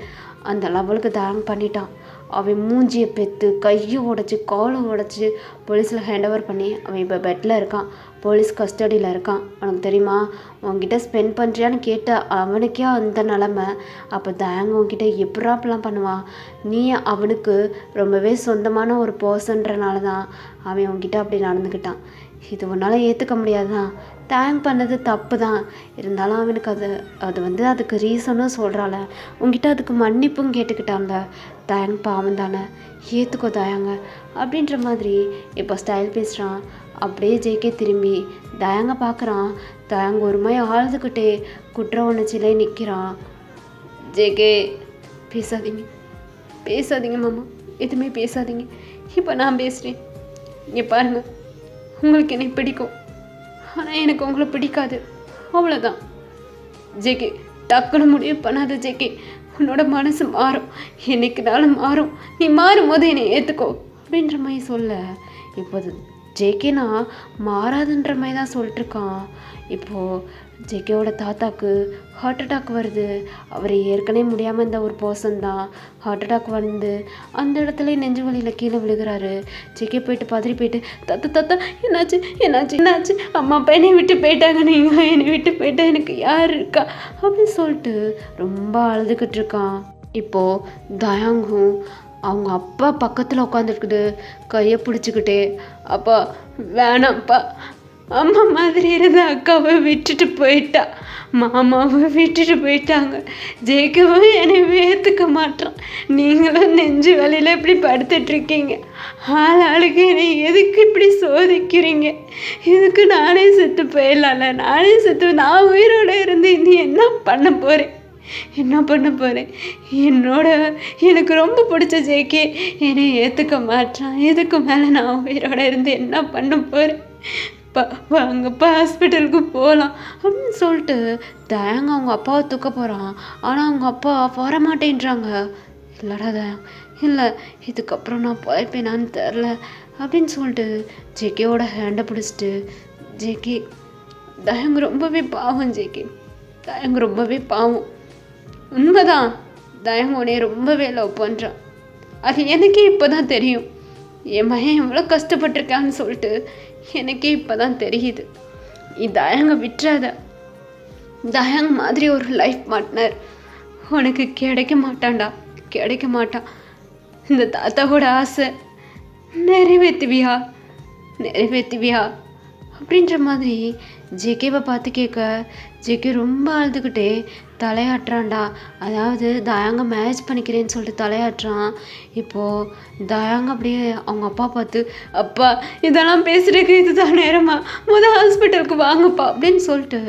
அந்த லெவலுக்கு தாங்க பண்ணிட்டான். அவன் மூஞ்சியை பெற்று கையை உடச்சி காலை உடச்சி போலீஸில் ஹேண்ட் ஓவர் பண்ணி அவன் இப்போ பெட்டில் இருக்கான், போலீஸ் கஸ்டடியில் இருக்கான். உனக்கு தெரியுமா? உன்கிட்ட ஸ்பெண்ட் பண்ணுறியான்னு கேட்ட அவனுக்கே அந்த நிலமை. அப்போ தயங்க உன்கிட்ட எப்படா அப்படிலாம் பண்ணுவான்? நீ அவனுக்கு ரொம்பவே சொந்தமான ஒரு பர்சன்றனால தான் அவன் உன்கிட்ட அப்படி நடந்துக்கிட்டான். இது உன்னால் ஏற்றுக்க முடியாதுதான். தேங்க் பண்ணது தப்பு தான், இருந்தாலும் அவனுக்கு அதுக்கு ரீசனும் சொல்கிறாள். உங்ககிட்ட அதுக்கு மன்னிப்பும் கேட்டுக்கிட்டாங்க. தேங்க் பாவம் தானே, ஏற்றுக்கோ தயாங்க அப்படின்ற மாதிரி இப்போ ஸ்டைல் பேசுகிறான். அப்படியே ஜேகே திரும்பி தயாங்க பார்க்குறான். தயாங்க ஒரு மாதிரி ஆழ்ந்துக்கிட்டே குற்ற உணர்ச்சியிலே நிற்கிறான். ஜேகே பேசாதீங்க, பேசாதீங்க மாமா, எதுவுமே பேசாதீங்க. இப்போ நான் பேசுகிறேன். இங்கே பாருங்கள், உங்களுக்கு என்னை பிடிக்கும், ஆனால் எனக்கு உங்களை பிடிக்காது, அவ்வளோதான். ஜேகே டக்குன்னு முடிவு பண்ணாத ஜேகே, உன்னோட மனசு மாறும், என்னைக்குனாலும் மாறும், நீ மாறும் போது என்னை ஏற்றுக்கோ அப்படின்ற மாதிரி சொல்ல. இப்போது ஜேகேனா மாறாதுன்ற மாதிரி தான் சொல்லிட்டுருக்கான். இப்போது ஜேகேவோட தாத்தாக்கு ஹார்ட் அட்டாக் வருது. அவர் ஏற்கனவே முடியாமல் இருந்த ஒரு பர்சன் தான். ஹார்ட் அட்டாக் வந்து அந்த இடத்துல நெஞ்சு வலியில் கீழே விழுகிறாரு. ஜேகே போயிட்டு பதறி போயிட்டு, தாத்தா தாத்தா என்னாச்சு என்னாச்சு என்னாச்சு, அம்மா அப்பா என்னை விட்டு போயிட்டாங்க, நீங்கள் என்னை விட்டு போயிட்டா எனக்கு யார் இருக்கா அப்படின்னு சொல்லிட்டு ரொம்ப அழுதுகிட்டு இருக்கான். இப்போது தயாங்கும் அவங்க அப்பா பக்கத்தில் உட்காந்துருக்குது, கையை பிடிச்சிக்கிட்டே, அப்பா வேணாம்ப்பா, அம்மா மாதிரி இருந்த அக்காவை விட்டுட்டு போயிட்டா, மாமாவை விட்டுட்டு போயிட்டாங்க, ஜேக்கவும் என்னை ஏற்றுக்க மாட்டான், நீங்களும் நெஞ்சு வலியில் இப்படி படுத்துட்ருக்கீங்க, ஆளுக்கு என்னை எதுக்கு இப்படி சோதிக்கிறீங்க, இதுக்கு நானே செத்து போயிடலாம்ல, நானே செத்து, நான் உயிரோடு இருந்து இனி என்ன பண்ண போகிறேன், என்ன பண்ண போகிறேன், எனக்கு ரொம்ப பிடிச்ச ஜேகே என்னை ஏற்றுக்க மாட்டான், இதுக்கு மேலே நான் உயிரோடு இருந்து என்ன பண்ண போகிறேன், வாங்கப்பா ஹாஸ்பிட்டலுக்கு போகலாம் அப்படின்னு சொல்லிட்டு தயங்க அவங்க அப்பாவை தூக்க போகிறான். ஆனால் அவங்க அப்பா வர மாட்டேன்றாங்க. இல்லைடா தயங், இல்லை இதுக்கப்புறம் நான் போய்ப்பேனான்னு தெரில அப்படின்னு சொல்லிட்டு ஜேகேவோட ஹேண்டை பிடிச்சிட்டு, ஜேகே தயங்க ரொம்பவே பாவம், ஜேகே தயங்க ரொம்பவே பாவம், உண்மைதான், தயங்க உடனே ரொம்பவே லவ் பண்ணுறான், அது எனக்கே இப்போ தான் தெரியும், என் மகன் எவ்வளோ கஷ்டப்பட்டிருக்கான்னு சொல்லிட்டு எனக்கே இப்போ தான் தெரியுது. தயங்க விட்டுறாத, தயங்க மாதிரி ஒரு லைஃப் பார்ட்னர் உனக்கு கிடைக்க மாட்டான்டா, கிடைக்க மாட்டான். இந்த தாத்தாவோட ஆசை நிறைவேற்றுவியா அப்படின்ற மாதிரி ஜேகேவை பார்த்து கேட்க, ஜேகே ரொம்ப அழுதுகிட்டே தலையாட்டுறான்டா. அதாவது தயாங்க மேரேஜ் பண்ணிக்கிறேன்னு சொல்லிட்டு தலையாட்டுறான். இப்போது தயாங்க அப்படியே அவங்க அப்பா பார்த்து, அப்பா இதெல்லாம் பேசுகிறதுக்கு இதுதான் நேரமா, ஹாஸ்பிட்டலுக்கு வாங்கப்பா அப்படின்னு சொல்லிட்டு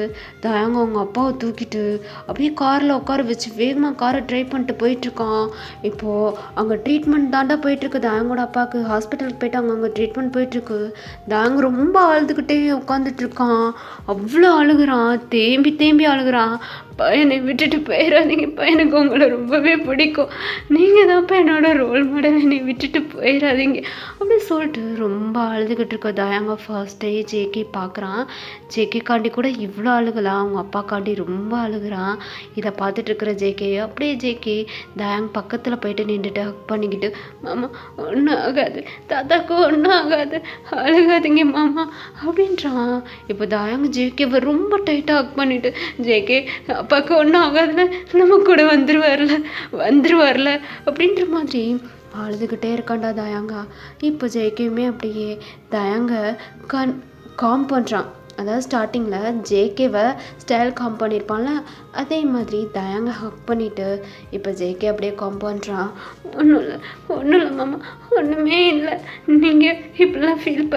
தயாங்க அவங்க அப்பாவை தூக்கிட்டு அப்படியே காரில் உட்கார வச்சு வேகமாக காரை ட்ரைவ் பண்ணிட்டு போயிட்டுருக்கான். இப்போது அங்கே ட்ரீட்மெண்ட் தாண்டா போயிட்டுருக்கு தயாங்கோட அப்பாவுக்கு, ஹாஸ்பிட்டலுக்கு போயிட்டு அங்கே ட்ரீட்மெண்ட் போயிட்டுருக்கு. தயாங்க ரொம்ப அழுதுகிட்டே உட்காந்துட்டு இருக்கான். அவ்வளோ அழுகுறான், தேம்பி அழுகுறான். பையனை விட்டுட்டு போயிடாதீங்கப்பா, எனக்கு உங்களை ரொம்பவே பிடிக்கும், நீங்கள் தான்ப்பா என்னோட ரோல் மாடல், என்னை விட்டுட்டு போயிடாதீங்க அப்படின்னு சொல்லிட்டு ரொம்ப அழுதுகிட்டு இருக்க தயாங்க ஃபர்ஸ்ட் டே ஜேகே பார்க்குறான். ஜேகேக்காண்டி கூட இவ்வளோ அழுகலாம், அவங்க அப்பாக்காண்டி ரொம்ப அழுகுறான். இதை பார்த்துட்டு இருக்கிற ஜேகே அப்படியே ஜேகே தயாங் பக்கத்தில் போயிட்டு நின்றுட்டு ஹக் பண்ணிக்கிட்டு, மாமா ஒன்றும் ஆகாது, தாத்தாக்கு ஒன்றும் ஆகாது, அழுகாதீங்க மாமா அப்படின்றான். இப்போ தயாங் ஜேகேவை ரொம்ப டைட்டாக ஹக் பண்ணிட்டு, ஜேகே அப்பாவுக்கு ஒன்றும் ஆகாதுல, நம்ம கூட வந்துருவார்ல அப்படின்ற மாதிரி அழுதுகிட்டே இருக்காண்டா தயாங்கா. இப்போ ஜேகேவுமே அப்படியே தயாங்க காம் பண்ணுறான். அதாவது ஸ்டார்டிங்கில் ஜேகேவை ஸ்டைல் காம் பண்ணியிருப்பான்ல, அதே மாதிரி தயாங்க ஹக் பண்ணிவிட்டு இப்போ ஜேகே அப்படியே காம் பண்ணுறான். ஒன்றும் இல்லை மாமா, ஒன்றுமே இல்லை, நீங்கள் இப்படிலாம் ஃபீல்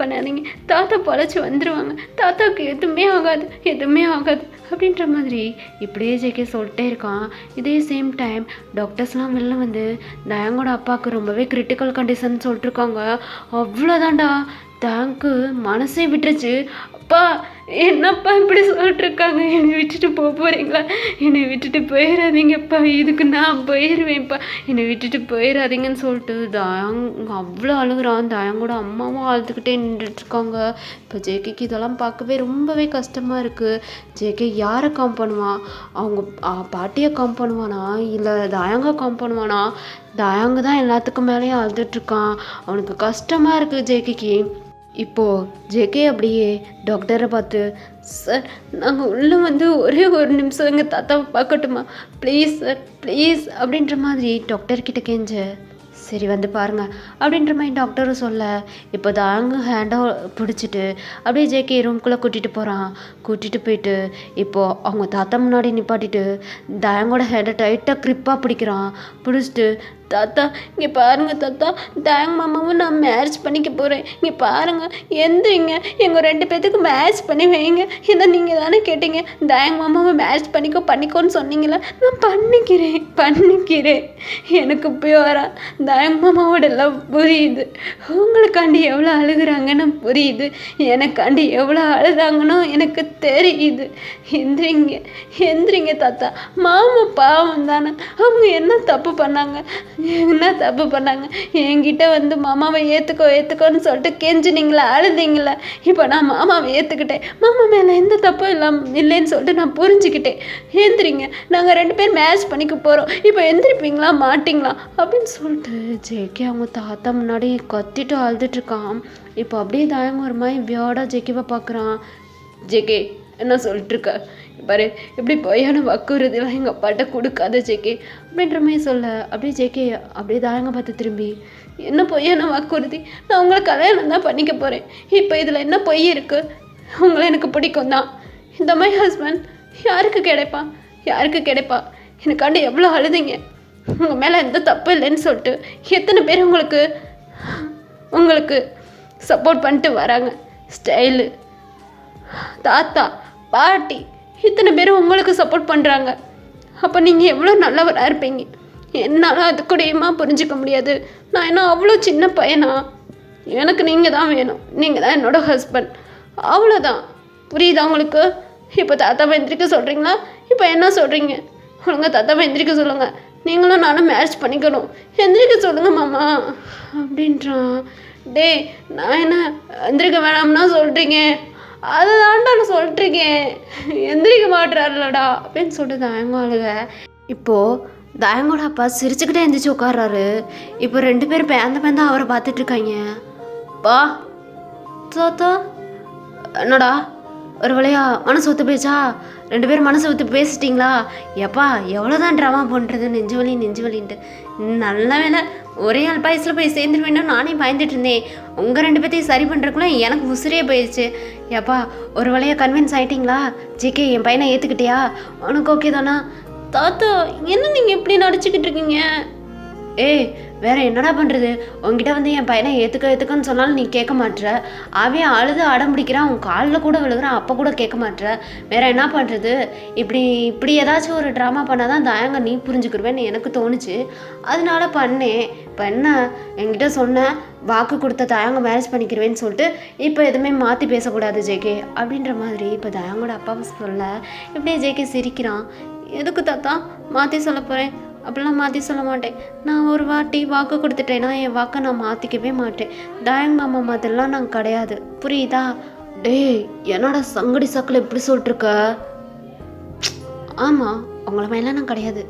பண்ணாதீங்க, தாத்தா பொழைச்சி வந்துடுவாங்க, தாத்தாவுக்கு எதுவுமே ஆகாது அப்படின்ற மாதிரி இப்படியே ஜேகே சொல்லிட்டே இருக்கான். இதே சேம் டைம் டாக்டர்ஸ்லாம் வெளில வந்து தயாங்கோட அப்பாவுக்கு ரொம்பவே கிரிட்டிக்கல் கண்டிஷன் சொல்லிட்டுருக்காங்க. அவ்வளோதான்டா, தயாங்க்கு மனசே விட்டுருச்சு. அப்பா என்னப்பா இப்படி சொல்லிட்டு இருக்காங்க, என்னை விட்டுட்டு போகிறீங்களா? என்னை விட்டுட்டு போயிடாதீங்கப்பா, இதுக்கு நான் போயிடுவேன்ப்பா, என்னை விட்டுட்டு போயிடாதீங்கன்னு சொல்லிட்டு தயாங் அவ்வளோ அழுகுறான். தயாங்கோட அம்மாவும் அழுதுகிட்டே நின்றுட்டுருக்காங்க. இப்போ ஜேகேக்கு இதெல்லாம் பார்க்கவே ரொம்பவே கஷ்டமாக இருக்குது. ஜேகே யாரை காம் பண்ணுவான்? அவங்க பாட்டியை காம் பண்ணுவானா இல்லை தயாங்கா காம் பண்ணுவானா? தயாங்க தான் எல்லாத்துக்கும் மேலேயும் அழுதுட்ருக்கான். அவனுக்கு கஷ்டமாக இருக்குது ஜேகேக்கு. இப்போது ஜேகே அப்படியே டாக்டரை பார்த்து, சார் நாங்கள் உள்ளே வந்து ஒரே ஒரு நிமிஷம் எங்கள் தாத்தாவை பார்க்கட்டுமா ப்ளீஸ் சார் ப்ளீஸ் அப்படின்ற மாதிரி டாக்டர்கிட்ட கெஞ்ச, சரி வந்து பாருங்க அப்படின்ற மாதிரி டாக்டரும் சொல்ல, இப்போ தாங்க ஹேண்டை பிடிச்சிட்டு அப்படியே ஜேகே ரூம்குள்ளே கூட்டிகிட்டு போகிறான். கூட்டிகிட்டு போயிட்டு இப்போது அவங்க தாத்தா முன்னாடி நிப்பாட்டிட்டு தயங்கோட ஹேண்டை டைட்டாக க்ரிப்பாக பிடிக்கிறான். பிடிச்சிட்டு, தாத்தா இங்கே பாருங்கள் தாத்தா, தயங் மாமாவும் நான் மேரேஜ் பண்ணிக்க போகிறேன், இங்கே பாருங்கள் எந்திரிங்க, எங்கள் 2 பேர்த்துக்கு மேரேஜ் பண்ணி வைங்க. ஏன்னா நீங்கள் தானே கேட்டீங்க தயங் மாமாவை மேரேஜ் பண்ணிக்கோன்னு சொன்னீங்களே, நான் பண்ணிக்கிறேன். எனக்கு பியூரா தயங் மாமாவோட லவ் புரியுது. உங்களுக்காண்டி எவ்வளோ அழுகுறாங்கன்னு புரியுது, எனக்காண்டி எவ்வளோ அழுதாங்கன்னு எனக்கு தெரியுது. எந்திரிங்க தாத்தா, மாமா பாவம் தானே, அவங்க என்ன தப்பு பண்ணாங்க? என்கிட்ட வந்து மாமாவை ஏற்றுக்கோன்னு சொல்லிட்டு கெஞ்சினீங்களா, அழுதிங்களா? இப்போ நான் மாமாவை ஏற்றுக்கிட்டேன், மாமா மேலே எந்த தப்பும் இல்லைன்னு சொல்லிட்டு நான் புரிஞ்சுக்கிட்டேன். எந்திரிங்க, நாங்கள் 2 பேர் மேரேஜ் பண்ணிக்க போகிறோம், இப்போ எந்திரிப்பீங்களா மாட்டிங்களா அப்படின்னு சொல்லிட்டு ஜேகே அவங்க தாத்தா முன்னாடி கத்திட்டு அழுதுட்ருக்கான். இப்போ அப்படியே தாயங்க ஒரு மாதிரி வியாடாக ஜேகேவை பார்க்குறான். ஜேகே என்ன சொல்லிட்டுருக்க பாரு, இப்படி பொய்யான வாக்குறுதிலாம் எங்கள் அப்பாட்ட கொடுக்காத ஜேகே அப்படின்ற மாதிரி சொல்ல, அப்படியே ஜேகே அப்படியே தாயங்க பார்த்து திரும்பி, என்ன பொய்யான வாக்குறுதி? நான் உங்களை கல்யாணம் தான் பண்ணிக்க போகிறேன், இப்போ இதில் என்ன பொய் இருக்குது? உங்களை எனக்கு பிடிக்கும் தான், இந்த மாதிரி ஹஸ்பண்ட் யாருக்கு கிடைப்பா? எனக்காண்டி எவ்வளோ அழுதிங்க, உங்கள் மேலே எந்த தப்பு இல்லைன்னு சொல்லிட்டு எத்தனை பேர் உங்களுக்கு சப்போர்ட் பண்ணிட்டு வராங்க. ஸ்டைலு, தாத்தா, பாட்டி, இத்தனை பேரும் உங்களுக்கு சப்போர்ட் பண்ணுறாங்க. அப்போ நீங்கள் எவ்வளோ நல்லவராக இருப்பீங்க, என்னால் அது கூடயுமா புரிஞ்சிக்க முடியாது? நான் என்ன அவ்வளோ சின்ன பையனா? எனக்கு நீங்கள் தான் வேணும், நீங்கள் தான் என்னோடய ஹஸ்பண்ட், அவ்வளோதான். புரியுதா உங்களுக்கு? இப்போ தாத்தாவை எந்திரிக்க சொல்கிறீங்களா? இப்போ என்ன சொல்கிறீங்க? ஒழுங்கா தாத்தாவை எந்திரிக்க சொல்லுங்கள், நீங்களும் நானும் மேரேஜ் பண்ணிக்கணும், எந்திரிக்க சொல்லுங்கள் மாமா அப்படின்றான். டே, நான் என்ன எந்திரிக்க வேணாம்னா சொல்கிறீங்க? அதை தாண்டா நான் சொல்லிட்டுருக்கேன், எந்திரிக்க மாட்டுறாருலடா அப்படின்னு சொல்லிட்டு தயங்க அழுக. இப்போது தயங்கோட அப்பா சிரிச்சுக்கிட்டே எந்திரிச்சு உட்கார்றாரு. இப்போ 2 பேரும் பேந்த அவரை பார்த்துட்ருக்காங்க. பா தாத்தா, என்னடா ஒரு வழியா மனசு ஒத்து போயிச்சா? 2 பேரும் மனசு ஒத்து பேசிட்டிங்களா? எப்பா எவ்வளோதான் ட்ராமா பண்ணுறது, நெஞ்சு வலின்ட்டு. நல்ல வேலை ஒரே வயசில் போய் சேர்ந்துருவேன்னு நானே பயந்துட்டு இருந்தேன். உங்கள் 2 பேர்த்தையும் சரி பண்ணுறக்குள்ள எனக்கு உசுரே போயிடுச்சு. எப்பா ஒரு வழியாக கன்வின்ஸ் ஆகிட்டிங்களா? ஜேகே என் பையனை ஏற்றுக்கிட்டியா? உனக்கு ஓகே தானா? தாத்தா என்ன நீங்கள் இப்படி நடிச்சுக்கிட்டு இருக்கீங்க? ஏய் வேறு என்னடா பண்ணுறது, உங்ககிட்ட வந்து என் பையனை ஏற்றுக்கன்னு சொன்னாலும் நீ கேட்க மாட்டுற, அவன் அழுது அடம் பிடிக்கிறான், உன் காலில் கூட விழுகிறான், அப்போ கூட கேட்க மாட்டுற, வேறு என்ன பண்ணுறது? இப்படி ஏதாச்சும் ஒரு ட்ராமா பண்ணால் தான் தயங்க நீ புரிஞ்சுக்கிடுவேன்னு எனக்கு தோணுச்சு, அதனால பண்ணேன். இப்போ என்ன என்கிட்ட சொன்னேன், வாக்கு கொடுத்த தயங்க மேரேஜ் பண்ணிக்கிறவேன்னு சொல்லிட்டு இப்போ எதுவுமே மாற்றி பேசக்கூடாது ஜேகே அப்படின்ற மாதிரி இப்போ தயங்கோட அப்பாவை சொல்ல, இப்படியே ஜேகே சிரிக்கிறான். எதுக்கு தாத்தா மாற்றி சொல்ல போகிறேன்? அப்படிலாம் மாற்றி சொல்ல மாட்டேன், நான் ஒரு வாட்டி வாக்கு கொடுத்துட்டேன்னா என் வாக்கை நான் மாற்றிக்கவே மாட்டேன். தாயங் மாமா மாதிரிலாம் நான் கிடையாது, புரியுதா? டேய் என்னோட சங்கடி சாக்கில் இப்படி சொல்லிட்டுருக்க? ஆமாம் உங்களை மேலாம் நான் கிடையாது,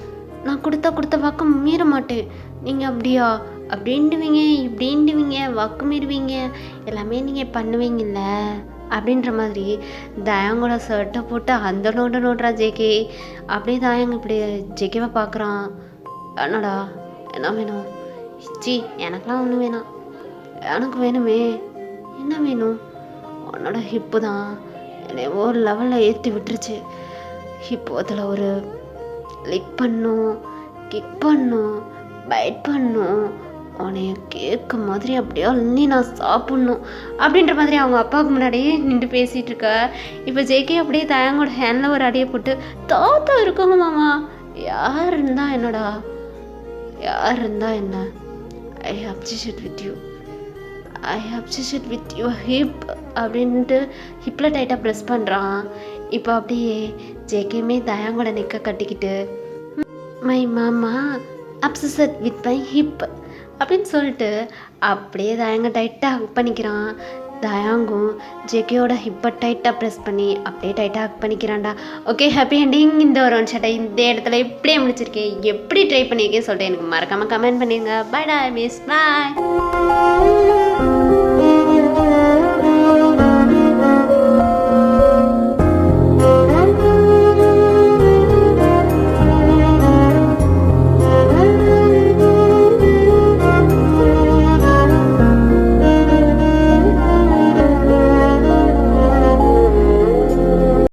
நான் கொடுத்த வாக்கு மீற மாட்டேன். நீங்கள் அப்படியா இப்படின்டுவீங்க, வாக்கு மீறுவீங்க, எல்லாமே நீங்கள் பண்ணுவீங்கல்ல அப்படின்ற மாதிரி தயங்கோட ஷர்ட்டை போட்டு அந்த நோடுறா ஜேகே. அப்படியே தயங்க இப்படி ஜேகேவை பார்க்குறான். என்னடா என்ன வேணும்? எனக்கெலாம் ஒன்றும் வேணாம், எனக்கு வேணுமே. என்ன வேணும்? உன்னோட ஹிப்பு தான் என்னை ஒரு லெவலில் ஏற்றி விட்டுருச்சு. ஹிப்பு அதில் ஒரு லிக் பண்ணும், கிக் பண்ணும், பைட் பண்ணும், உன்னைய கேட்க மாதிரி அப்படியே அள்ளி நான் சாப்பிட்ணும் அப்படின்ற மாதிரி அவங்க அப்பாவுக்கு முன்னாடியே நின்று பேசிகிட்டு இருக்கா. இப்போ ஜேகே அப்படியே தயங்கோட ஹேண்டில் ஒரு அடியை போட்டு, தாத்தா இருக்காங்க மாமா, யார் இருந்தா என்ன, I appreciate with you, I appreciate with your hip அப்படின்ட்டு ஹிப்பில் டைட்டாக ப்ரெஸ் பண்ணுறான். இப்போ அப்படியே ஜேகேமே தயாங்கூட நெக்க கட்டிக்கிட்டு மை மாமா அப்செட் வித் மை ஹிப் அப்படின்னு சொல்லிட்டு அப்படியே தயாங்க டைட்டாக ஹக் பண்ணிக்கிறான். தயாங்கும் ஜேகேயோட ஹிப்பை டைட்டாக ப்ரெஸ் பண்ணி அப்படியே டைட்டாக ஹக் பண்ணிக்கிறான்டா. Okay, happy ending. இந்த ஒரு ஒன் ஷாட்டை இந்த இடத்துல எப்படியே முடிச்சிருக்கேன், எப்படி ட்ரை பண்ணியிருக்கேன்னு சொல்லிட்டு எனக்கு மறக்காமல் கமெண்ட் பண்ணிடுங்க. பை டா மிஸ், பாய்.